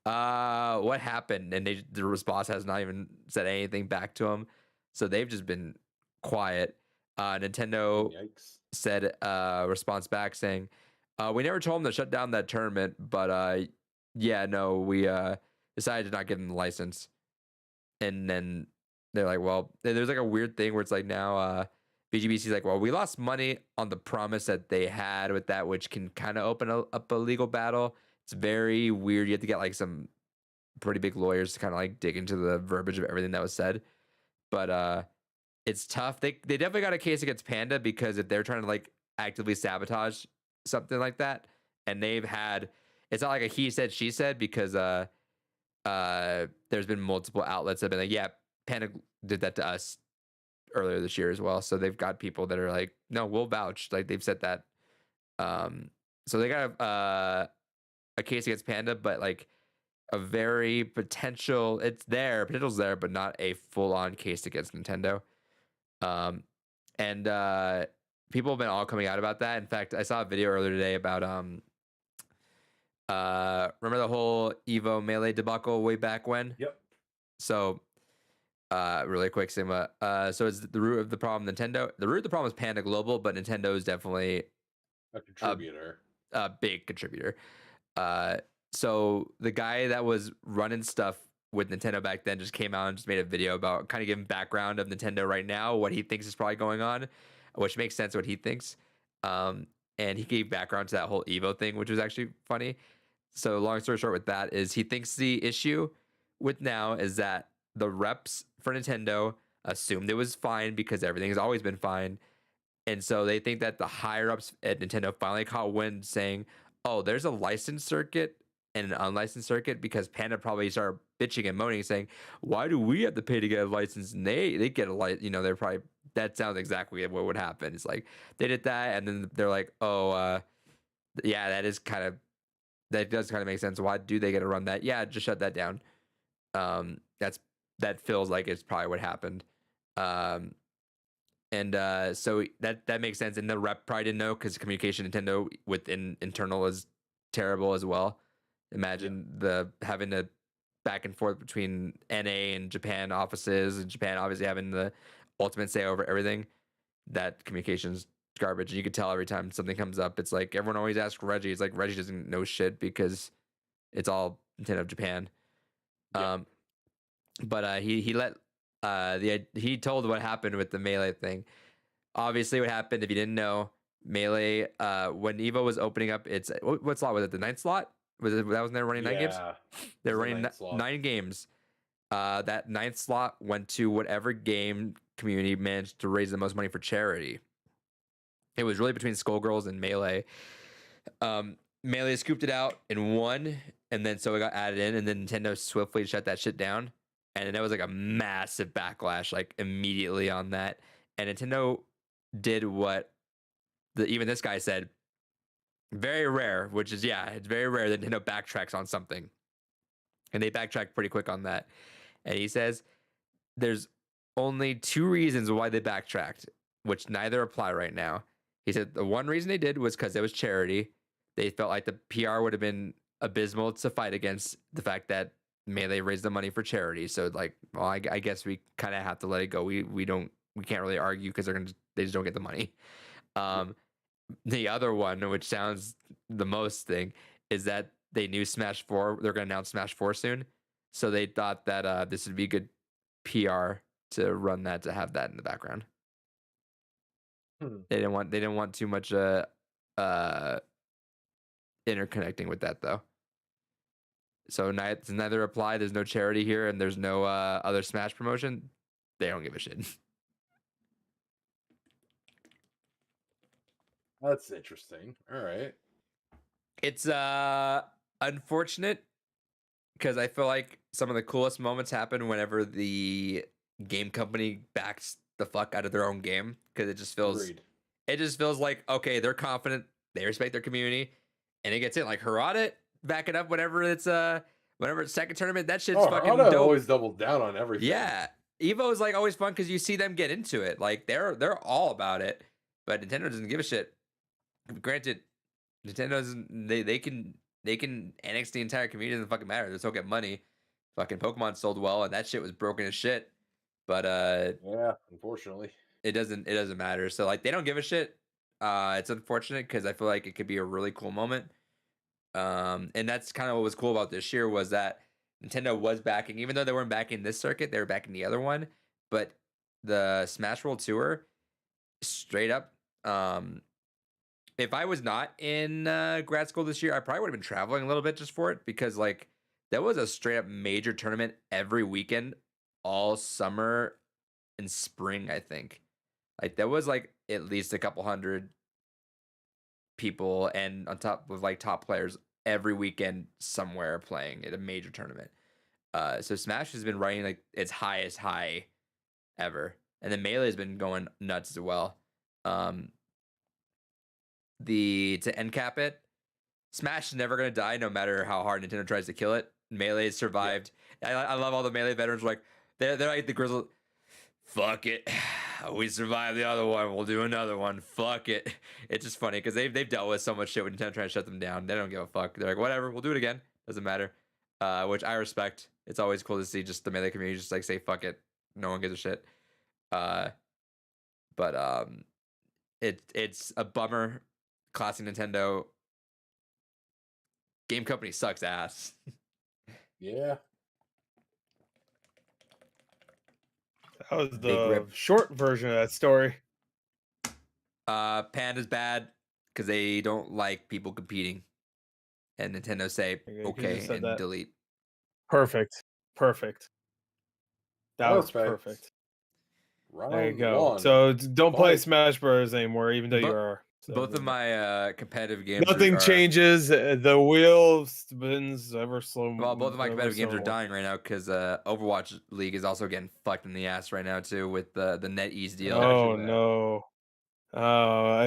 what happened? And the boss has not even said anything back to them. So they've just been quiet. Nintendo Yikes. said response back saying, we never told them to shut down that tournament, but yeah, no, we decided to not give them the license. And then they're like, well, there's like a weird thing where it's like now BGBC's like, well, we lost money on the promise that they had with that, which can kind of open up a legal battle. It's very weird. You have to get like some pretty big lawyers to kind of like dig into the verbiage of everything that was said. But it's tough. They definitely got a case against Panda because if they're trying to like actively sabotage something like that, and they've had, it's not like a he said she said because there's been multiple outlets that have been like, yeah, Panda did that to us earlier this year as well. So they've got people that are like, no, we'll vouch. Like they've said that. So they got a case against Panda, but like a very potential's there, but not a full-on case against Nintendo. And people have been all coming out about that. In fact, I saw a video earlier today about remember the whole Evo Melee debacle way back when? Yep. So really quick, Sigma. So it's the root of the problem Nintendo. The root of the problem is Panda Global, but Nintendo is definitely A contributor. a big contributor. So the guy that was running stuff with Nintendo back then just came out and just made a video about kind of giving background of Nintendo right now, what he thinks is probably going on, which makes sense what he thinks. And he gave background to that whole Evo thing, which was actually funny. So long story short with that is he thinks the issue with now is that the reps for Nintendo assumed it was fine because everything has always been fine. And so they think that the higher ups at Nintendo finally caught wind saying, oh, there's a licensed circuit and an unlicensed circuit, because Panda probably started bitching and moaning saying, why do we have to pay to get a license and they get a license? You know, they're probably, that sounds exactly what would happen. It's like they did that and then they're like, oh, yeah, that does kind of make sense. Why do they get to run that? Yeah, just shut that down. That feels like it's probably what happened. So that makes sense. And the rep probably didn't know because communication Nintendo within internal is terrible as well. Imagine the having to back and forth between NA and Japan offices, and Japan obviously having the ultimate say over everything. That communication's garbage. And you could tell every time something comes up, it's like everyone always asks Reggie. It's like Reggie doesn't know shit because it's all Nintendo of Japan. Yeah. But he he told what happened with the Melee thing. Obviously, what happened, if you didn't know, Melee when Evo was opening up, it's what slot was it? The 9th slot? Was it that was they running 9 games? They were running 9 games. That 9th slot went to whatever game community managed to raise the most money for charity. It was really between Skullgirls and Melee. Melee scooped it out and won, and then so it got added in, and then Nintendo swiftly shut that shit down. And it was like a massive backlash, like immediately on that. And Nintendo did what even this guy said, very rare, which is, yeah, it's very rare that Nintendo backtracks on something. And they backtracked pretty quick on that. And he says there's only 2 reasons why they backtracked, which neither apply right now. He said the one reason they did was because it was charity. They felt like the PR would have been abysmal to fight against the fact that Melee raised the money for charity. So like, well, I guess we kind of have to let it go. We can't really argue because they just don't get the money. The other one, which sounds the most thing, is that they knew Smash 4, they're going to announce Smash 4 soon. So they thought that this would be good PR to run that, to have that in the background. They didn't want too much interconnecting with that though. So neither apply. There's no charity here, and there's no other Smash promotion. They don't give a shit. That's interesting. All right. It's unfortunate because I feel like some of the coolest moments happen whenever the game company backs the fuck out of their own game, because it just feels like, okay, they're confident, they respect their community, and it gets in. Like Harada backing up whenever it's second tournament. That shit's fucking Harada dope. always doubled down on everything. Yeah, Evo is like always fun because you see them get into it. Like they're all about it. but Nintendo doesn't give a shit. Granted, Nintendo doesn't. They can annex the entire community. It doesn't fucking matter. They still get money. Fucking Pokemon sold well, and that shit was broken as shit. But Yeah, unfortunately. it doesn't matter. So like they don't give a shit. It's unfortunate because I feel like it could be a really cool moment. And that's kind of what was cool about this year was that Nintendo was backing, even though they weren't backing this circuit, they were backing the other one. But the Smash World Tour, straight up, if I was not in grad school this year, I probably would have been traveling a little bit just for it because like that was a straight up major tournament every weekend, all summer and spring. I think like there was like at least a couple hundred people, and on top of like top players every weekend somewhere playing at a major tournament. So Smash has been running like its highest high ever, and then Melee has been going nuts as well. To end cap it, Smash is never gonna die, no matter how hard Nintendo tries to kill it. Melee survived. Yeah. I love all the Melee veterans. Like they're like the Grizzle. Fuck it, we survived the other one. We'll do another one. Fuck it. It's just funny because they've dealt with so much shit with Nintendo trying to shut them down. They don't give a fuck. They're like, whatever, we'll do it again. Doesn't matter. Which I respect. It's always cool to see just the Melee community just like say fuck it. No one gives a shit. But it's a bummer. Classic Nintendo. Game company sucks ass. Yeah. That was Big the rip. short version of that story. Panda's bad because they don't like people competing, and Nintendo say Okay, you okay just said and that. delete. Perfect. That was perfect. Round There you go. one. So don't play Fight. Smash Bros anymore, even though you Bo- are. So, Both of my competitive games. nothing are, changes. The wheel spins ever slow. Well, both of my ever competitive games so are dying right now because Overwatch League is also getting fucked in the ass right now too with the NetEase deal. Oh Imagine that. no!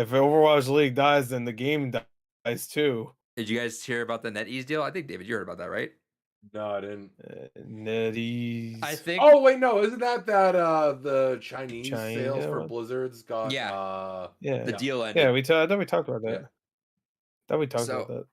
If Overwatch League dies, then the game dies too. Did you guys hear about the NetEase deal? I think David, you heard about that, right? No, I didn't. NetEase. I think. Oh wait, no, isn't that the Chinese Chinese, sales yeah, for what? Blizzard's got? Yeah. Yeah. The Yeah. deal ended. Yeah, I thought we talked about that. Yeah. Thought we talked So- about that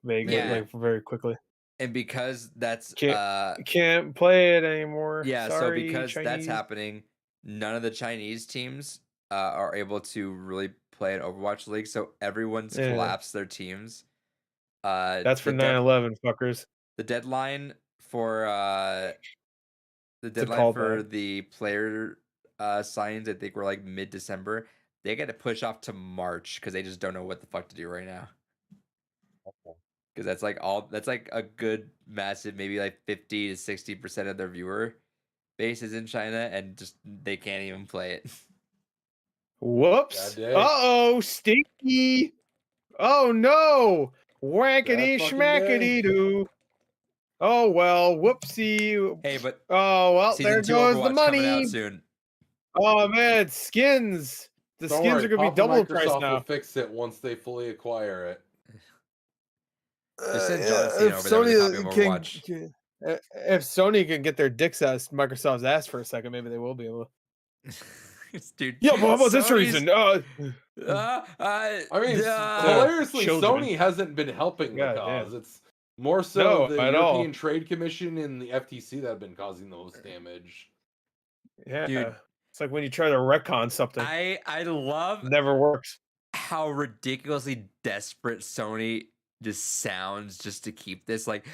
vaguely, Yeah. like very quickly. And because that's Can't play it anymore. yeah, so Sorry, because that's Chinese. happening, none of the Chinese teams are able to really play an Overwatch League, so everyone's Yeah. collapsed their teams. That's for the dead- 9/11, fuckers. The deadline for a the callback. player signs, I think, were like mid-December. They got to push off to March because they just don't know what the fuck to do right now. Because that's like a good massive, maybe like 50 to 60% of their viewer base is in China, and just they can't even play it. Whoops. Bad day. Uh-oh, stinky. Oh no. Wankety Bad fucking schmackety doo. Oh well, whoopsie. Hey, but Oh well, season there 2 goes Overwatch the money. coming out soon. Oh man, skins. The Don't skins worry, are gonna be Papa double the price Microsoft now. will fix it once they fully acquire it. They sent John Cena over there with a copy of Overwatch. If Sony can get their dicks out of Microsoft's ass for a second, maybe they will be able to. Dude, Yeah, but how about this Sony's- reason? I mean, Yeah. hilariously, Children. Sony hasn't been helping the God cause. damn. It's more so No, the at all. European Trade Commission and the FTC that have been causing the most damage. Yeah. Dude. It's like when you try to retcon something. I love Never works. how ridiculously desperate Sony just sounds just to keep this. Like,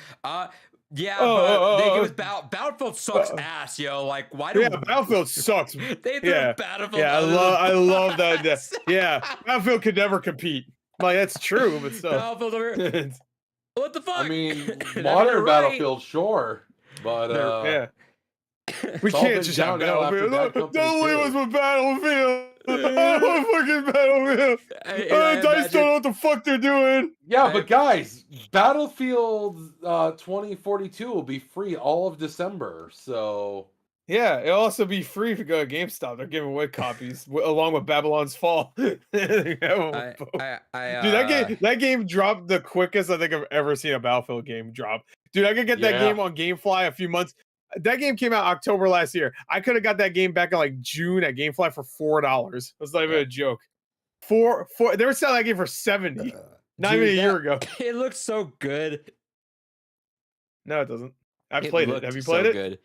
yeah, but they give us Battlefield sucks ass, yo. Like, why do Yeah, Battlefield sucks. they threw Yeah. Battlefield? Yeah, under the I love that. bus? Yeah, Battlefield could never compete. Like that's true, but still. Battlefield over here. What the fuck? I mean, They're modern right. Battlefield, sure, but yeah. We it's all can't been just have downhill after Battlefield. Bad Company Don't leave 2. us with Battlefield. I don't want fucking Battlefield. Hey, Dice don't know what the fuck they're doing. Yeah, but guys, Battlefield 2042 will be free all of December. So Yeah, it'll also be free if you go to GameStop. They're giving away copies along with Babylon's Fall. Dude, that game dropped the quickest I think I've ever seen a Battlefield game drop. Dude, I could get that Yeah. game on GameFly a few months. That game came out October last year. I could have got that game back in like June at GameFly for $4. That's not even a joke. They were selling that game for 70. Not Dude, even a year ago. It looks so good. No, it doesn't. I played it. looked Have you so played it? Good.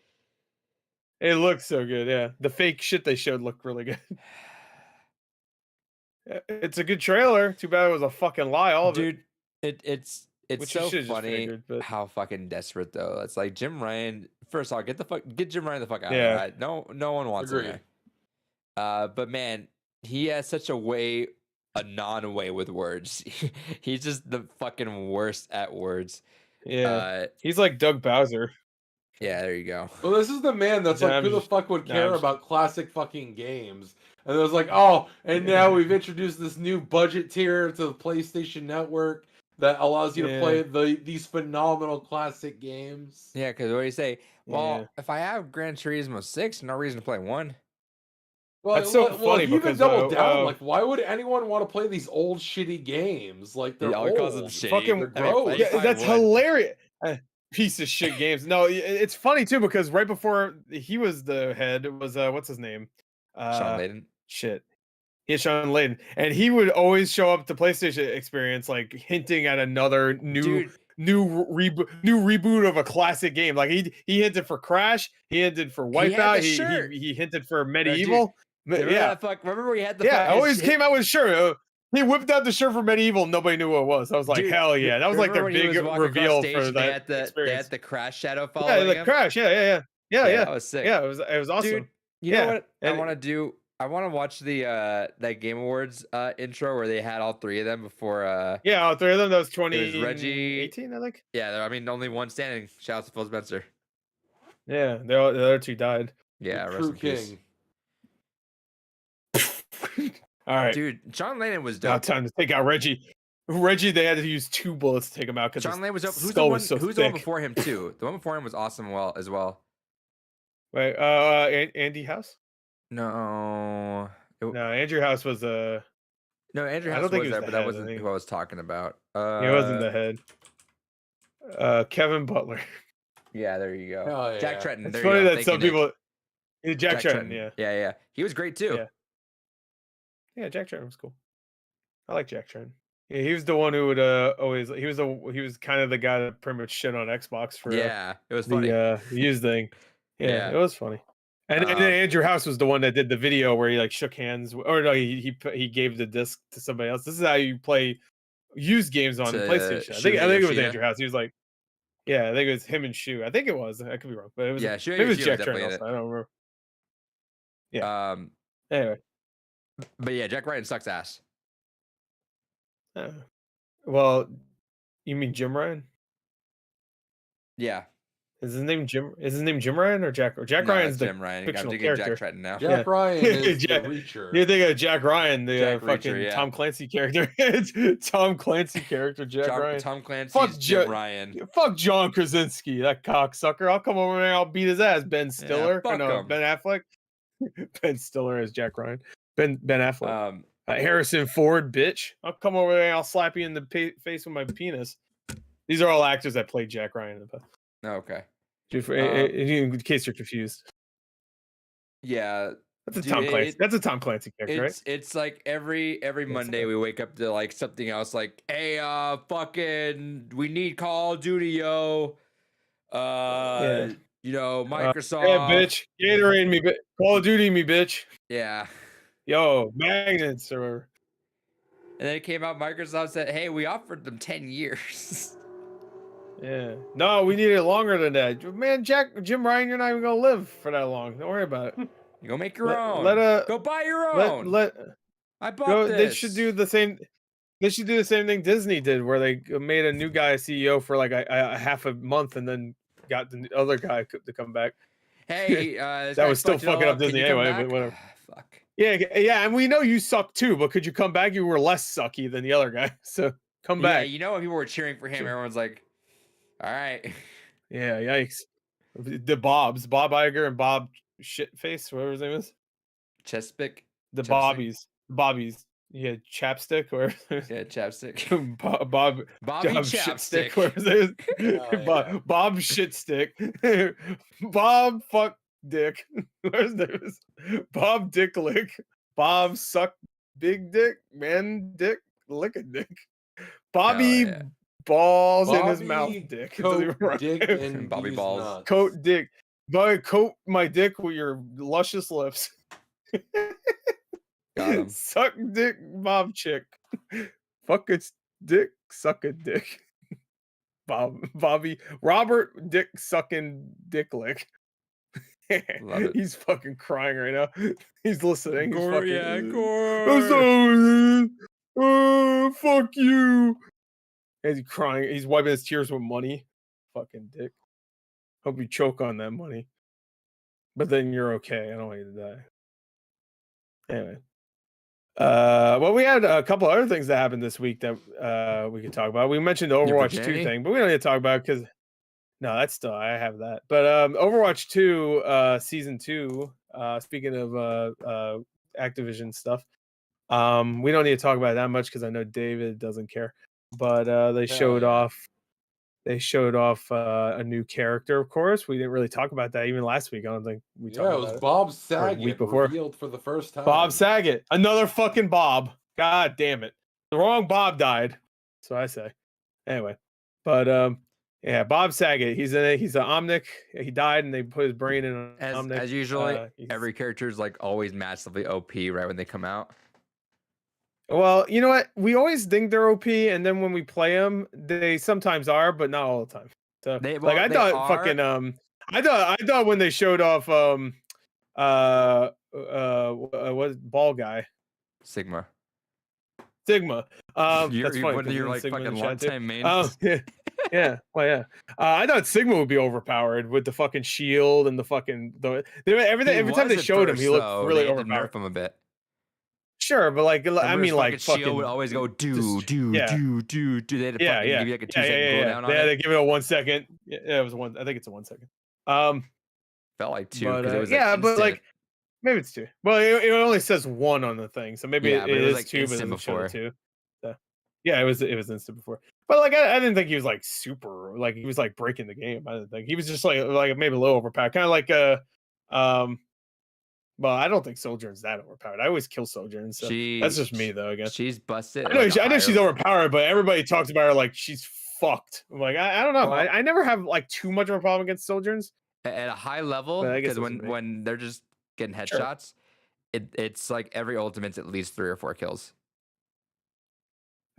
It looks so good. Yeah, the fake shit they showed looked really good. It's a good trailer. Too bad it was a fucking lie. All of Dude, it's Which you so should've just funny figured, but- how fucking desperate though. It's like Jim Ryan. First off, get Jim Ryan the fuck out Yeah. of that. No one wants him Agreed. there. But man, he has such a non-way with words. He's just the fucking worst at words. it. Yeah, he's like Doug Bowser. Yeah, there you go. Well, this is the man that's Yeah, like, I'm who the just- fuck would no, care I'm just- about classic fucking games? And it was like, oh, and now we've introduced this new budget tier to the PlayStation Network that allows you to play these phenomenal classic games. Yeah, because what do you say? Well, Yeah. if I have Gran Turismo 6, no reason to play 1. Well, That's so funny he even because, doubled down. Like, why would anyone want to play these old shitty games? Like, they're He calls them old. shitty. Fucking- They're I mean, gross. Yeah, Fine that's wood. hilarious. Piece of shit games. No, it's funny too because right before he was the head, it was what's his name? Sean Layden. Shit. Yeah, Sean Layden, and he would always show up to PlayStation Experience like hinting at another Dude, new reboot of a classic game. Like he hinted for Crash, he hinted for He had Wipeout, the shirt. he hinted for Medieval. remember Yeah, that remember we had the yeah. I fucking always shit- came out with a shirt. He whipped out the shirt for Medieval. Nobody knew what it was. I was like, Dude, hell yeah! That was like their remember when he big was walking across reveal stage for and they that had the experience. Crash shadow Yeah, following like him? Crash. Yeah. That was sick. Yeah, it was awesome. Dude, you Yeah, know what I and- want to do? I want to watch the that Game Awards intro where they had all 3 of them before Yeah, all 3 of them. That was Reggie- 2018, I think. I mean only one standing. Shout out to Phil Spencer. Yeah, the other 2 died. Yeah, The rest True in peace. King. All right, Dude, John Layden was now dope. time to take out Reggie. Reggie, they had to use 2 bullets to take him out because John Layden was dope. Who's the skull one? was so Who's the one thick. before him too? The one before him was awesome. As well. Wait, Andy House? No, No, Andrew House was no. Andrew I House don't think was he was there, the but that head, I wasn't think. who I was talking about. he wasn't the head. Kevin Butler. Yeah, there you go. Hell Jack yeah. Trenton. It's There funny you go. that Thank some you, Nick. people. Yeah, Jack Trenton, yeah. Yeah. He was great too. Yeah. Yeah, Jack Trenton was cool. I like Jack Trenton. Yeah, he was the one who would always he was kind of the guy that pretty much shit on Xbox for Yeah, it was funny. the used thing. Yeah, Yeah. it was funny. And then Andrew House was the one that did the video where he like shook hands, or no, he gave the disc to somebody else. This is how you play used games on To PlayStation. I Shuhei think it was Yoshida? Andrew House. He was like, yeah, I think it was him and Shu. I think it was. I could be wrong, but it was. Yeah, Shuhei maybe it was Yoshida was Jack Trenton. definitely in Also. I don't remember. Anyway, But yeah, Jack Ryan sucks ass. well, you mean Jim Ryan? Yeah, Is his name Jim? Is his name Jim Ryan or Jack? Jack no, Ryan's it's the Jim Ryan. I'm fictional thinking Jack character. Trenton now. Jack Ryan is Jack- the Reacher. You think of Jack Ryan, the Jack fucking Reacher, yeah. Tom Clancy character? It's Tom Clancy character, Jack Ryan. Tom Clancy's Fuck Jim Ja- Ryan. Fuck John Krasinski, that cocksucker. I'll come over there and I'll beat his ass. Ben Stiller. fuck no, him. Ben Affleck. Ben Stiller as Jack Ryan. Ben Affleck. Harrison Ford, bitch. I'll come over there and I'll slap you in the face with my penis. These are all actors that played Jack Ryan in the past. Okay. In case you're confused. Yeah, That's a Dude, Tom Clancy. it- That's a Tom Clancy character, right? it's like every Monday okay. we wake up to like something else. Like, hey, fucking, we need Call of Duty, yo. You know, Microsoft. Yeah, bitch. Gatorade me, bitch. Call of Duty me, bitch. Yeah. Yo, magnets or And then it came out. Microsoft said, "Hey, we offered them 10 years." yeah. No, we need it longer than that. Man, Jim Ryan, you're not even gonna live for that long. Don't worry about it. You go make your Let- own. let go buy your Let own. I bought go. this. They should do the same. They should do the same thing Disney did, where they made a new guy CEO for like a half a month, and then got the other guy to come back. Hey, this That guy was still fucked it all fucking up Can Disney you come anyway, but back? whatever. Fuck. Yeah, and we know you suck too, but could you come back? You were less sucky than the other guy, so come Yeah, back. you know when people were cheering for him, everyone's like, "All right." Yeah, yikes. The Bob Iger and Bob Shitface, whatever his name is. Chespic. The Chapstick? Bobbies. Yeah, Chapstick or Yeah, chapstick. Bob Bobby Job Chapstick. Shitstick. Whatever his name Oh, is. yeah. Bob Shitstick. Bob Fuck Dick. Where's his name is? Bob Dicklick. Bob Suck big dick, man, dick, lick a dick. Hell Bobby yeah. balls in his mouth, Bobby dick. It coat doesn't even rhyme. dick and Bobby B's balls. nuts. Coat dick. Bobby, coat my dick with your luscious lips. Got him. Suck dick, Bob chick. Fuck its dick, suck a dick. Bobby, Robert dick sucking dick lick. Love it. He's fucking crying right now. He's listening. He's Gore, fucking, yeah, "That's gore." all, fuck you. And he's crying. He's wiping his tears with money. Fucking dick. Hope you choke on that money. But then you're okay. I don't want you to die. Anyway. Well, we had a couple other things that happened this week that we could talk about. We mentioned the Overwatch 2 virginity? thing, but we don't need to talk about it because no, that's still I have that. But Overwatch 2 season 2, speaking of Activision stuff, we don't need to talk about it that much because I know David doesn't care. But they showed yeah. off a new character, of course. We didn't really talk about that even last week. I don't think we talked Yeah, it about was Bob Saget week before. revealed for the first time. Bob Saget, another fucking Bob. God damn it. The wrong Bob died. So I say. Anyway. But yeah, Bob Saget. He's an Omnic. He died and they put his brain in an Omnic. As usually, he's- every character is like always massively OP right when they come out. Well, you know what? We always think they're OP, and then when we play them, they sometimes are, but not all the time. So They- like well, I they thought are- fucking I thought when they showed off what ball guy Sigma. Sigma. You're, That's funny. what, 'cause you're then like Sigma in fucking the chat long too. time main. Yeah, yeah, well, yeah. I thought Sigma would be overpowered with the fucking shield and the fucking every time they showed him, he looked really they had to overpowered. nerf him a bit. Sure, but like I Remember mean, his like fucking shield fucking would always go do. yeah. They had to Yeah, fucking yeah, give you like a 2-second cooldown on yeah, it. they give it a 1 second. Yeah, it was one. I think it's a 1 second. Felt like 2 but because it was yeah, like, but like instant. maybe it's 2. Well, it only says 1 on the thing, so maybe Yeah, it but it was, is like, 2, but it instant doesn't show the before. 2. So, yeah, it was instant before. But like I didn't think he was like super like he was like breaking the game. I didn't think he was just like maybe a little overpowered, kind of like well, I don't think Sojourn's that overpowered. I always kill Sojourn, so that's just me though. I guess She's busted. I know she's overpowered, but everybody talks about her like she's fucked. I'm like I don't know. Well- I never have like too much of a problem against Sojourns. At a high level, But I guess because that's me. when they're just getting Sure. headshots, it's like every ultimate's at least 3 or 4 kills.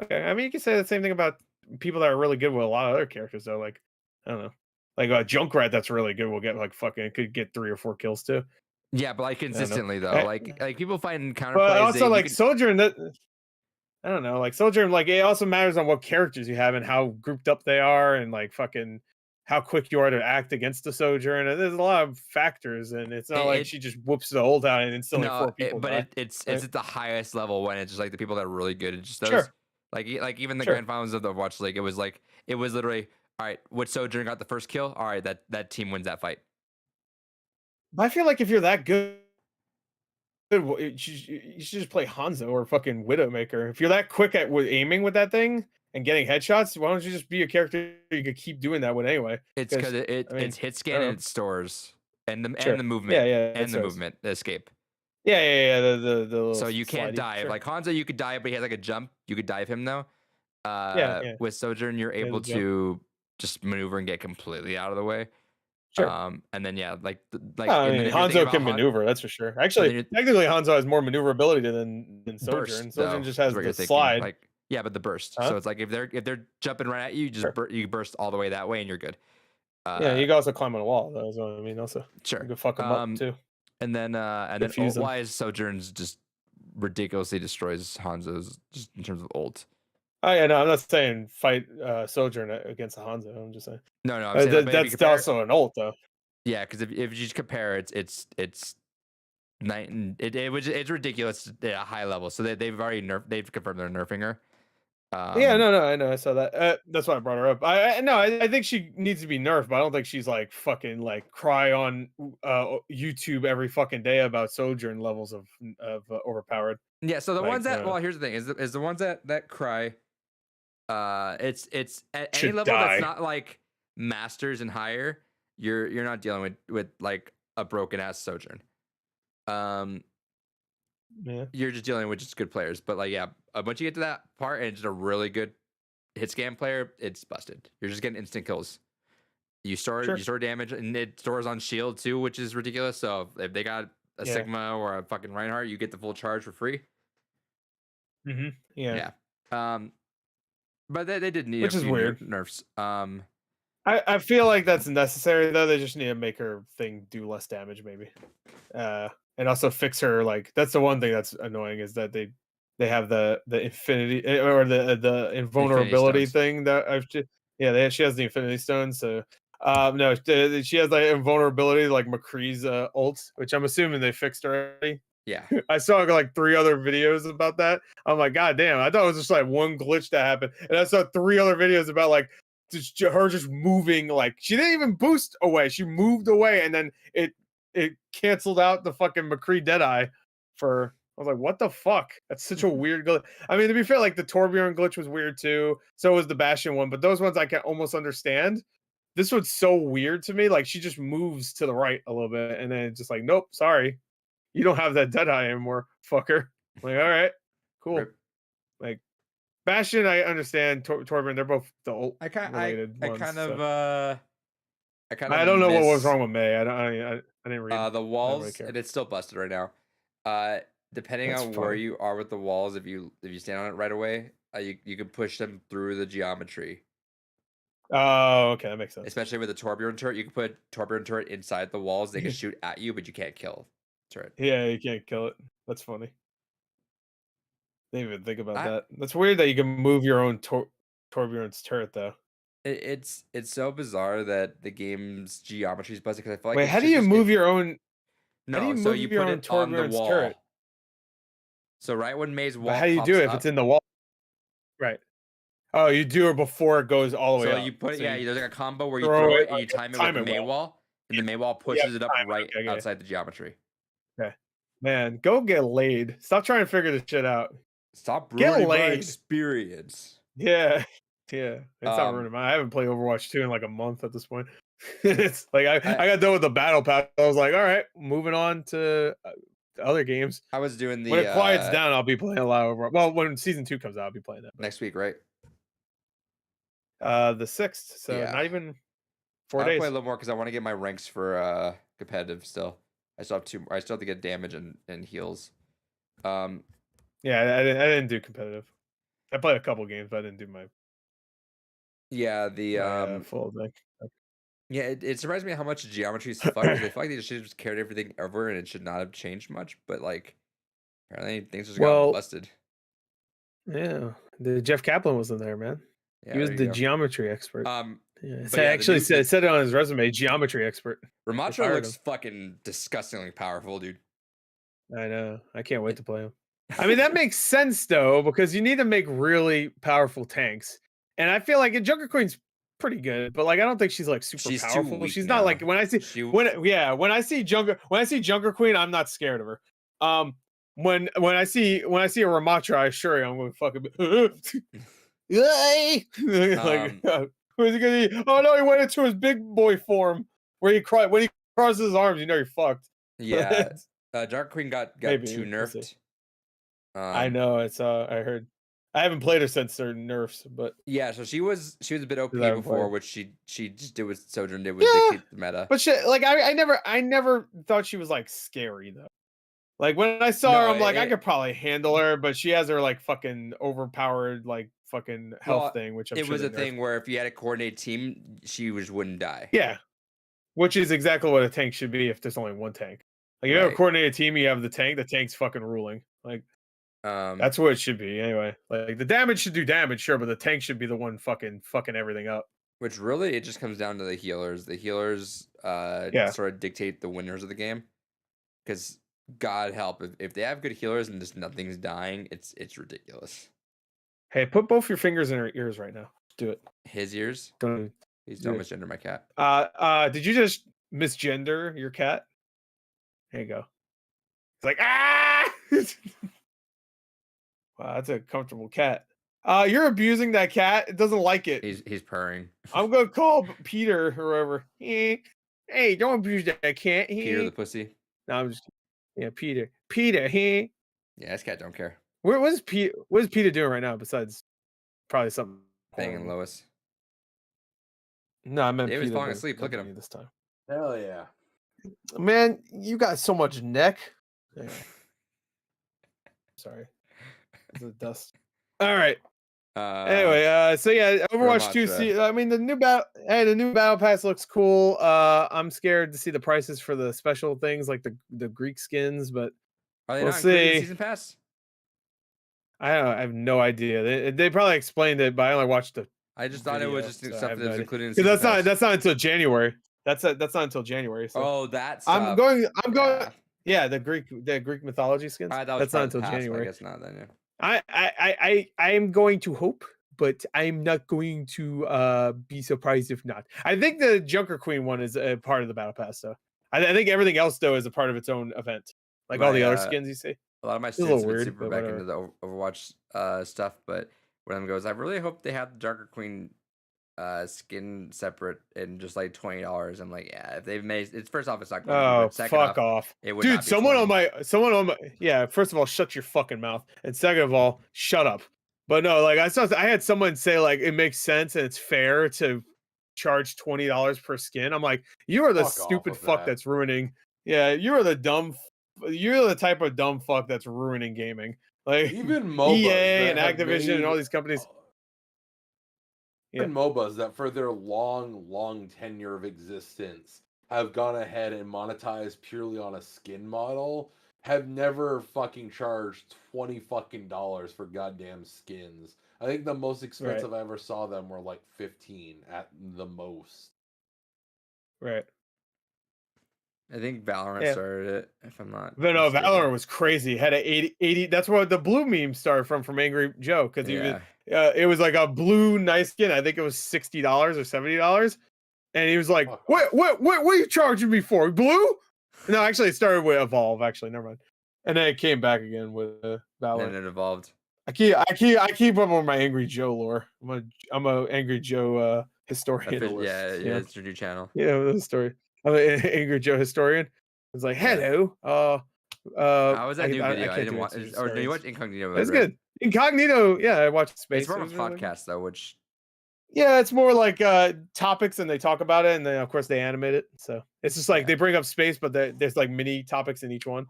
Okay, I mean you can say the same thing about people that are really good with a lot of other characters though. Like I don't know, like Junkrat that's really good will get like fucking could get 3 or 4 kills too. Yeah, but like know. consistently though, I- like people find counterplays. But also you like can- Sojourn that I don't know, like Sojourn like it also matters on what characters you have and how grouped up they are and like fucking how quick you are to act against the Sojourn. And there's a lot of factors, and it's not like she just whoops the ult out and instantly 4 people. but it's right? at the highest level when it's just like the people that are really good at just those. Sure. Like even the Sure. grand finals of the Overwatch League, it was literally all right. What Sojourn got the first kill? All right, that team wins that fight. But I feel like if you're that good, you should just play Hanzo or fucking Widowmaker. If you're that quick at aiming with that thing and getting headshots, why don't you just be a character you could keep doing that with anyway? It's because I mean, it's hit I scan don't and know. it stores and the Sure. movement Yeah, and the movement, the escape. Yeah. The little So you can't slidey, dive. sure. Like Hanzo, you could dive, but he has like a jump. You could dive him though. Yeah. With Sojourn, you're the able jump. to just maneuver and get completely out of the way. Sure. And then yeah, like I and then mean, if you're thinking Hanzo about can maneuver, that's for sure. Actually, you're- technically, Hanzo has more maneuverability than Sojourn. burst, Sojourn though, just is has what the you're thinking. slide. Like yeah, but the burst. Huh? So it's like if they're jumping right at you, you just Sure. you burst all the way that way and you're good. Yeah, you can also climb on a wall. That's what I mean. Also, Sure. you can fuck them up too. And then Confuse them. ult-wise, Sojourn's just ridiculously destroys Hanzo's just in terms of ult. Oh yeah, no, I'm not saying fight Sojourn against a Hanzo. I'm just saying No, I'm saying that, but if you that's compare- also an ult though. yeah, because if you just compare, it's night and it's ridiculous at a high level. So they've already they've confirmed they're nerfing her. Yeah, no, I know, I saw that. That's why I brought her up. I think she needs to be nerfed, but I don't think she's like fucking like cry on YouTube every fucking day about Sojourn levels of overpowered. Yeah, so the Like, ones that well, here's the thing: is the ones that cry. It's at any Should level die. that's not like masters and higher. You're not dealing with like a broken ass Sojourn. Yeah. you're just dealing with just good players. But like, yeah, once you get to that part and it's just a really good hit scan player, it's busted. You're just getting instant kills. You Sure. store damage, and it stores on shield too, which is ridiculous. So if they got a Yeah. Sigma or a fucking Reinhardt, you get the full charge for free. Mm-hmm. Yeah. Yeah. But they did need Which a is few weird. nerfs. I feel like that's necessary though. They just need to make her thing do less damage, maybe. And also fix her, like that's the one thing that's annoying is that they have the infinity or the invulnerability Stones. thing that she has the infinity stone, so no, she has like invulnerability like McCree's ult, which I'm assuming they fixed already. Yeah. I saw like 3 other videos about that. I'm like, God damn, I thought it was just like one glitch that happened. And I saw 3 other videos about like her just moving, like she didn't even boost away. She moved away and then it canceled out the fucking McCree Deadeye for I was like, what the fuck? That's such a weird glitch. I mean, to be fair, like the Torbjorn glitch was weird too. So was the Bastion one, but those ones I can almost understand. This one's so weird to me. Like she just moves to the right a little bit and then it's just like, nope, sorry. You don't have that Deadeye anymore, fucker. Like, all right, cool. Rip. Like Bastion, I understand. Torbjorn, they're both the ult I kind related I ones. kind of so. I I don't know what was miss, wrong with May. I didn't read. the really walls, care. and it's still busted right now. Depending That's on where fine. you are with the walls, if you stand on it right away, you can push them through the geometry. Oh, okay, that makes sense. Especially with the Torbjorn turret, you can put Torbjorn turret inside the walls. They can shoot at you, but you can't kill turret. Yeah, you can't kill it. That's funny. Didn't even think about I- that. That's weird that you can move your own Torbjorn's turret though. It's so bizarre that the game's geometry is busted because I feel like Wait, it's how do you just move your own? no, how do you so move you your put own it on the Torbjorn's wall. turret? So right when May's But wall how do you pops do it if up, it's in the wall? Right. Oh, you do it before it goes all the way so up. you put So yeah, you there's like a combo where you throw throw it, it and you time it time with it May well. wall, and the May wall Yeah, pushes it up time it, right okay. outside the geometry. Okay. Man, go get laid. Stop trying to figure this shit out. Stop Get ruining my laid. experience. Yeah. Yeah. It's not Um, ruining mine. I haven't played Overwatch 2 in like a month at this point. It's like I got done with the battle pass. I was like, all right, moving on to other games. I was doing the When it quiets down, I'll be playing a lot of Overwatch. Well, when season 2 comes out, I'll be playing that. next week, right? The 6th, so Yeah. not even 4 I'll days. play a little more because I want to get my ranks for competitive still. I still have 2 more. I still have to get damage and heals. Yeah, I didn't do competitive. I played a couple games, but I didn't do my Yeah, the full thing. yeah, it surprised me how much geometry is fucked because I feel like they should have just carried everything over and it should not have changed much. But like, apparently things just got Well, busted. Yeah, the Jeff Kaplan was in there, man. Yeah, He was there the you go. geometry expert. Yeah, but so yeah, actually said it on his resume, geometry expert. Ramattra fired looks fucking disgustingly powerful, dude. I know. I can't wait to play him. I mean, that makes sense though, because you need to make really powerful tanks. And I feel like Junker Queen's pretty good, but like I don't think she's like super She's too powerful. weak She's not like now. when I see when I see Junker Queen, I'm not scared of her. When I see a Ramattra, I assure you I'm gonna fucking like who's he gonna be? Oh no, he went into his big boy form where he cried when he crosses his arms, you know you're fucked. Yeah, Junker Queen got Maybe, too we'll nerfed. see. I know. It's I heard. I haven't played her since her nerfs, but yeah, so she was a bit OP I haven't before, played. which she just did what Sojourn did, was Yeah, dictate the meta. but shit, like I never thought she was like scary though. Like when I saw her, No, I'm like, I could probably handle her, but she has her like fucking overpowered like fucking health Well, thing, which I'm it sure was they a nerfed. thing where if you had a coordinated team, she just wouldn't die. Yeah, which is exactly what a tank should be if there's only one tank. Like you have a Right. coordinated team, you have the tank's fucking ruling. Like that's what it should be anyway. Like the damage should do damage, sure, but the tank should be the one fucking everything up. Which really it just comes down to the healers. The healers Yeah. sort of dictate the winners of the game. Because God help if they have good healers and just nothing's dying, it's ridiculous. Hey, put both your fingers in her ears right now. Do it. His ears? Don't. Please do don't it. misgender my cat. Did you just misgender your cat? There you go. It's like ah. Wow, that's a comfortable cat. You're abusing that cat. It doesn't like it. He's purring. I'm gonna call Peter or whoever. Hey, don't abuse that cat. Peter the pussy. No, I'm just Peter. Peter, Yeah, this cat don't care. What is Peter doing right now besides probably something Banging horrible? Lois. No, I meant David's Peter falling the asleep. Look at company him. this time. Hell yeah. Man, you got so much neck. Anyway. Sorry. It's a dust. All right. Anyway, so yeah, Overwatch 2. Ramatra. I mean, the new battle pass looks cool. I'm scared to see the prices for the special things like the Greek skins, but Are they we'll not included in see. season pass? I don't know. I have no idea. They probably explained it, but I only watched the. I just thought it was video, just so I stuff have that no was idea. included in 'Cause season pass. that's not until January. That's not until January. So Oh, that's I'm going. yeah. Yeah, the Greek mythology skins. I thought That's not until pass, but January. I guess not then. Yeah. I am going to hope, but I'm not going to be surprised if not. I think the Junker Queen one is a part of the battle pass, though. I think everything else though is a part of its own event, like all the other skins you see. A lot of my a students little have been weird, super but back whatever. into the Overwatch stuff, but one of them goes, I really hope they have the Junker Queen skin separate and just like $20. I'm like, yeah, if they've made it's first off, it's not going to be, Oh, but second fuck off, off, it would dude! not be Someone 20. on my yeah. First of all, shut your fucking mouth, and second of all, shut up. But no, like I had someone say like it makes sense and it's fair to charge $20 per skin. I'm like, you are the Fuck off stupid with fuck that. that's ruining. Yeah, you're the dumb. You're the type of dumb fuck that's ruining gaming. Like Even MOBAs EA and that have Activision and all made- these companies. Even MOBAs that for their long tenure of existence have gone ahead and monetized purely on a skin model have never fucking charged $20 fucking for goddamn skins. I think the most expensive I ever saw them were like 15 at the most. Right. I think Valorant Yeah. started it, if I'm not But no, mistaken. Valorant was crazy. It had a 80. That's where the blue meme started from Angry Joe, because Yeah. it was like a blue nice skin. I think it was $60 or $70, and he was like, Fuck "What? off. What are you charging me for? Blue?" No, actually, it started with Evolve. Actually, never mind. And then it came back again with And Valorant. then it evolved. I keep up on my Angry Joe lore. I'm a Angry Joe historian. Yeah, Yeah. it's your new channel. Yeah, the story. I'm an Angry Joe historian. It's like, Yeah. hello. How was that new video? I can't didn't do watch. it, Or no, you watched Incognito mode, It's right? good. Incognito, yeah, I watched Space. It's more It of a was really good. podcast though, which Yeah, it's more like topics, and they talk about it, and then of course they animate it. So it's just like Yeah. they bring up space, but there's like mini topics in each one.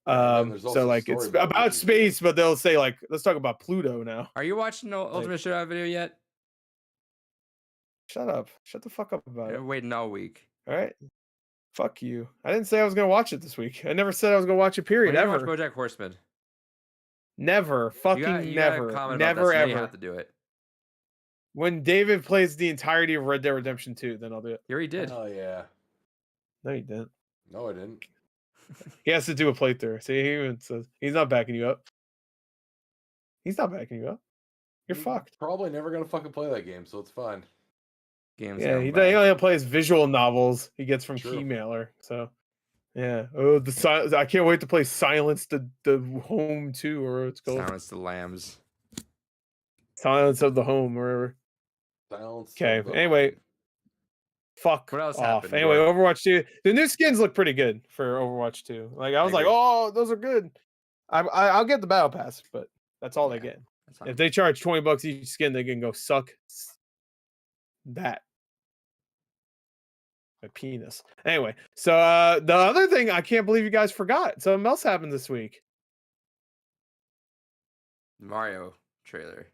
Yeah, and then there's So also like story it's mode, which about is space, but they'll say like, let's talk about Pluto now. are you watching the Ultimate Showdown video yet? Shut up. Shut the fuck up about it. You're waiting all week. All right. Fuck you. I didn't say I was gonna watch it this week. I never said I was gonna watch it. Period. When you Ever. watch BoJack Horseman, Never. Fucking you never. gotta comment Never about that, so you ever. have to do it. When David plays the entirety of Red Dead Redemption 2, then I'll do it. You already did. Oh yeah. No, you didn't. No, I didn't. He has to do a playthrough. See, he even says he's not backing you up. He's not backing you up. You're I'm fucked. Probably never gonna fucking play that game, so it's fine. Games Yeah, gone he by. only plays visual novels he gets from True. Keymailer. So, yeah. Oh, I can't wait to play Silence the Home 2, or it's called Silence the Lambs. Silence of the Home, or whatever. Silence. Okay. of the Anyway, Home. fuck What else off. happened, Anyway, Gord? Overwatch 2. The new skins look pretty good for Overwatch 2. Like I was like, agree. oh, those are good. I'll get the battle pass, but that's all Yeah. they get. That's fine. If they charge $20 each skin, they can go suck that. My penis. Anyway, so the other thing I can't believe you guys forgot. Something else happened this week. Mario trailer.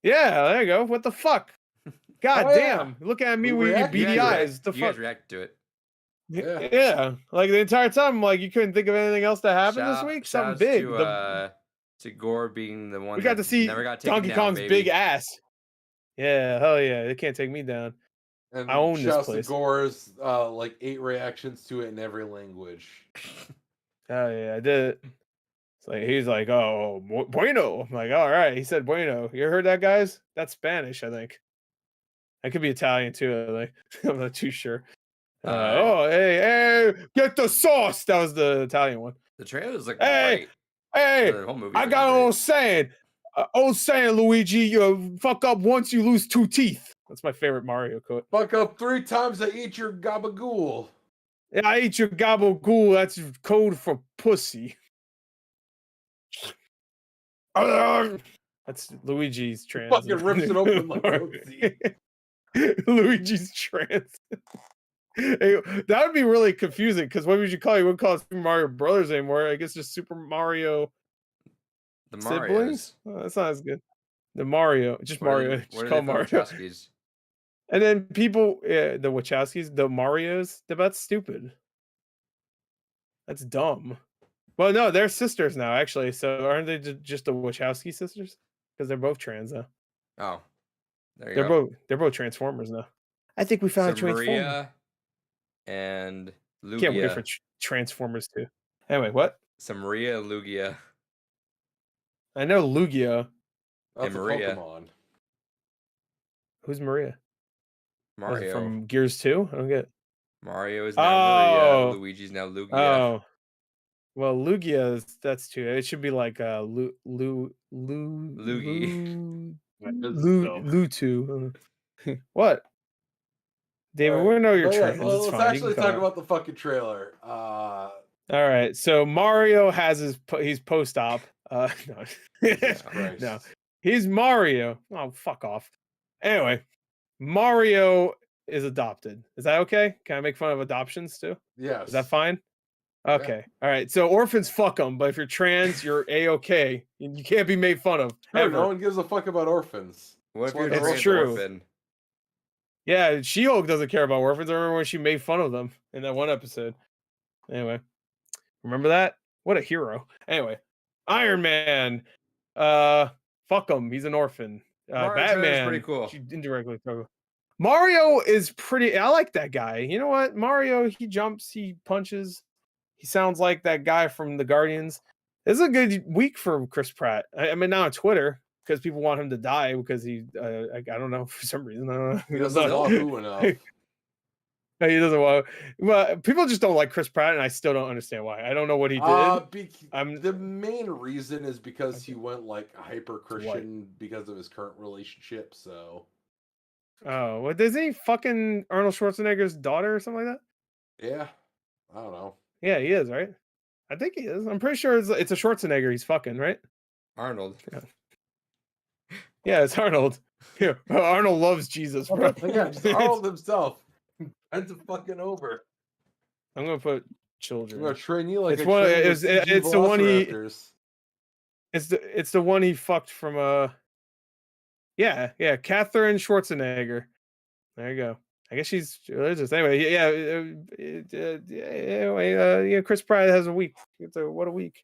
Yeah, there you go. What the fuck? God Oh, yeah. damn. Look at me We with your reacted beady to it. eyes. The You guys fuck? react to it. Yeah. Yeah. Like the entire time, like you couldn't think of anything else that happened this Shout- week. shouts Something big. To Gore being the one We got that to see never got taken Donkey down, Kong's baby. big ass. Yeah, hell yeah. They can't take me down. And I own this shouts to place. Gore's like 8 reactions to it in every language. Hell yeah, I did it. It's like he's like, oh, bueno. I'm like, all right. He said bueno. You heard that, guys? That's Spanish, I think. That could be Italian too. Like, I'm not too sure. Oh, hey, get the sauce. That was the Italian one. The trailers look Hey, great. Hey, The whole movie. I got an old saying, Luigi. You fuck up once, you lose 2 teeth. That's my favorite Mario quote. Fuck up 3 times, I eat your gabagool. Yeah, I eat your gabagool. That's code for pussy. That's Luigi's trans. Fucking rips it open like Goatsy. Luigi's trans. Hey, that would be really confusing because what would you call it? You wouldn't call it Super Mario Brothers anymore. I guess just Super Mario The siblings. Marios. Oh, that's not as good. The Mario, just Mario. What Just are call they Mario. called? Wachowskis. And then people, the Wachowskis, the Marios. That's stupid. That's dumb. Well, no, they're sisters now, actually. So aren't they just the Wachowski sisters? Because they're both trans now. Oh, there you go. They're both Transformers now. I think we found a So Transformer. Maria and Can't wait for Lugia. Transformers too. Anyway, what? So Maria and Lugia I know Lugia. That's and a Maria. Pokemon. Who's Maria? Was it Mario. from Gears 2? I don't get it. Mario is now Oh. Maria. Luigi's now Lugia. Oh. Well, Lugia, that's too. It should be like Luigi. Lutu. What? David, Alright. we know your But yeah, trans. It's let's fine. You actually can talk come about the fucking trailer. All right. So Mario has he's post-op. No. Jesus Christ. No. He's Mario. Oh, fuck off. Anyway, Mario is adopted. Is that okay? Can I make fun of adoptions too? Yes. Is that fine? Yeah. Okay. All right. So orphans, fuck them. But if you're trans, you're a-okay. You can't be made fun of. Sure, Ever. no one gives a fuck about orphans. What if That's you're why a they're It's trans true. orphan? Yeah, She-Hulk doesn't care about orphans. I remember when she made fun of them in that one episode. Anyway, remember that? What a hero. Anyway, Iron Man. Fuck him. He's an orphan. Mario trailer's Batman. pretty cool. She indirectly. Mario is pretty. I like that guy. You know what? Mario. He jumps. He punches. He sounds like that guy from the Guardians. This is a good week for Chris Pratt. I mean, now on Twitter because people want him to die because he. I don't know for some reason. I don't know. He doesn't want who enough. He doesn't want. Well, people just don't like Chris Pratt, and I still don't understand why. I don't know what he did. The main reason is because he went like hyper Christian because of his current relationship. So. Oh, well, isn't he fucking Arnold Schwarzenegger's daughter or something like that? Yeah, I don't know. Yeah, he is, right? I think he is. I'm pretty sure it's a Schwarzenegger he's fucking, right? Arnold. Yeah, it's Arnold. Yeah, Arnold loves Jesus, bro. Yeah, just Arnold himself. That's fucking over. I'm gonna put I'm children. gonna train you like It's a one. train It's with CG the one he. Velociraptors. It's the one he fucked from Yeah, Catherine Schwarzenegger. There you go. I guess she's religious. Anyway, anyway, Chris Pratt has a week. What a week.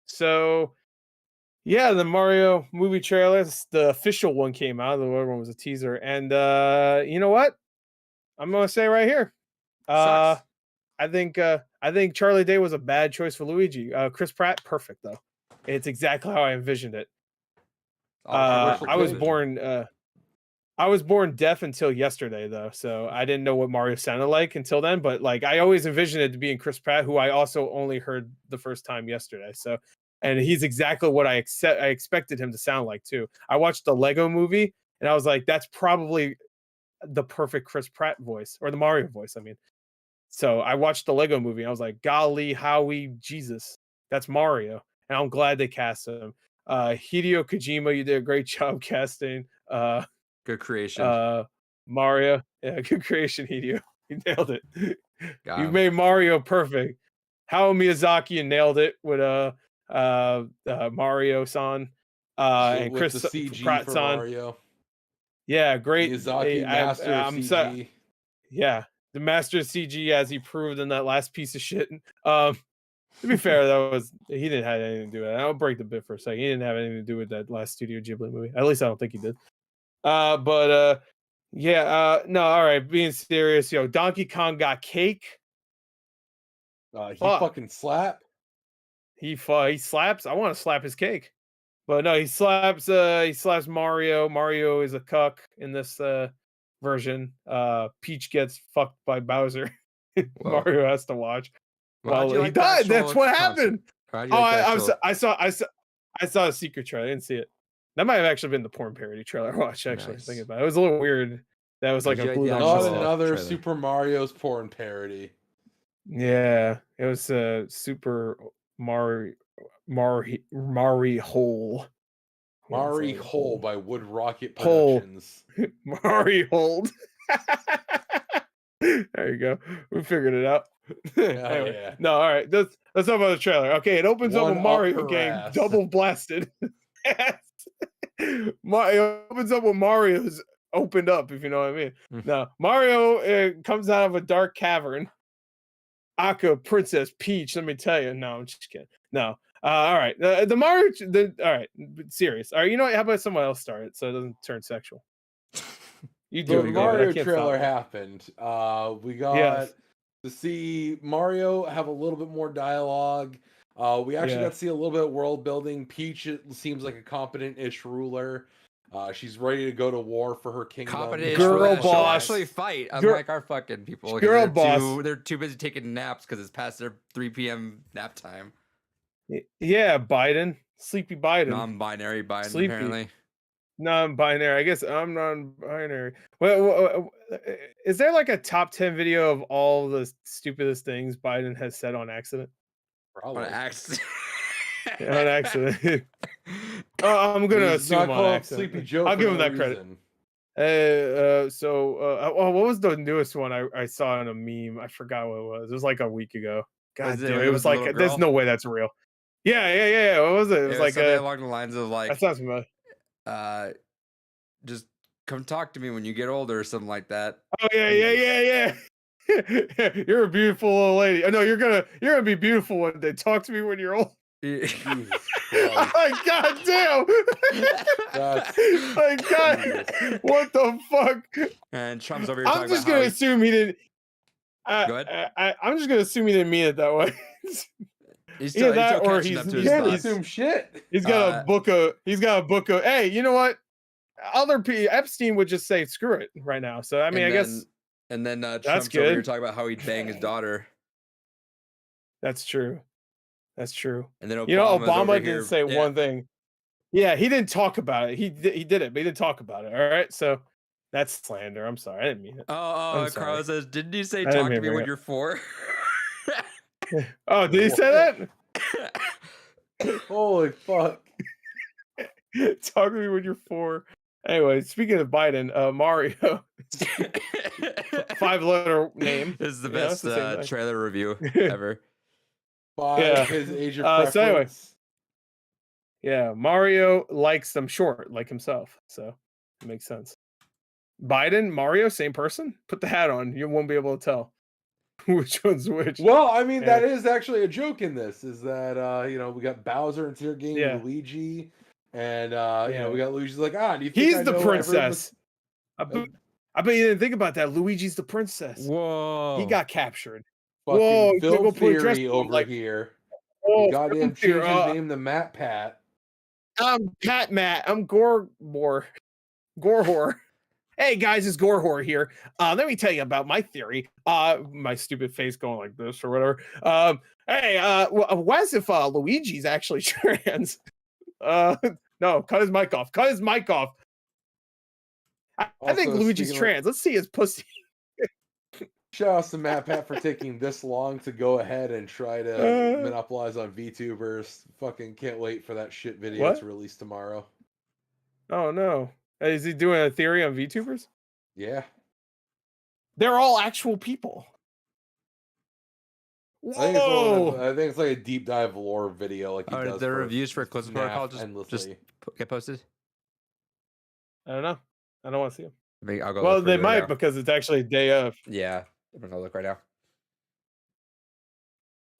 So yeah, the Mario movie trailer, the official one came out. The other one was a teaser, and you know what? I'm gonna say right here. Sucks. I think Charlie Day was a bad choice for Luigi. Chris Pratt, perfect though. It's exactly how I envisioned it. I was born deaf until yesterday though, so I didn't know what Mario sounded like until then. But like I always envisioned it to be in Chris Pratt, who I also only heard the first time yesterday. So, and he's exactly what I expected him to sound like too. I watched the Lego movie and I was like, that's probably the perfect Chris Pratt voice or the Mario voice. I mean, so I watched the Lego movie and I was like, golly, Howie, Jesus, that's Mario, and I'm glad they cast him. Hideo Kojima, you did a great job casting. Good creation. Mario, yeah, good creation, Hideo. You nailed it. Got You him. made Mario perfect. Hayao Miyazaki nailed it with Mario-san and With Chris the CG for Pratt-san. Mario. Yeah, great. Miyazaki, master of CG. sorry. Yeah, the master of CG, as he proved in that last piece of shit. To be fair, he didn't have anything to do with it. I'll break the bit for a second. He didn't have anything to do with that last Studio Ghibli movie. At least I don't think he did. No, all right. Being serious, Donkey Kong got cake. He fucking slap. He slaps. I want to slap his cake, but no, he slaps. He slaps Mario. Mario is a cuck in this version. Peach gets fucked by Bowser. Mario has to watch. Why'd Well, you he like the died. actual That's what concept? happened. Why'd you like the actual- I saw a secret trailer. I didn't see it. That might have actually been the porn parody trailer I watched. Actually, Nice. thanking about it. It was a little weird. That was like Did a you blue like dot the Not actual- trailer. another trailer. Super Mario's porn parody. Yeah, it was Super Mario Mari Hole. Yeah, it's Mari like a Hole by Wood Rocket Hole. Productions. Mari Hold. There you go. We figured it out. Anyway, yeah. no, all right. Let's talk about the trailer. Okay, it opens up One with up Mario her getting ass. double blasted. Yes. Mario opens up with Mario's opened up, if you know what I mean. Mm. Now Mario comes out of a dark cavern. Aka Princess Peach. Let me tell you. No, I'm just kidding. No. All right. The Mario. All right. Serious. All right. You know what? How about someone else start it so it doesn't turn sexual? You do So it, the David. I Mario can't trailer stop it. happened. We got Yes. to see Mario have a little bit more dialogue. We actually Yeah. got to see a little bit of world building. Peach seems like a competent-ish ruler. She's ready to go to war for her kingdom. Competent Girl ruler. She'll boss. actually fight, Girl- unlike our fucking people. 'cause girl boss. They're too busy taking naps because it's past their 3 p.m. nap time. Yeah, Biden. Sleepy Biden. Non-binary Biden, Sleepy. apparently. Non-binary. I guess I'm non-binary. Well, is there like a top 10 video of all the stupidest things Biden has said on accident? Probably. On accident. On accident. I'm gonna He's assume not on called accident. Sleepy Joe. I'll for give him no that credit. reason. What was the newest one I saw in a meme? I forgot what it was. It was like a week ago. God Was it damn, when it it was was the like little there's girl? no way that's real. Yeah. What was it? It was like something along the lines of like, that sounds familiar. just come talk to me when you get older or something like that. Oh yeah. You're a beautiful little lady. I know you're gonna be beautiful one day. Talk to me when you're old. Jesus Oh Christ. my god damn! That's- My god, what the fuck? And Trump's over here I'm talking just about how gonna he- assume he didn't. Go ahead. I'm just gonna assume he didn't mean it that way. he's Either still that or catching up to he's- his Can't thoughts. assume shit. He's got a book of. He's got a book of. Hey, you know what? Epstein would just say screw it right now. So I mean, I guess And then Trump's over good. here talking about how he'd bang his daughter. that's true. That's true. And then You know, Obama's over Obama here- didn't say yeah. one thing. Yeah, he didn't talk about it. He did it, but he didn't talk about it. All right, so that's slander. I'm sorry, I didn't mean it. Oh, I'm sorry. Carlos says, didn't you say I didn't talk to mean to me bring when it. you're 4? Oh, did he say Holy fuck. that? Talk to me when you're 4. Anyway, speaking of Biden, Mario, 5-letter name. This is the You know, it's best the same thing. trailer review ever. By Yeah. his age of So anyway. preference. Yeah, Mario likes them short, like himself. So it makes sense. Biden, Mario, same person? Put the hat on. You won't be able to tell which one's which. Well, I mean, Yeah. that is actually a joke in this, is that, we got Bowser and Tear Game Yeah. Luigi, and, Yeah. we got Luigi's like, do you think He's I the know every mis- princess. I bet you didn't think about that. Luigi's the princess. Whoa. He got captured. Fucking Whoa, he's gonna Phil go put a dress Theory on, over like- here. Oh, Goddamn Phil changed Theory, his name to Matt Pat. I'm Pat Matt. I'm Gorehor. Hey guys, it's Gorehor here. Let me tell you about my theory. My stupid face going like this or whatever. What if Luigi's actually trans? No, cut his mic off. Cut his mic off. I think Also, Luigi's speaking of- trans. Let's see his pussy. Shout out to Matt Pat for taking this long to go ahead and try to monopolize on VTubers. Fucking can't wait for that shit video What? to release tomorrow. Oh no. Is he doing a theory on VTubers? Yeah. They're all actual people. Whoa! I think it's like a deep dive lore video, like he Oh, does. the for reviews for Eclipse Protocol FNAF just endlessly. get posted? I don't know. I don't want to see them. Maybe I'll go Well, look for they it might now. because it's actually a day of. Yeah, I'm gonna look right now.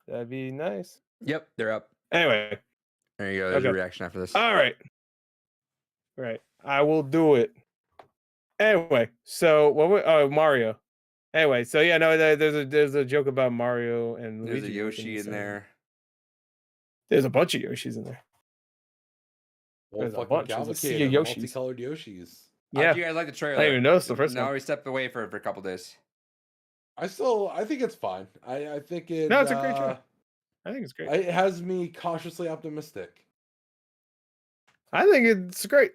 That'd be nice. Yep, they're up. Anyway, There you go. There's a Okay. reaction after this. all right. Right. I will do it. Anyway, so Mario. Anyway, so yeah, no, there's a joke about Mario and There's a Luigi Yoshi making in the there. There's a bunch of Yoshis in there. Well, there's a fucking bunch. There's a sea of cavalcade of Yoshis. multicolored Yoshis. How Yeah, do you guys like the trailer? I didn't even notice the first now one. we stepped away for a couple days. I think it's fine. I think it. No, it's a great trailer. I think it's great. It has me cautiously optimistic. I think it's great.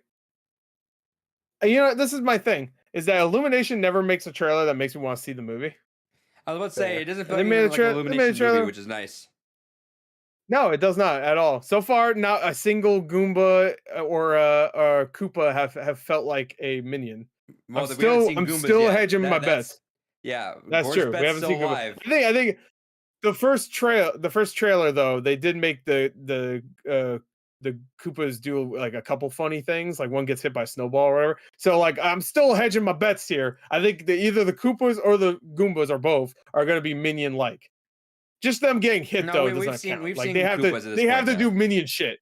You know, this is my thing: is that Illumination never makes a trailer that makes me want to see the movie. I was about to say Fair. it doesn't And feel they like made a an tra- they made a Illumination movie, trailer- which is nice. No, it does not at all. So far, not a single Goomba or Koopa have felt like a minion. Well, I'm we haven't still seen I'm Goombas still yet. hedging my That's bets. yeah. That's Gore's true. We bet's haven't still seen Goomba. alive. I think the first trailer though, they did make the Koopas do like a couple funny things, like one gets hit by a snowball or whatever. So like I'm still hedging my bets here. I think either the Koopas or the Goombas or both are going to be minion like. Just them getting hit No, though we- does we've not seen- count. we've Like seen they have Koopas at to this they have point to do now. minion shit.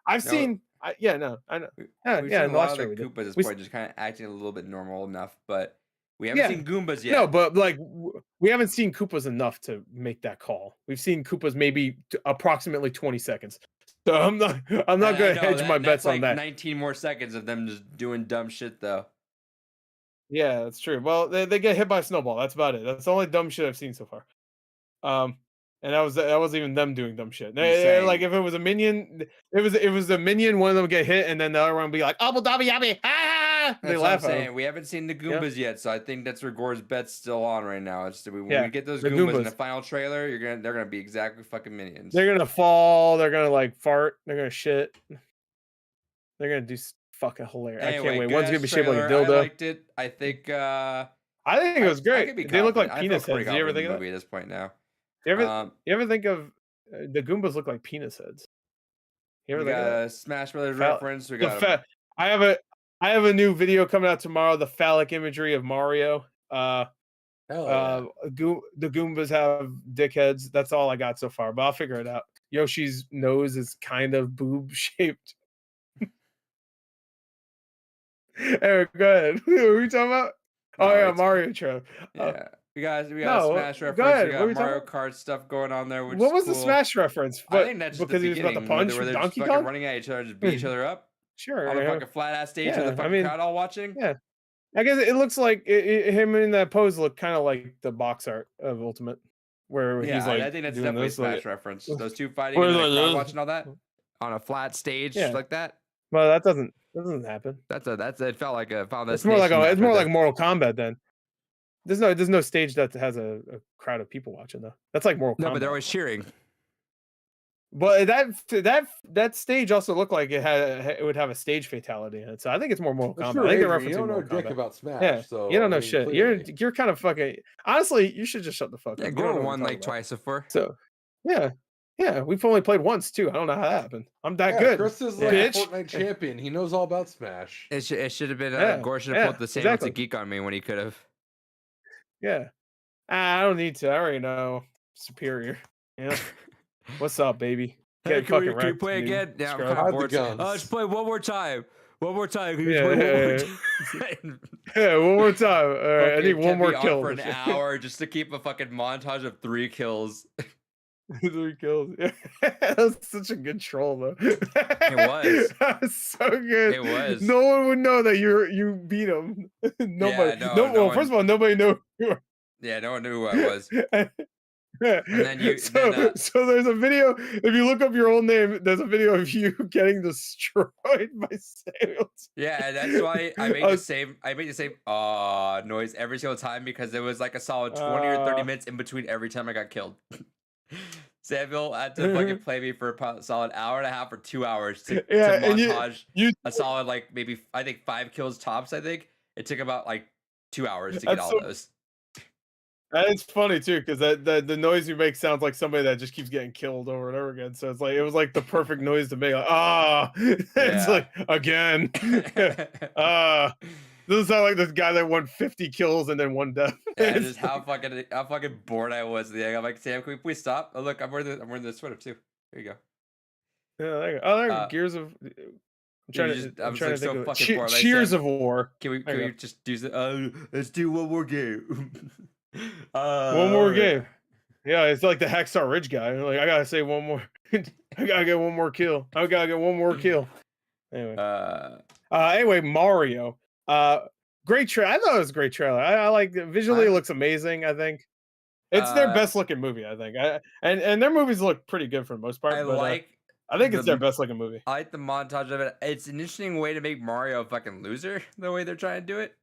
I've No, seen I know. Yeah, We've yeah. seen In a the lot last of the trailer we did. Koopas at this We point just kind of acting a little bit normal enough, but we haven't Yeah. seen Goombas yet. No, but like we haven't seen Koopas enough to make that call. We've seen Koopas maybe approximately 20 seconds. So I'm not And going I to know hedge my that's bets on like that. 19 more seconds of them just doing dumb shit though. Yeah, that's true. Well, they get hit by a snowball. That's about it. That's the only dumb shit I've seen so far. And that wasn't even them doing dumb shit. Like if it was a minion, it was a minion. One of them get hit, and then the other one would be like, "Abu Dhabi, yabby!" Ah! They That's what I'm laugh at saying. him. We haven't seen the Goombas yet, so I think that's where Gore's bet's still on right now. It's when Yeah, we get those the Goombas in the Goombas. final trailer, they're gonna be exactly fucking minions. They're gonna fall. They're gonna like fart. They're gonna shit. They're gonna do fucking hilarious. I Anyway, can't wait. good One's gonna ass be shaped like a trailer. I dildo. liked it. I think I think it was I could be great. They look like confident. I feel penis pretty heads. Do you ever confident in think the of that? movie at this point now. You ever think of the Goombas look like penis heads? You ever We think of got that? a Smash Brothers Phall- reference. We the got fa- I have a new video coming out tomorrow. The phallic imagery of Mario. Hell yeah. The Goombas have dickheads. That's all I got so far, but I'll figure it out. Yoshi's nose is kind of boob shaped. Eric, go ahead. What are we talking about? Oh No, yeah, it's- Mario trailer. yeah. We got no, a Smash go reference. ahead. We What got are we talking Mario about? Kart stuff going on there. Which What is was the cool. Smash reference? I think that's just because the he was about to beginning, punch where they're Donkey just fucking Kong. running at each other, just beat each other up Sure, on a yeah. fucking flat ass stage with Yeah, the I fucking mean, crowd all watching. Yeah, I guess it looks like him in that pose look kind of like the box art of Ultimate, where Yeah, he's like I think that's doing definitely a this, like, Smash reference. Those two fighting Where and the he's like crowd this. watching all that on a flat stage Yeah. like that. Well, that doesn't happen. It felt like a Final It's more like Destination it's map more right like Mortal Kombat then. There's no stage that has a crowd of people watching though. That's like Mortal there. Kombat. No, but they're always cheering. But that stage also looked like it would have a stage fatality in it. So I think it's more Mortal That's Kombat. true, I think they're Adrian, you referencing don't know Mortal dick Kombat. about Smash. Yeah, So you don't I know mean, shit. clearly. You're kind of fucking. Honestly, you should just shut the fuck Yeah, up. You don't know Gore what won you're like talking about. twice before. So, yeah, we've only played once too. I don't know how that happened. I'm that Yeah, good. Chris is like bitch. a Fortnite champion. He knows all about Smash. It should have been Yeah, Gore should have pulled the same with exactly. the geek on me when he could have. Yeah, I don't need to. I already know superior. Yeah. What's up, baby? Hey, Get can we fucking wrecked, play dude. again? Yeah, I'm Scrub. kind Hide of the bored. guns. Let's play one more time. One more time. Can we Yeah, play one more yeah, time? Yeah, one more time. All right, I Fucking need one kept more me on kill for an hour just to keep a fucking montage of 3 kills. 3 kills. Yeah. That was such a good troll, though. It was. That was so good. It was. No one would know that you beat him. Nobody. no Well, one- first of all, nobody knew. Who you were. Yeah, no one knew who I was. And then so there's a video. If you look up your old name, there's a video of you getting destroyed by Samuel. Yeah, and that's why I made Uh, the same noise every single time, because it was like a solid 20 or 30 minutes in between every time I got killed. Samuel had to fucking play me for a solid hour and a half or 2 hours to Yeah, and montage you a solid like maybe I think 5 kills tops. I think it took about like 2 hours to get That's all so- those. And it's funny too, because the noise you make sounds like somebody that just keeps getting killed over and over again. So it's like it was like the perfect noise to make. Like, it's Yeah. like again. Doesn't sound like this guy that won 50 kills and then 1 death. Yeah, It's just how fucking bored I was. Yeah, I'm like, Sam, can we please stop? Oh look, I'm wearing the sweater too. There you go. yeah, there you go. Oh, there you go. Uh, Gears of. I'm yeah, trying you to. just- I I'm was, trying like, to think so of fucking bored, like, Cheers Sam, of War. Can we There you just do the let's do one more game. One more game. Yeah, it's like the Hacksaw Ridge guy. Like I gotta say one more. I gotta get one more kill. I gotta get one more kill. Anyway. Anyway, Mario. Great trailer. I thought it was a great trailer. I like it. Visually. It looks amazing. I think it's their best looking movie. I think. And their movies look pretty good for the most part. I but, like I think it's the- their best looking movie. I like the montage of it. It's an interesting way to make Mario a fucking loser, the way they're trying to do it.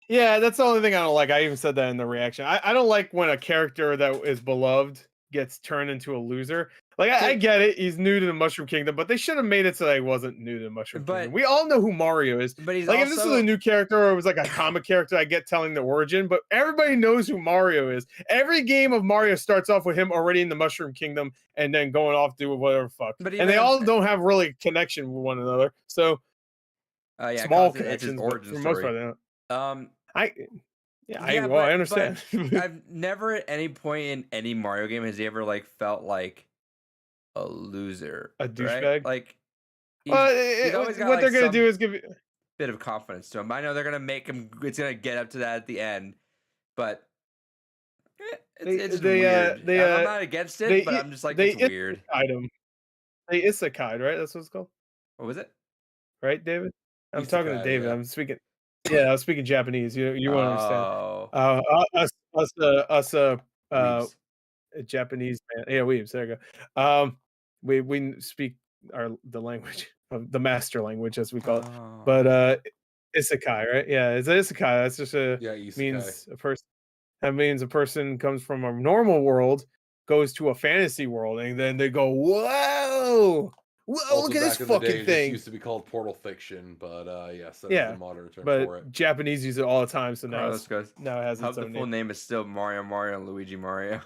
Yeah, that's the only thing I don't like. I even said that in the reaction. I don't like when a character that is beloved gets turned into a loser. Like I get it, he's new to the Mushroom Kingdom, but they should have made it so that he wasn't new to the Mushroom Kingdom. We all know who Mario is. But he's like also... if this was a new character or it was like a comic character, I get telling the origin, but everybody knows who Mario is. Every game of Mario starts off with him already in the Mushroom Kingdom and then going off doing whatever fuck. And they all don't have really connection with one another. So small connections, but for the most part, they don't. I understand. I've never at any point in any Mario game has he ever like felt like a loser, a douchebag. Right? Like, he's always got, what they're gonna do is give you a bit of confidence to him. I know they're gonna make him. It's gonna get up to that at the end, but it's weird. I'm not against it, but I'm just like it's weird. They isekai, right? That's what it's called. What was it? Right, David? I'm talking to David. Yeah. I'm speaking. Yeah, I was speaking Japanese. You won't understand. Us, Japanese man. Yeah, weebs. There you go. We speak the language of the master language, as we call it. But isekai, right? Yeah, it's an isekai. That's just means a person. That means a person comes from a normal world, goes to a fantasy world, and then they go, "Whoa! Whoa! Look at this fucking thing!" It used to be called Portal Fiction, but yes, that's the modern term for it. Japanese use it all the time, so now it has its own the full name is still Mario and Luigi Mario.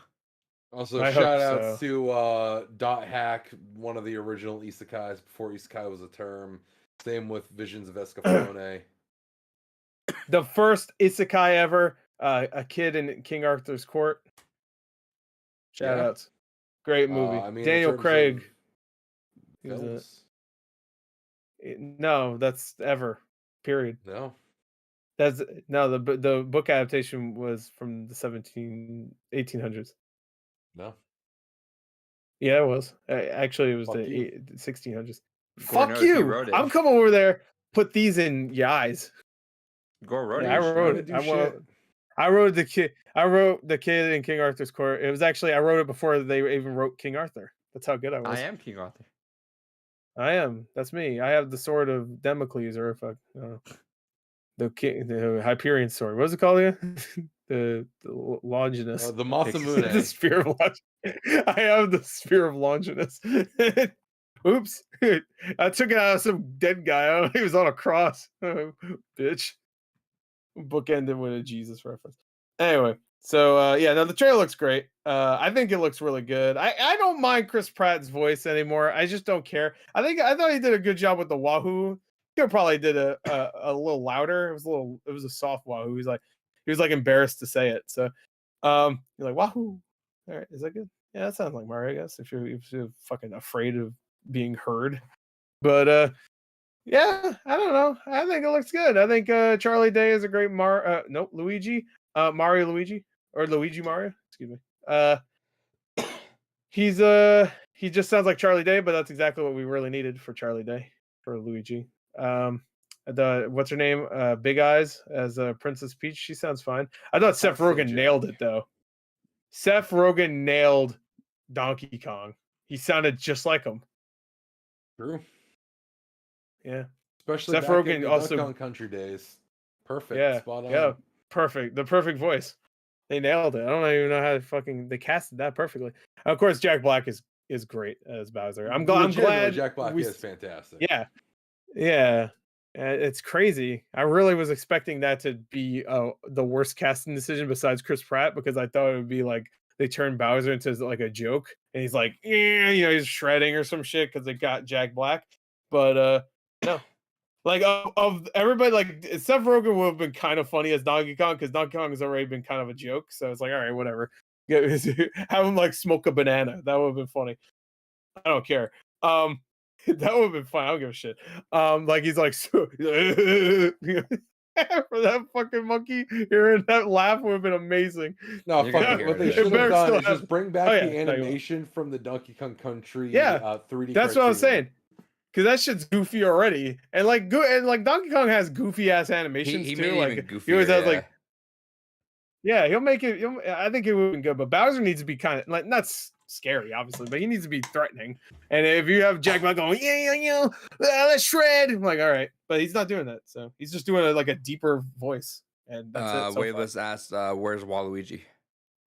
Also, shout out to Dot Hack, one of the original isekais before isekai was a term. Same with Visions of Escaflowne. The first isekai ever, a kid in King Arthur's court. Shout outs. Great movie. Daniel Craig. No, that's ever. Period. No. The book adaptation was from the 1800s. No. Yeah, it was. Actually, it was the 1600s. Fuck you! I'm coming over there. Put these in your eyes. Gore wrote it. I wrote it. I wrote the kid. I wrote the kid in King Arthur's court. It was actually I wrote it before they even wrote King Arthur. That's how good I was. I am King Arthur. I am. That's me. I have the sword of Damocles, or if the Hyperion sword. What was it called again? the Longinus. The Masamune. The spear of Longinus. I have the spear of Longinus. Oops. I took it out of some dead guy. He was on a cross. Bitch. Bookended with a Jesus reference. Anyway, so the trailer looks great. I think it looks really good. I don't mind Chris Pratt's voice anymore. I just don't care. I thought he did a good job with the Wahoo. He probably did a little louder. It was a soft Wahoo. He was like embarrassed to say it. So you're like Wahoo. All right, is that good? Yeah, that sounds like Mario, I guess, if you're fucking afraid of being heard. But yeah, I don't know. I think it looks good. I think Charlie Day is a great Luigi. Mario Luigi or Luigi Mario, excuse me. He just sounds like Charlie Day, but that's exactly what we really needed for Charlie Day for Luigi. What's her name? Big Eyes as Princess Peach. She sounds fine. I thought Seth Rogen nailed it though. Seth Rogen nailed Donkey Kong. He sounded just like him. True. Yeah. Especially Seth Rogen also Donkey Kong Country days. Perfect. Yeah. Spot on. Yeah. Perfect. The perfect voice. They nailed it. I don't even know how they casted that perfectly. Of course, Jack Black is great as Bowser. I'm glad Jack Black is fantastic. Yeah. Yeah. It's crazy. I really was expecting that to be the worst casting decision besides Chris Pratt, because I thought it would be like they turned Bowser into like a joke and he's like, he's shredding or some shit because they got Jack Black. But no. Like of everybody, like Seth Rogen would have been kind of funny as Donkey Kong because Donkey Kong has already been kind of a joke. So it's like, all right, whatever. Have him like smoke a banana. That would have been funny. I don't care. That would have been fun. I don't give a shit. Like he's like for that fucking monkey, hearing that laugh would have been amazing. No, fuck what they should have done is just bring back the animation from the Donkey Kong Country 3D. That's what I was saying. Because that shit's goofy already, and like Donkey Kong has goofy ass animations he too. Made like it even goofier, he always has like, he'll make it. I think it would be good, but Bowser needs to be kind of like not scary, obviously, but he needs to be threatening. And if you have Jack Black going, let's shred, I'm like, all right, but he's not doing that, so he's just doing like a deeper voice. And that's it. Wayless asked, "Where's Waluigi?"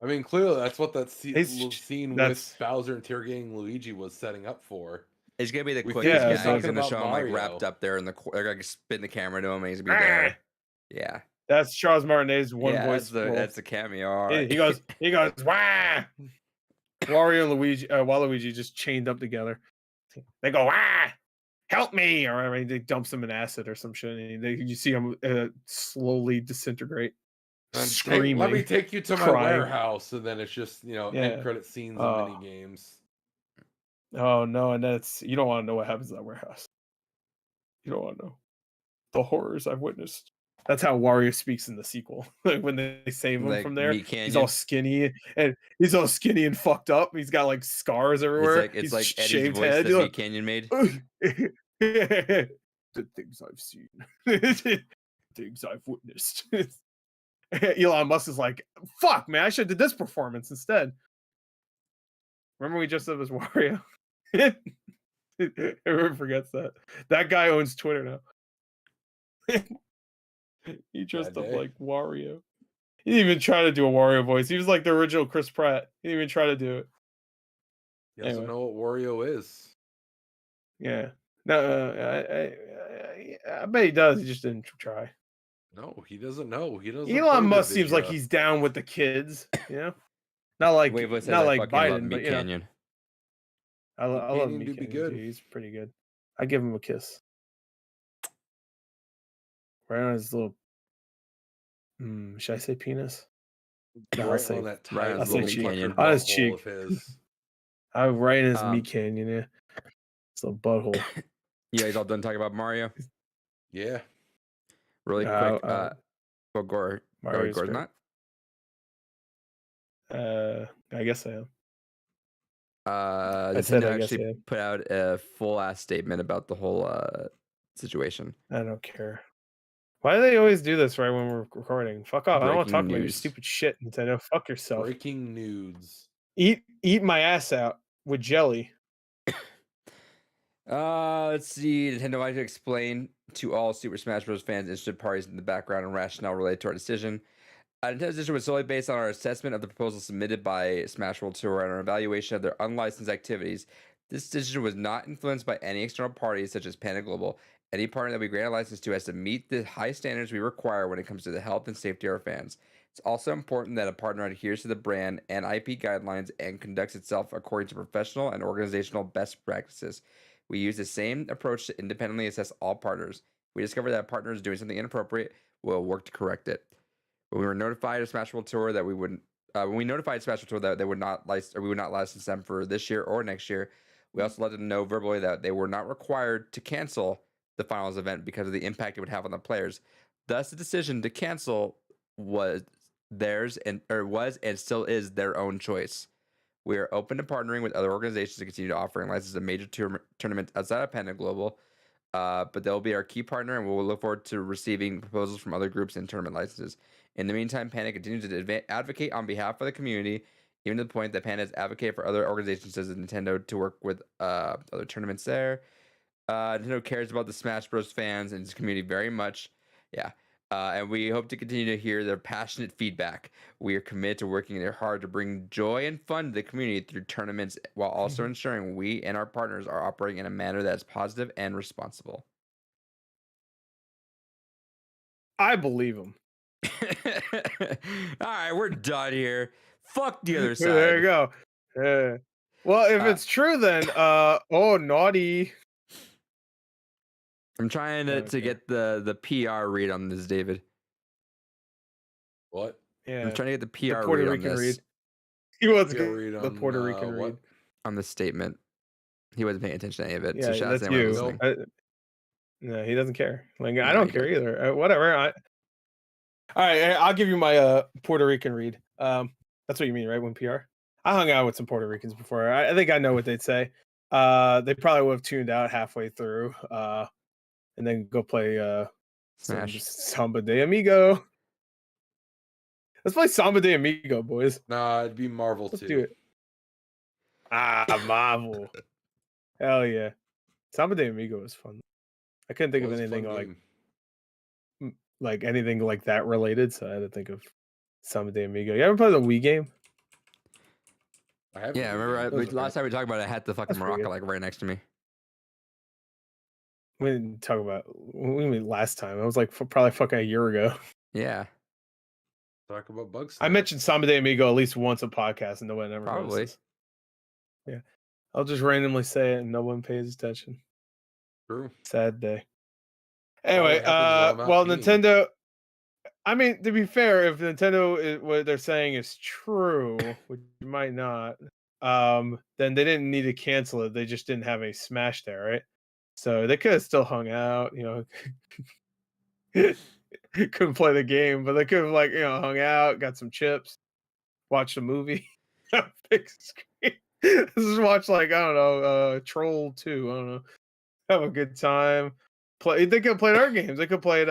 I mean, clearly that's what that He's- scene that's- with Bowser interrogating Luigi was setting up for. It's gonna be the We quickest think guy. he's He's talking gonna about show him like Mario. wrapped up there in the. They're gonna spin the camera to him, and he's gonna be "Ah." there. Yeah, That's Charles Martinet's one yeah, voice. that's the cameo. All He, right. he goes, wah! Wario and Luigi, Waluigi just chained up together. They go, ah, help me! Or I mean, they dump some in acid or some shit. And you see him slowly disintegrate, And screaming. let me take you to my crying. warehouse, and then it's just Yeah. end credit scenes of mini games. Oh no, and that's you don't want to know what happens in that warehouse. You don't want to know the horrors I've witnessed. That's how Wario speaks in the sequel. Like when they save him Like from there, Meat he's all Canyon. skinny and fucked up. He's got like scars everywhere. It's like He's Eddie's shaved voice head. that Meat Canyon made. The things I've seen, things I've witnessed. Elon Musk is like, fuck, man, I should have did this performance instead. Remember we just said it was Wario? Everyone forgets that. That guy owns Twitter now. He dressed up day. like Wario. He didn't even try to do a Wario voice. He was like the original Chris Pratt. He didn't even try to do it. He doesn't Anyway. know what Wario is. Yeah. No, I bet he does. He just didn't try. No, he doesn't know. He doesn't. Elon play Musk seems like Division. he's down with the kids, you know? Not like Wave says not I like fucking love Biden, but Meat you know, Canyon. I love Canyon Meat do be Canyon, good. too. He's pretty good. I give him a kiss. Right on his little. Should I say penis? No, I'll Right say on that right on tight his little little meat puckered canyon. On his butthole cheek. of his. I right in his Um, meat canyon, yeah. It's a butthole. Yeah, he's all done talking about Mario. Yeah. Really quick. Well, Gore. Mario's Gore's great. not. I guess I am. Nintendo said I guess, actually yeah. put out a full ass statement about the whole situation. I don't care. Why do they always do this right when we're recording? Fuck off. I don't want to Breaking talk about your news. stupid shit, Nintendo. Fuck yourself. Breaking nudes. Eat my ass out with jelly. Let's see. Nintendo wanted to explain to all Super Smash Bros. Fans, interested parties in the background and rationale related to our decision. Nintendo's decision was solely based on our assessment of the proposal submitted by Smash World Tour and our evaluation of their unlicensed activities. This decision was not influenced by any external parties such as Panda Global. Any partner that we grant a license to has to meet the high standards we require when it comes to the health and safety of our fans. It's also important that a partner adheres to the brand and IP guidelines and conducts itself according to professional and organizational best practices. We use the same approach to independently assess all partners. If we discover that a partner is doing something inappropriate, we'll work to correct it. When we were notified of Smash World Tour that we wouldn't, when we notified Smash World Tour that they would not license, or we would not license them for this year or next year, we also let them know verbally that they were not required to cancel the finals event because of the impact it would have on the players. Thus, the decision to cancel was theirs and still is their own choice. We are open to partnering with other organizations to continue to offering licenses of major tournaments outside of Panda Global, but they'll be our key partner, and we'll look forward to receiving proposals from other groups and tournament licenses. In the meantime, Panda continues to advocate on behalf of the community, even to the point that Panda has advocated for other organizations such as Nintendo to work with other tournaments there. Nintendo cares about the Smash Bros. Fans and its community very much. Yeah. And we hope to continue to hear their passionate feedback. We are committed to working there hard to bring joy and fun to the community through tournaments while also ensuring we and our partners are operating in a manner that is positive and responsible. I believe him. All right, we're done here. Fuck the other side. There you go. Yeah. Well, if it's true, then oh naughty. I'm trying to get the PR read on this, David. What? Yeah. I'm trying to get the PR the Puerto read Rican on this. read. He wants PR to read the on, Puerto Rican what? read. On the statement. He wasn't paying attention to any of it. Yeah, so shout out that's to anyone you. listening. No, he doesn't care. Like I No, don't he care either. Whatever. All right, I'll give you my Puerto Rican read. That's what you mean, right? When PR. I hung out with some Puerto Ricans before. I think I know what they'd say. They probably would have tuned out halfway through, and then go play some Smash. Samba de Amigo. Let's play Samba de Amigo, boys. Nah, it'd be Marvel Let's too. do it. Marvel. Hell yeah. Samba de Amigo was fun. I couldn't think of anything like anything like that related, so I had to think of Samba de Amigo. You ever play the Wii game? I have Yeah, a remember video. Those are last time we talked about it, I had the fucking That's pretty Morocco good. like right next to me. We didn't talk about we mean last time. It was like probably fucking a year ago. Yeah, Talk about bugs. I mentioned Samba de Amigo at least once a podcast, and no one ever probably. notices. Yeah, I'll just randomly say it, and no one pays attention. True. Sad day. Probably Anyway, happens while I'm out well, peeing. Nintendo. I mean, to be fair, if Nintendo is, what they're saying is true, which you might not, then they didn't need to cancel it. They just didn't have a Smash there, right? So they could have still hung out, couldn't play the game, but they could have hung out, got some chips, watched a movie, big screen. Just watch I don't know, Troll 2. I don't know. Have a good time. They could have played our games. They could have played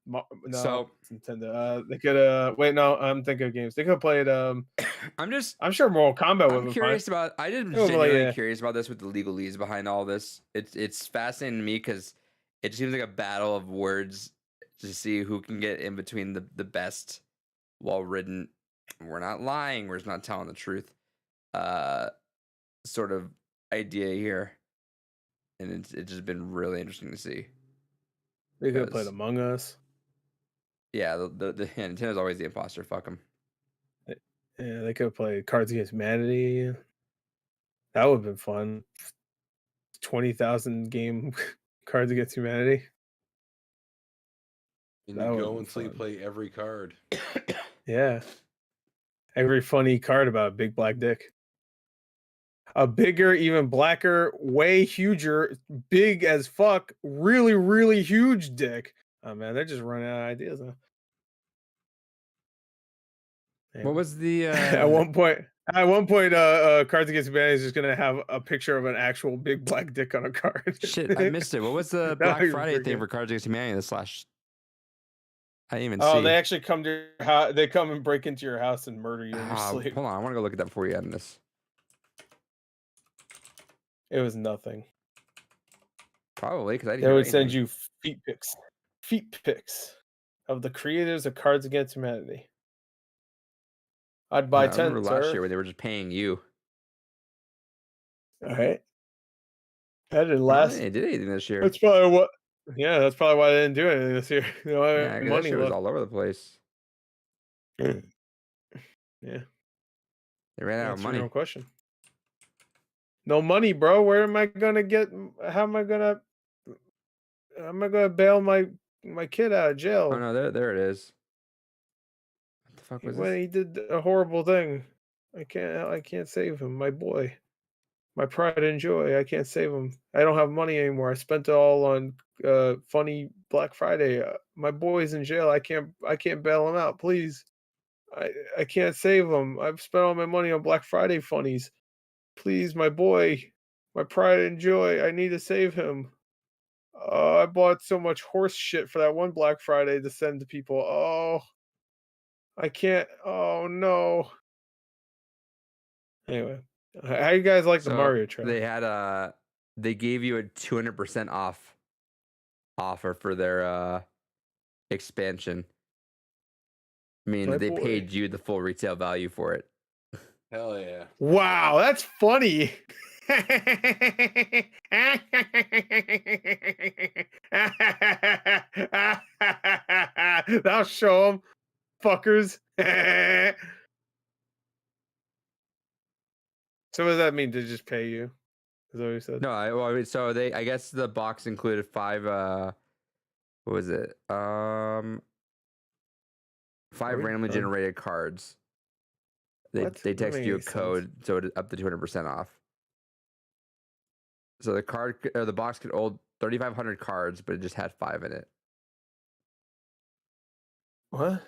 no, So it's Nintendo. They could wait, no, I'm thinking of games. They could have played I'm sure Mortal Kombat would I'm have been curious fine. about. I did It was genuinely curious about this with the legalese behind all this. It's fascinating to me because it seems like a battle of words to see who can get in between the best, well written. We're not lying. We're just not telling the truth. Sort of idea here, and it's just been really interesting to see. They could have played because- Among Us. Yeah, the Nintendo's always the imposter. Fuck them. Yeah, they could have played Cards Against Humanity. That would have been fun. 20,000 game Cards Against Humanity. And That you would've go been until you fun. play every card. Yeah. Every funny card about a big black dick. A bigger, even blacker, way huger, big as fuck, really, really huge dick. Oh man, they're just running out of ideas, huh? What Anyway. was the At one point, Cards Against Humanity is just gonna have a picture of an actual big black dick on a card. shit? I missed it. What was the That Black would be Friday pretty thing good. for Cards Against Humanity? The slash. I didn't even Oh, see. they actually come to your house. They come and break into your house and murder you in your Ah, sleep. hold on, I want to go look at that before you end this. It was nothing. Probably because I didn't They hear would send anything. you feet pics of the creators of Cards Against Humanity. I'd buy I remember 10, last sir. year when they were just paying you. All right. That didn't I don't last. think they did anything this year. That's probably what. Yeah, that's probably why they didn't do anything this year. You know, Yeah, 'cause that money shit was left. all over the place. Yeah, They ran out of that's a money. real question. No money, bro. Where am I gonna get? How am I gonna? Am I gonna bail my kid out of jail? Oh no, there it is. What the fuck was When this? he did a horrible thing, I can't save him. My boy, my pride and joy. I can't save him. I don't have money anymore. I spent it all on funny Black Friday. My boy's in jail. I can't bail him out. Please, I can't save him. I've spent all my money on Black Friday funnies. Please, my boy, my pride and joy. I need to save him. I bought so much horse shit for that one Black Friday to send to people. Oh, I can't. Oh no. Anyway, how you guys like the So Mario trailer? they had they gave you a 200% off offer for their expansion. Meaning My they boy. paid you the full retail value for it. Hell yeah. Wow, that's funny. That'll show them, fuckers. So what does that mean? To just pay you? Is that what you said? No, so I guess the box included 5 what was it? 5 we randomly done? generated cards. They What? they That text make you a any sense. code so it up to 200% off. So the card or the box could hold 3,500 cards, but it just had 5 in it. What?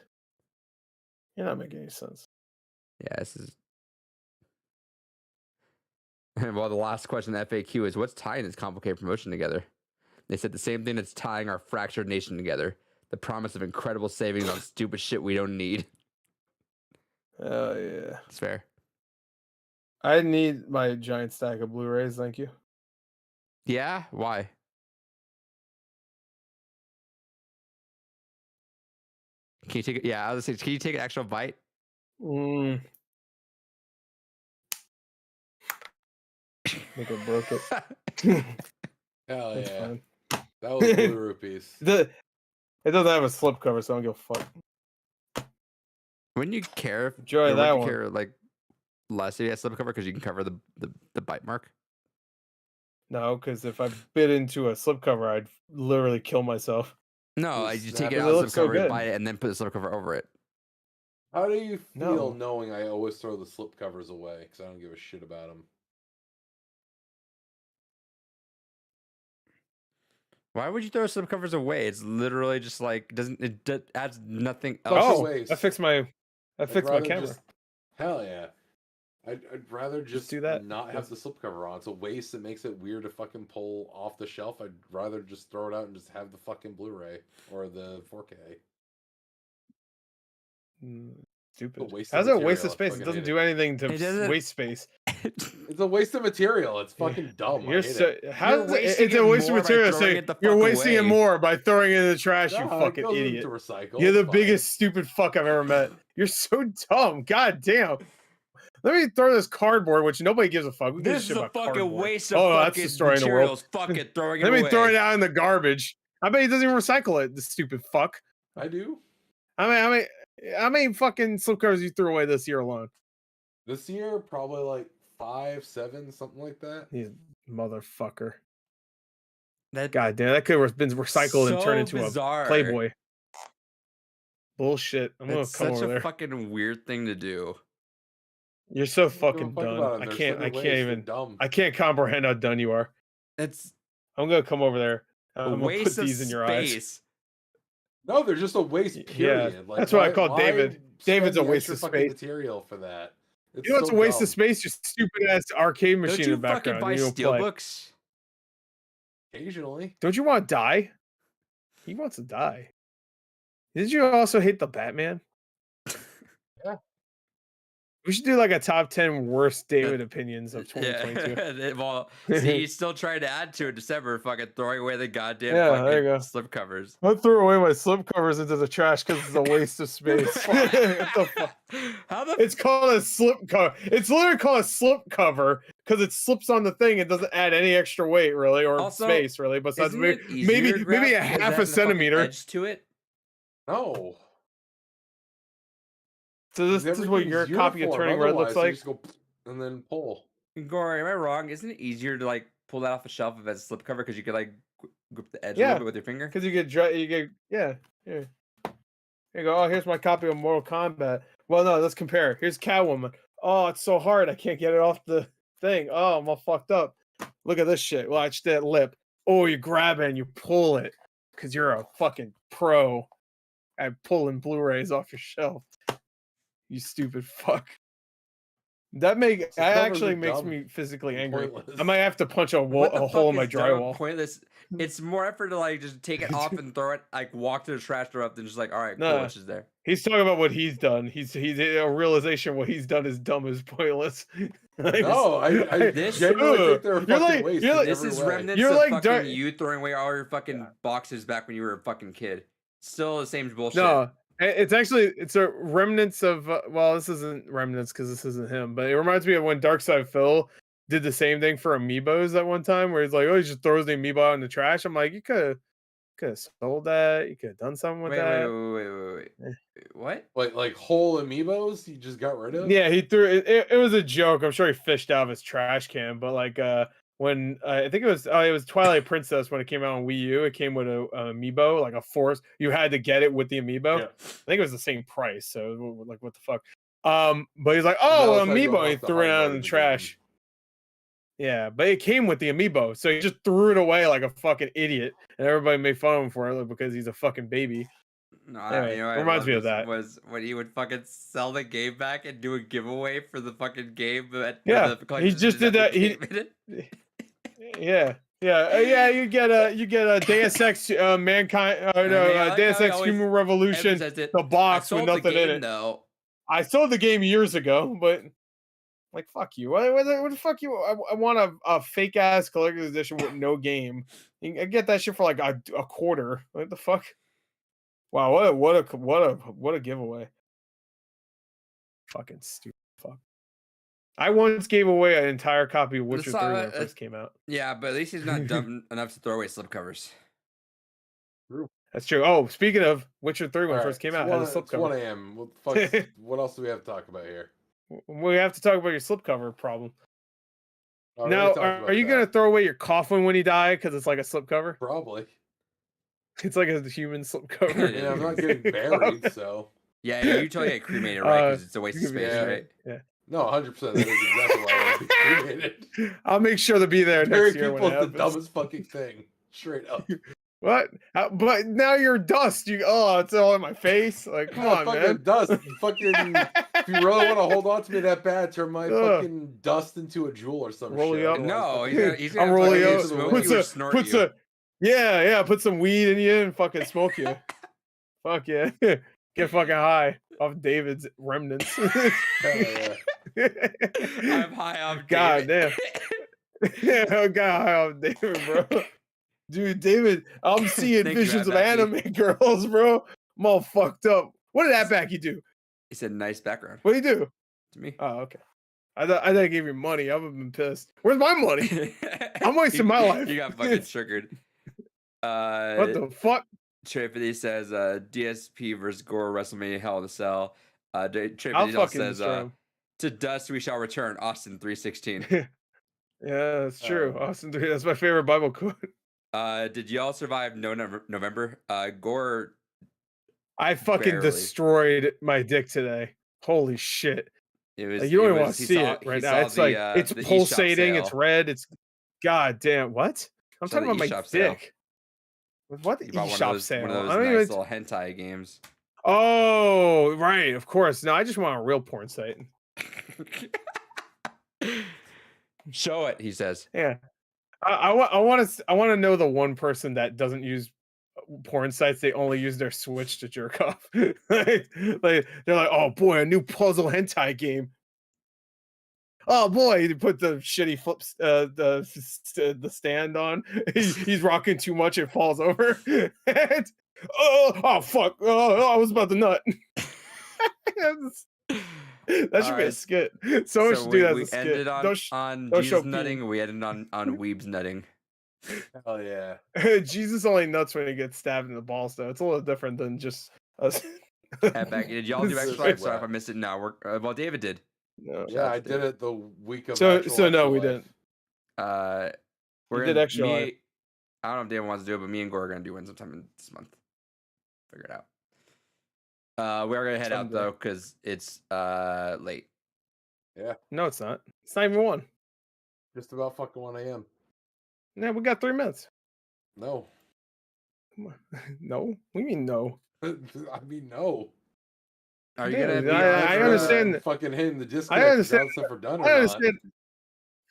You're not making any sense. Yeah, this is. Well, the last question in the FAQ is what's tying this complicated promotion together? They said the same thing that's tying our fractured nation together. The promise of incredible savings on stupid shit we don't need. Oh yeah. It's fair. I need my giant stack of Blu-rays, thank you. Yeah? Why? Can you take it? Yeah, I was gonna say, can you take an extra bite? think I broke it. Hell That's yeah. fine. That was blue rupees. It doesn't have a slip cover, so I don't give a fuck. Wouldn't you care if Enjoy or that wouldn't you one. care like less if you had slip cover because you can cover the bite mark? No, because if I bit into a slip cover, I'd literally kill myself. No, Just you snap take it it. out It of the looks slip so cover, you good. bite it, and then put the slip cover over it. How do you feel No. knowing I always throw the slip covers away because I don't give a shit about them? Why would you throw slip covers away? It's literally just like adds nothing Fuck else. the Oh, waste. I fixed my camera. Just, hell yeah. I'd rather just do that. not have the slipcover on. It's a waste. It makes it weird to fucking pull off the shelf. I'd rather just throw it out and just have the fucking Blu-ray or the 4K. Stupid. waste How's of it a waste material. of I space? It fucking doesn't hate do anything to It doesn't- waste space. It's a waste of material. It's fucking dumb. You're I hate so it. how's wasting it's a it waste of more by material. throwing Say it the you're fuck wasting it away. more by throwing it in the trash. You Nah, it fucking goes idiot. into recycle. You're the It's fine. biggest stupid fuck I've ever met. You're so dumb. God damn. Let me throw this cardboard, which nobody gives a fuck. Who gives This shit is a about fucking cardboard? waste of Oh, that's fucking destroying the world. materials. Fuck it, throwing it Let away. me throw it out in the garbage. I bet he doesn't even recycle it. The stupid fuck. I do. How many fucking slipcovers you threw away this year alone? This year, probably like 5, 7, something like that. You motherfucker. That God damn, that could have been recycled and turned so into bizarre. a Playboy. Bullshit. I'm gonna That's come such over a there. fucking weird thing to do. You're so Don't give a fucking fuck done. about 'em. I They're can't sugar waste. They're even dumb. I can't comprehend how done you are. It's I'm gonna come over there. a I'm gonna waste put of these in your eyes. space. No, they're just a waste. Yeah, Period. Like, that's what I why- call why David. spend David's a the waste extra of fucking space. material for that. It's You know, it's so a waste dumb. of space. Your stupid ass arcade Don't machine you in the fucking background. buy You don't play. steelbooks? Occasionally. Don't you want to die? He wants to die. Did you also hate the Batman? Yeah. We should do like a top 10 worst David opinions of 2022. Yeah. Well, see, he's still trying to add to it December, fucking throwing away the goddamn Yeah, there you go. fucking slip covers. I threw away my slip covers into the trash because it's a waste of space. What the fuck? How the It's called a slip cover. It's literally called a slip cover because it slips on the thing. It doesn't add any extra weight really or Also, space really. Besides isn't it easier maybe to grab maybe a because it half a has the fucking centimeter. edge to it? No. So this is what your copy of Turning Red looks like. Just go and then pull. Gory, am I wrong? Isn't it easier to like pull that off the shelf if it's a slip cover because you could like grip the edge a Yeah. little bit with your finger? Because you get yeah. Here you go. Oh, here's my copy of Mortal Kombat. Well, no, let's compare. Here's Catwoman. Oh, it's so hard. I can't get it off the thing. Oh, I'm all fucked up. Look at this shit. Watch that lip. Oh, you grab it and you pull it because you're a fucking pro at pulling Blu-rays off your shelf. You stupid fuck. That covers actually are makes dumb me physically and angry. pointless. I might have to punch a What the hole fuck in my is dumb and drywall. Pointless. It's more effort to like just take it off and throw it, like walk to the trash throw up, than just like, all right, cool, Nah. it's just there. He's talking about what he's done. He's a realization what he's done is dumb as pointless. No, I This- genuinely think they're a You're fucking like- waste. you're in like- This every is way. remnants You're of like fucking Dar- you throwing away all your fucking boxes back when you were a fucking kid. Still the same bullshit. No, it's a remnants of well, this isn't remnants because this isn't him, but it reminds me of when Darkside Phil did the same thing for amiibos at one time, where he's like, oh, he just throws the amiibo out in the trash. I'm like, you could have sold that. You could have done something with Wait, that. wait. What? Like whole amiibos you just got rid of? Yeah, he threw it. It was a joke. I'm sure he fished out of his trash can, but like when I think it was Twilight Princess when it came out on Wii U, it came with a amiibo, like a force. You had to get it with the amiibo. Yeah. I think it was the same price. So like, what the fuck? But he's like, And that oh, was how you amiibo. He unlock the threw it hard out mode in the of the trash. Yeah, but it came with the amiibo, so he just threw it away like a fucking idiot, and everybody made fun of him for it because he's a fucking baby. No, Anyway, you know, what I reminds love me of this that. Was when he would fucking sell the game back and do a giveaway for the fucking game. Yeah, the he collector's just did edition that. that game in it. Yeah. You get a Deus Ex Mankind. I like Deus how he Ex always Human Revolution. Emphasized it. The I box with sold the nothing game, in it. though. I sold the game years ago, but like, fuck you. What the fuck you? I want a fake ass collector's edition with no game. I get that shit for like a quarter. What the fuck? Wow, what a giveaway. Fucking stupid fuck. I once gave away an entire copy of Witcher 3 when it uh, first came out. Yeah, but at least he's not dumb enough to throw away slipcovers. True. That's true. Oh, speaking of Witcher 3 when All it right, first came out, it's had a 1 slipcover. a.m. What the fuck? What else do we have to talk about here? We have to talk about your slipcover problem. Already Now, talked are about you that. gonna throw away your coffin when you die because it's like a slipcover? Probably. It's like a human slipcover. Yeah, I'm not getting buried, so Yeah, you totally get cremated, right? Because it's a waste of you can be- space, yeah. right? Yeah. no, 100%. That is exactly why I want to be cremated. I'll make sure to be there Bury next year when people it is the happens. dumbest fucking thing. Straight up. What? But now you're dust. It's all in my face. Like, come on, fucking man. dust. Fucking. If you really want to hold on to me that bad, turn my Ugh. fucking dust into a jewel or some Roll shit. you up. No, Otherwise, he's I'll gonna roll fucking you up. smoke Puts you or snort you. Put some weed in you and fucking smoke you. Fuck yeah. Get fucking high off David's remnants. hell yeah. I'm high off. God David. damn. I got high off David, bro. Dude, David, I'm seeing Thank you, visions of Abaki. anime girls, bro. I'm all fucked up. What did that back you do? He said, "Nice background." What did he do? To me. Oh, okay. I thought I gave you money. I would have been pissed. Where's my money? I'm wasting my life. You got fucking triggered. What the fuck? Tripody says DSP versus Gore WrestleMania Hell in a Cell. I'll Tripody also fucking says destroy him. to dust we shall return. Austin 3:16. Yeah, that's true. Austin 3, that's my favorite Bible quote. Did y'all survive November? Gore. I fucking Barely. destroyed my dick today. Holy shit. It was. Like, you don't it even want was- to he see saw- it right he now. saw It's the, like uh, it's the eShop pulsating, it's sale. red, it's god damn. What? I'm Saw talking the about my eShop sale. dick. What He bought eShop sale? one of those I don't nice even... little hentai games. Oh, right, of course. No, I just want a real porn site. Show it, he says. Yeah. I want to know the one person that doesn't use porn sites. They only use their Switch to jerk off. like they're like, oh boy, a new puzzle hentai game. Oh boy, he put the shitty flips, the stand on. He's rocking too much, it falls over. Oh fuck! Oh, I was about to nut. That should be a Alright, skit. Someone should do that as we a skit. ended Don't on don't show Jesus nutting. We ended on Weebs nutting. Hell yeah. Jesus only nuts when he gets stabbed in the balls, though. It's a little different than just us. Did y'all do This is extra life? Sorry wet. if I missed it. No, well, David did. No. Yeah, I to did it the week of. So actual no, we Extra didn't. We're did gonna, extra life. I don't know if David wants to do it, but me and Gore are gonna do one sometime this month. Figure it out. We are gonna head out Someday. though because it's late. No, it's not. It's not even one. Just about fucking 1 a.m. Yeah, we got 3 minutes. No. Come on. No? We mean no. I mean, no. Are you Yeah, gonna be? I on understand. Fucking hitting the disconnect. understand- If we're done or I not. understand.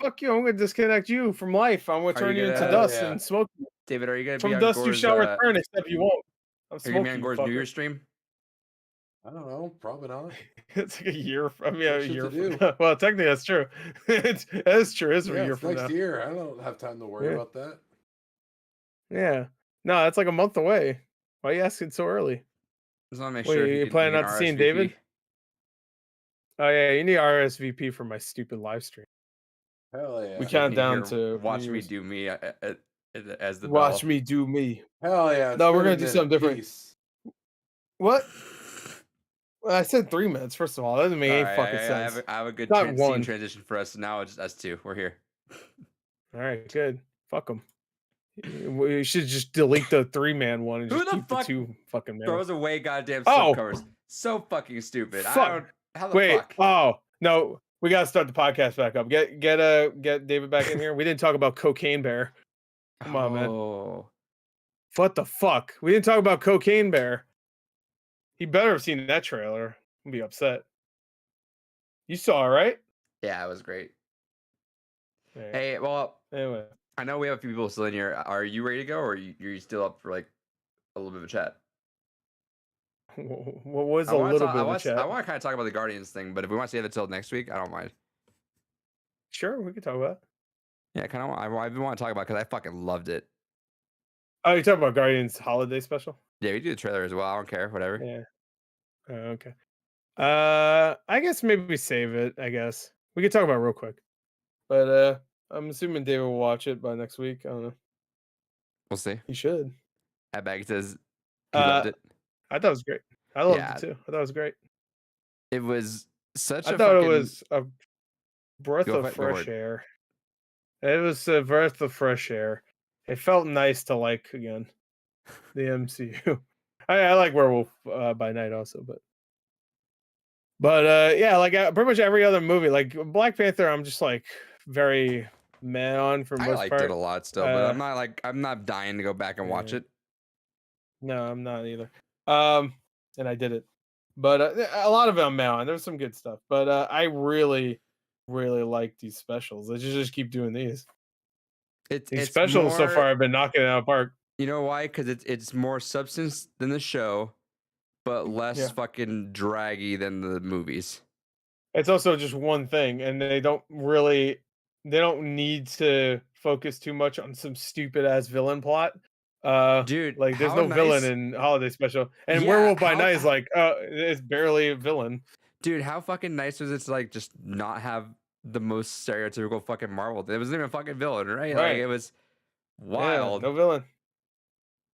Fuck you. I'm going to disconnect you from life. I'm going to Are turn you you into gonna- dust Yeah. and smoke you. David, are you gonna be From on dust you Gore's, shall return, except you won't. I'm Are you gonna be smoking on you, Gore's New fucker. Year's stream? I don't know. Probably not. It's like a year. I mean, Got a shit year to from do. now. Well, technically, that's true. That is true. It's a Yeah, year it's from next now. year. I don't have time to worry Yeah. about that. Yeah. No, that's like a month away. Why are you asking so early? Just want to make Wait, sure. you planning not to seeing David? Oh yeah, you need RSVP for my stupid live stream. Hell yeah. We count down to watch New me Year's. do me as the Watch bell. me do me. Hell yeah. No, we're been gonna a do minute. something different. Peace. What? Well, I said 3 minutes. First of all, that doesn't make any Alright, fucking I sense. have a good Not scene one. transition for us. Now it's us two. We're here. All right, good. Fuck them. We should just delete the 3-man one and Who just the keep fuck the 2 fucking man. Throws away goddamn Oh! slip covers. So fucking stupid. I Fuck. don't. How the Wait. fuck? Oh no, we gotta start the podcast back up. Get David back in here. We didn't talk about Cocaine Bear. Come on, man. Oh. What the fuck? We didn't talk about Cocaine Bear. He better have seen that trailer. I'll be upset. You saw it, right? Yeah, it was great. Yeah. Hey, well, Anyway, I know we have a few people still in here. Are you ready to go, or you're still up for like a little bit of a chat? what was I a wanna little talk- bit I of a want chat? I want to kind of talk about the Guardians thing, but if we want to save it till next week, I don't mind. Sure, we could talk about it. Yeah, kind of. I want to talk about because I fucking loved it. Oh, you're talking about Guardians Holiday Special? Yeah, we do the trailer as well. I don't care. Whatever. Yeah. Okay. I guess maybe we save it. I guess We can talk about it real quick. But I'm assuming David will watch it by next week. I don't know. We'll see. He should. At Bag says he loved it. I thought it was great. I loved Yeah. it too. I thought it was great. It was such I a thought fucking. it was a breath Go of for it, go for fresh it. air. It was a breath of fresh air. It felt nice to like again. The MCU. I like Werewolf by Night also, but yeah, like pretty much every other movie, like Black Panther, I'm just like very meh on for I most liked part. it a lot still, but I'm not dying to go back and watch Yeah. it. No, I'm not either. And I did it, but a lot of it I'm meh on. There's some good stuff, but I really, really like these specials. They should just keep doing these. These specials so far have been knocking it out of the park. You know why? Because it's more substance than the show, but less fucking draggy than the movies. It's also just one thing, and they don't need to focus too much on some stupid ass villain plot. Dude, like there's no villain in Holiday Special, and Yeah, Werewolf by Night is like, it's barely a villain. Dude, how fucking nice was it to like just not have the most stereotypical fucking Marvel? It wasn't even a fucking villain, right? Like it was wild. Yeah, no villain.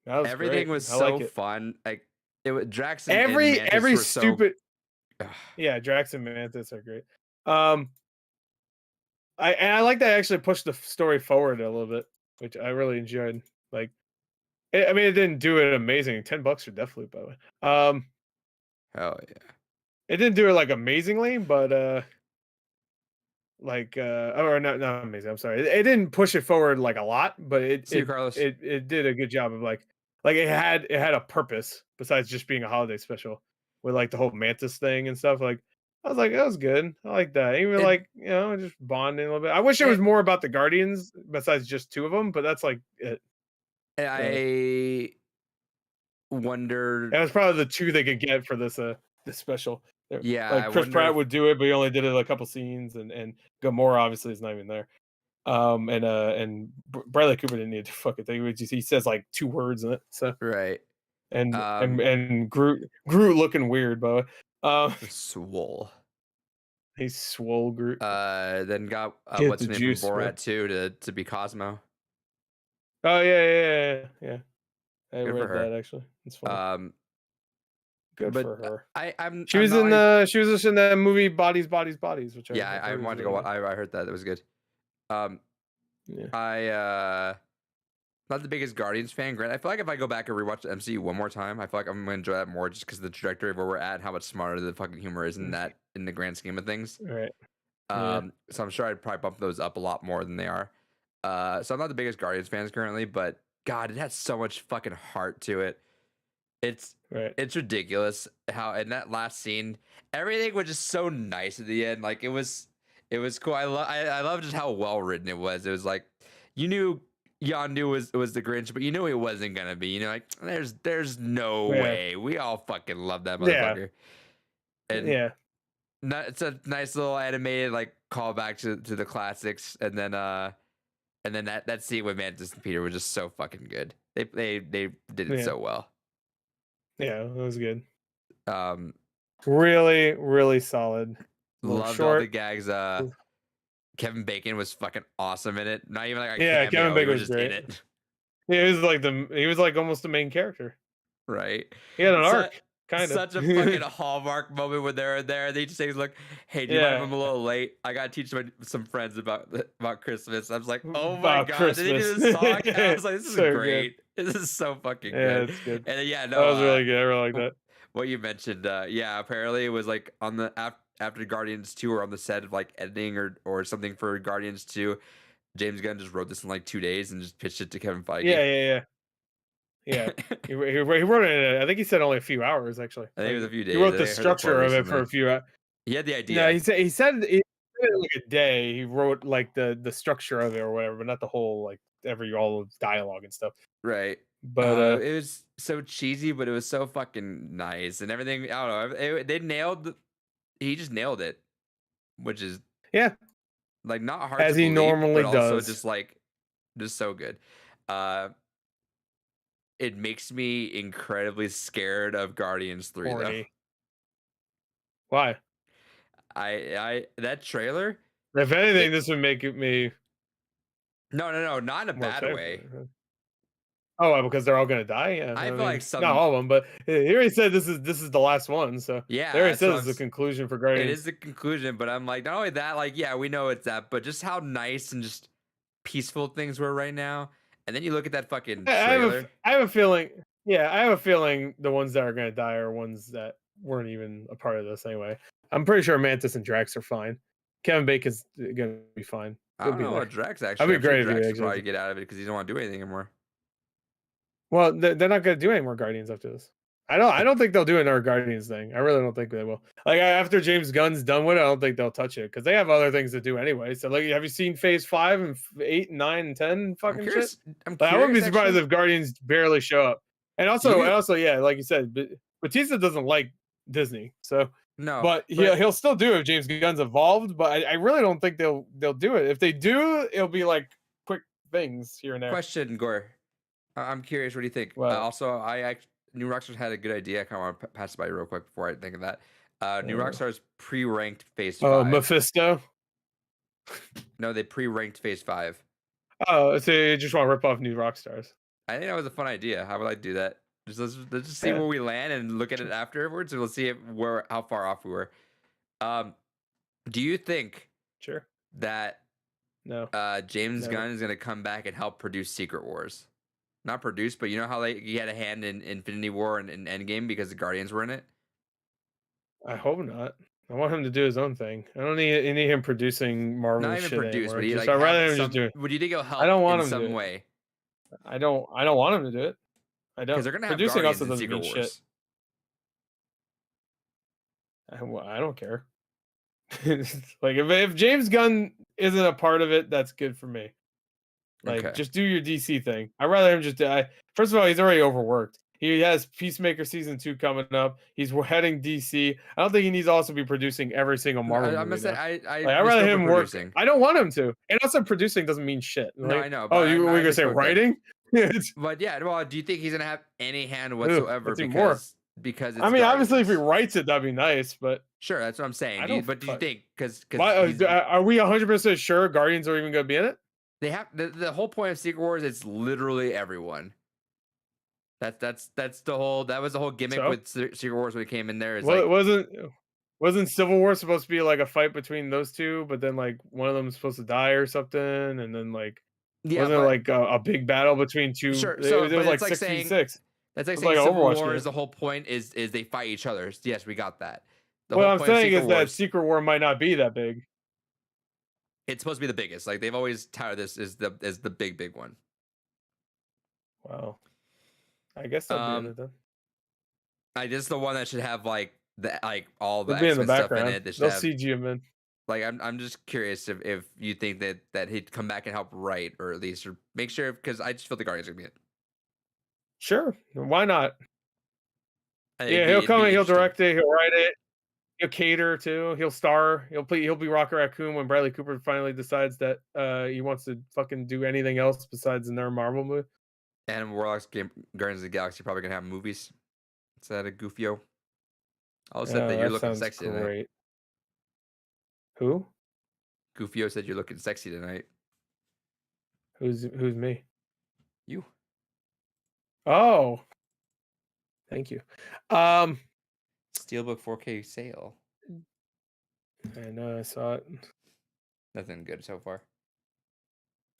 That was Everything great. was I so like it. fun. Like it was Drax and every Mantis were stupid. So... Yeah, Drax and Mantis are great. I like that I actually pushed the story forward a little bit, which I really enjoyed. Like, I mean, it didn't do it amazing. $10 for Deathloop, by the way. Hell yeah. It didn't do it like amazingly, but or not amazing. I'm sorry. It didn't push it forward like a lot, but it did a good job of like it had a purpose besides just being a holiday special with like the whole Mantis thing and stuff. Like I was like, that was good. I like that. Even just bonding a little bit. I wish it was more about the Guardians besides just two of them, but that's like it. I wondered. That was probably the two they could get for this special. Yeah, like Chris Pratt would do it, but he only did it a couple scenes, and Gamora obviously is not even there. And Bradley Cooper didn't need to fucking thing. He says like 2 words in it. So right. And Groot looking weird, but swole. He's swole Groot. Then got what's his name from Borat 2 to be Cosmo. Oh yeah. I Good read that actually. It's fun. Good for her. She was just in that movie Bodies, which I wanted to go. I heard that. It was good. I not the biggest Guardians fan. Grant, I feel like if I go back and rewatch the MCU one more time, I feel like I'm gonna enjoy that more just because of the trajectory of where we're at and how much smarter the fucking humor is in the grand scheme of things. Right. So I'm sure I'd probably bump those up a lot more than they are. So I'm not the biggest Guardians fans currently, but God, it has so much fucking heart to it. It's ridiculous how in that last scene everything was just so nice at the end. Like it was cool. I love just how well written it was. It was like you knew Yondu was the Grinch, but you knew he wasn't gonna be. You know, like there's no way. We all fucking love that motherfucker. And it's a nice little animated like callback to the classics, and then that scene with Mantis and Peter was just so fucking good. They did it so well. Yeah, it was good. Really, really solid. Loved all the gags. Kevin Bacon was fucking awesome in it. Not even like Kevin Bacon was just great. in it. Yeah, he was like almost the main character. Right. He had an arc. Kind of. Such a fucking hallmark moment when they're there. They just say, "Look, hey, do you mind if I'm a little late? I gotta teach some friends about Christmas." I was like, "Oh my god, Christmas. Did they do this song?" I was like, "This is great. Good. This is so fucking good." It's good. And that was really good. I really like that. What you mentioned, apparently it was like on the after Guardians 2 or on the set of like editing or something for Guardians 2. James Gunn just wrote this in like 2 days and just pitched it to Kevin Feige. Yeah. he wrote it in, I think he said only a few hours actually. I think it was a few days. He wrote the structure of it for a few hours. He had the idea. No, he said it like a day. He wrote like the structure of it or whatever, but not the whole like all of dialogue and stuff. Right. But it was so cheesy, but it was so fucking nice and everything. I don't know. They nailed. He just nailed it, which is like not hard as to he believe, normally but does. Also just so good. It makes me incredibly scared of Guardians 3 though. Why? I that trailer, If anything, this would make me No, not in a more bad excited way. for it. Oh, because they're all gonna die. Yeah, I I feel mean, like some. not all of them, but he already said this is the last one. So Yeah, they already that's said what this I'm is the s- conclusion for It Guardians. is the conclusion, but I'm like, not only that, like, yeah, we know it's that, but just how nice and just peaceful things were right now. And then you look at that fucking trailer. I have a feeling. Yeah, I have a feeling the ones that are gonna die are ones that weren't even a part of this anyway. I'm pretty sure Mantis and Drax are fine. Kevin Bacon's gonna be fine. I He'll don't be know there. about Drax That'd actually. be I'm sure great if he Drax should actually. probably get out of it because he don't want to do anything anymore. Well, they're not gonna do any more Guardians after this. I don't think they'll do another Guardians thing. I really don't think they will. Like after James Gunn's done with it, I don't think they'll touch it because they have other things to do anyway. So like, have you seen Phase 5 and 8 and 9 and 10 I'm fucking shit? curious. I'm Like, I wouldn't be curious. surprised Actually, if Guardians barely show up. And do you? also, yeah, like you said, Batista doesn't like Disney, so No, but but he'll still do it if James Gunn's involved. But I really don't think they'll do it. If they do, it'll be like quick things here and there. question, Gore. I'm curious. What do you think? What? Also, New Rockstars had a good idea. I kind of want to pass it by real quick before I think of that. New Rockstars pre-ranked Phase Oh, 5. Mephisto. No, they pre-ranked Phase 5. Oh, so you just want to rip off New Rockstars? I think that was a fun idea. How would I do that? Let's just see Yeah. where we land and look at it afterwards, and we'll see how far off we were. Do you think Sure. that No. James Never. Gunn is going to come back and help produce Secret Wars? Not produce, but you know how he had a hand in Infinity War and Endgame because the Guardians were in it. I hope not. I want him to do his own thing. I don't need him producing Marvel Not even shit produce, anymore. but he Just, like I'd rather have him just do it. Would you think he'll help? I don't want in him to do some it. way I don't want him to do it. I don't. because they're going to have Producing Guardians also in doesn't Secret mean Wars. shit. I don't care. Like if James Gunn isn't a part of it, that's good for me. Like Okay. just do your DC thing. I'd rather him just die. First of all, he's already overworked. He has Peacemaker season 2 coming up. He's heading DC. I don't think he needs to also be producing every single Marvel I'm movie. gonna say I'd I rather mistook him for work. producing. I don't want him to. And also producing doesn't mean shit. No, Like, I know. oh, But we're gonna say misspoke there. writing? But yeah, well, do you think he's gonna have any hand whatsoever? let's do more. Because it's I mean, obviously, if he Guardians? writes it, that'd be nice. But Sure, that's what I'm saying. I Do you, don't. but do you fuck- think because are we 100% sure Guardians are even gonna be in it? they have the whole point of Secret Wars? It's literally everyone. That's the whole. That was the whole gimmick So? with Secret Wars when it came in there. Is Well, like wasn't Civil War supposed to be like a fight between those two? But then like one of them is supposed to die or something, and then like yeah, wasn't but, it like a big battle between two? Sure. It So was but like it's like 6 saying v 6. that's like It's saying like an Civil Overwatch Wars. game. The whole point is they fight each other. Yes, we got that. The What whole I'm point of saying Secret is that Wars, Secret War might not be that big. it's supposed to be the biggest. Like they've always touted this is the big one. Wow. I guess they'll be in it then. This is the one that should have like all the They'll be in the X-Men stuff in background. it. They should They'll have, CG him in. like I'm just curious if you think that he'd come back and help write or at least or make sure because I just feel the Guardians are gonna be it. Sure. Why not? I think Yeah, it'd he'll be come in, he'll interesting. direct it, he'll write it, he'll cater too, he'll star, he'll be Rocket Raccoon when Bradley Cooper finally decides that he wants to fucking do anything else besides another Marvel movie. And Warlock's Guardians of the Galaxy probably gonna have movies. Is that a Goofio? I said that you're looking sounds sexy tonight. great. Who? Goofio said you're looking sexy tonight. Who's me? You. Oh. Thank you. Steelbook 4K sale. I know I saw it. Nothing good so far.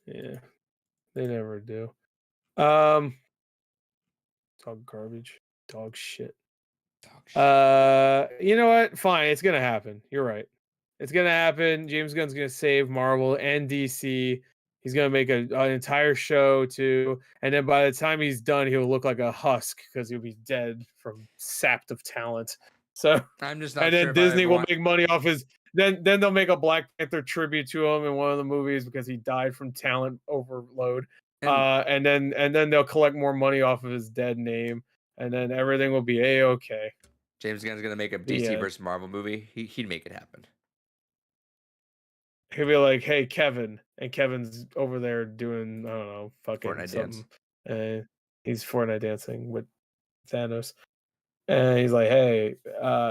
Yeah. They never do. Dog garbage. Dog shit. Dog shit. You know what? Fine, it's gonna happen. You're right. It's gonna happen. James Gunn's gonna save Marvel and DC. He's gonna make an entire show too, and then by the time he's done, he'll look like a husk because he'll be dead from sapped of talent. So, I'm just not and sure then if Disney I will want... make money off his. Then they'll make a Black Panther tribute to him in one of the movies because he died from talent overload. And then they'll collect more money off of his dead name, and then everything will be a-okay. James Gunn's gonna make a DC versus Marvel movie. He'd make it happen. He'll be like, "Hey, Kevin," and Kevin's over there doing I don't know, fucking Fortnite something. dance. He's Fortnite dancing with Thanos, and he's like, "Hey,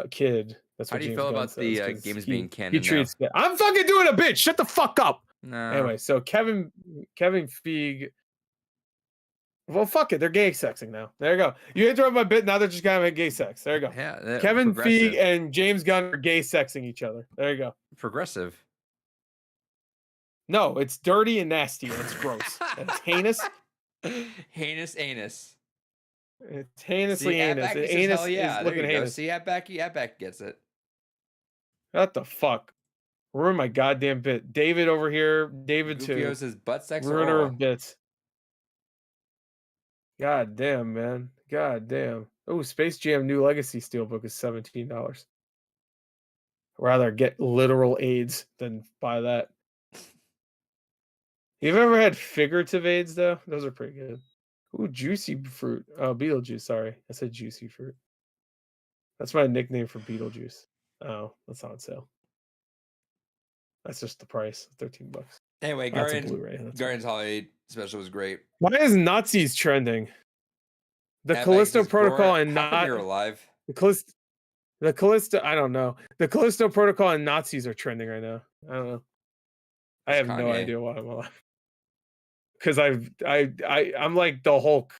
kid, That's How what do you James feel Gunn about says, the 'cause games he- being He canon now? treats. I'm fucking doing a bitch. Shut the fuck up. No. Anyway, so Kevin Feige. Well, fuck it. They're gay sexing now. There you go. You interrupt my bit. Now they're just gonna have gay sex. There you go. Yeah, Kevin progressive. Feige and James Gunn are gay sexing each other. There you go. Progressive. No, it's dirty and nasty. And it's gross. And it's heinous. Heinous anus. It's heinously See, heinous. Outback And says anus hell yeah. is There looking you go. heinous. See, Outback gets it. What the fuck? Ruin my goddamn bit. David over here. David too. Goofio says butt sex or Ruiner oral. of bits. God damn, man. God damn. Oh, Space Jam New Legacy Steelbook is $17. Rather get literal AIDS than buy that. You've ever had figurative AIDS though? Those are pretty good. Ooh, juicy fruit. Oh, Beetlejuice. Sorry, I said juicy fruit. That's my nickname for Beetlejuice. Oh, that's on sale. That's just the price, $13. Anyway, That's a Guardians, Blu-ray. That's Guardians Holiday special was great. Why is Nazis trending? The Outback Callisto says, Protocol Gora, and how come not you're alive. the Callisto. I don't know. The Callisto Protocol and Nazis are trending right now. I don't know. I It's have no Kanye. idea why I'm alive. Because I'm like the Hulk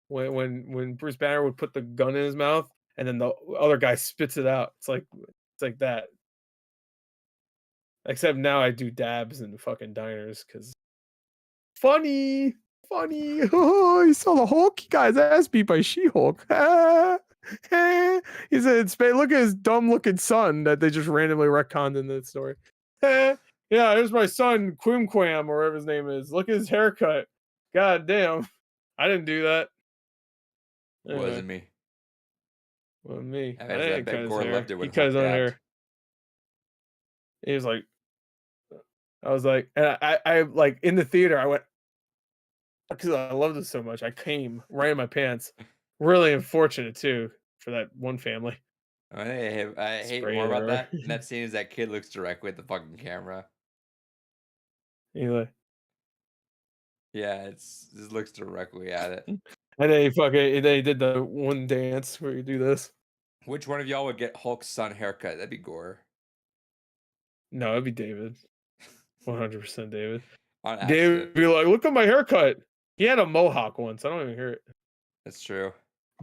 when Bruce Banner would put the gun in his mouth and then the other guy spits it out. It's like that. Except now I do dabs in fucking diners because funny. Oh, you saw the Hulk? He got his ass beat by She-Hulk. He said, look at his dumb-looking son that they just randomly retconned in the story. Yeah, here's my son, Quim, or whatever his name is. Look at his haircut. God damn. I didn't do that. Anyway, Wasn't me. wasn't me. I I bet didn't cut his Gore hair. loved it He when cut his Hulk own dabbed. hair. He was like, I was like, and I like in the theater, I went, because I loved it so much. I came right in my pants. Really unfortunate too for that one family. I hate Spray more about error. that. In that scene is that kid looks directly at the fucking camera. Anyway, Yeah, just looks directly at it. and then they did the one dance where you do this. Which one of y'all would get Hulk's son haircut? That'd be Gore. No, it'd be David. 100% David. On David accident. would be like, look at my haircut. He had a mohawk once. I don't even hear it. That's true.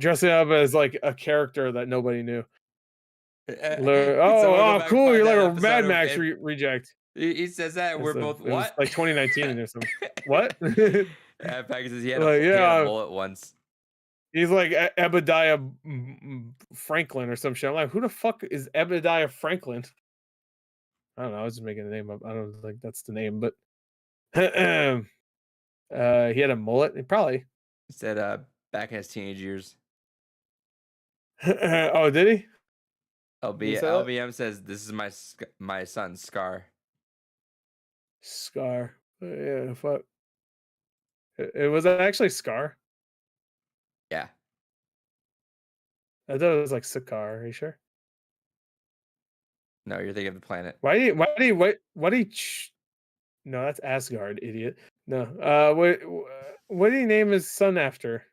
Dressing up as like a character that nobody knew. Someone go Oh, back cool. and You're find like that a episode Mad of Max it. reject. He says that and we're both It was what? like 2019 or something. What? Yeah, Package says he had, Like, he had yeah. a mullet once. He's like Ebediah Franklin or some shit. I'm like, who the fuck is Ebediah Franklin? I don't know. I was just making a name up. I don't think that's the name, but he had a mullet. Probably. He said back in his teenage years. Oh, did he? He said that? LBM says this is my son Scar. Scar. Yeah, fuck. It was actually Scar. Yeah. I thought it was like Sakaar. Are you sure? No, you're thinking of the planet. Why did he? No, that's Asgard, idiot. No. What did he name his son after?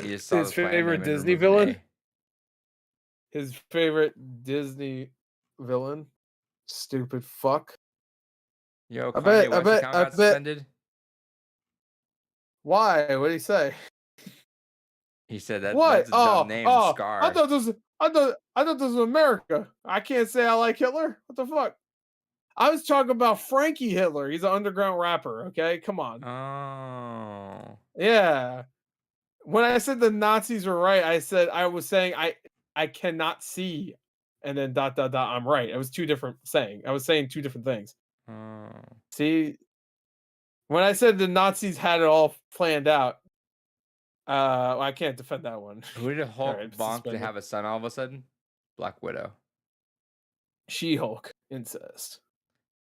He just saw His the planet favorite name and Disney removed an villain? A. His favorite Disney villain? Stupid fuck. Yo, I Kanye bet- West account got suspended. Why? What did he say? He said that What? that's a dumb name, Scar. I thought this was America. I can't say I like Hitler. What the fuck? I was talking about Frankie Hitler. He's an underground rapper. Okay, come on. Oh. Yeah. When I said the Nazis were right, I was saying I cannot see, and then ... I'm right. I was I was saying two different things. Oh. See, when I said the Nazis had it all planned out, I can't defend that one. Who did Hulk Alright, bonk to suspended. have a son all of a sudden? Black Widow. She-Hulk incest.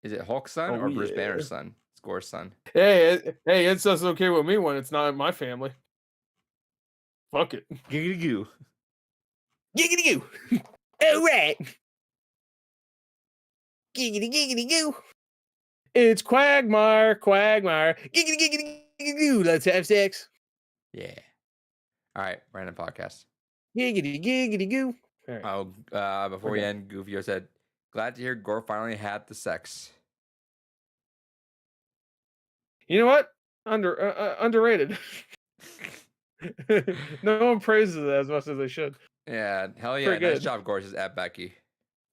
Is it Hulk's son Oh, or Bruce yeah. Banner's son? Score's son. Hey, incest okay with me when it's not in my family. Fuck it. Giggity goo. Giggity goo. All right. Giggity goo. It's Quagmire. Giggity goo. Let's have sex. Yeah. All right, random podcast. Giggity goo. All right. Oh, before we Okay. end, Goofio said, "Glad to hear Gore finally had the sex." You know what? Underrated. No one praises it as much as they should. Yeah, hell yeah, Pretty nice good. job, Gore. Says at Becky.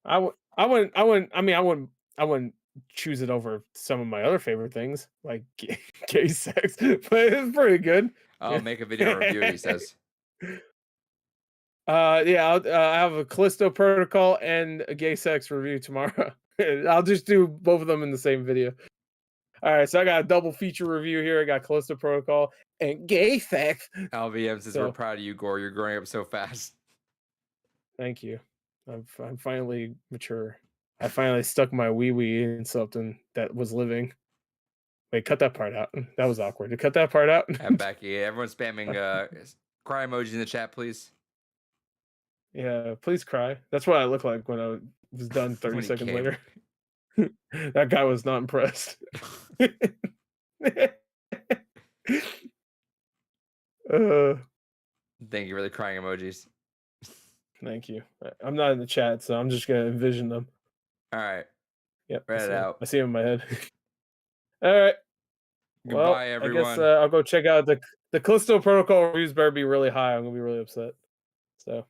I wouldn't. I mean, I wouldn't choose it over some of my other favorite things like gay sex, but it's pretty good. I'll make a video review. He says. Yeah, I have a Callisto Protocol and a gay sex review tomorrow. I'll just do both of them in the same video. All right, so I got a double feature review here. I got Callisto Protocol and gay sex. LVM says, So- "We're proud of you, Gore. You're growing up so fast." Thank you. I'm finally mature. I finally stuck my wee in something that was living. Wait, cut that part out. That was awkward. Cut that part out. At Becky. Everyone's spamming cry emoji in the chat, please. Yeah, please cry. That's what I look like when I was done 30 When he seconds came. later. That guy was not impressed. Thank you for the crying emojis. Thank you. I'm not in the chat, so I'm just gonna envision them. All right. Yep. Read it out. I see them in my head. All right. Well, Goodbye, everyone. I guess I'll go check out the Callisto Protocol reviews. Better be really high. I'm gonna be really upset. So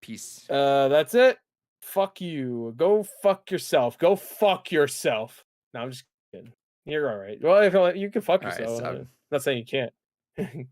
Peace. that's it. Fuck you. Go fuck yourself. Go fuck yourself. No, I'm just kidding. You're all right. Well, if you can fuck All right, yourself. so- I'm not saying you can't.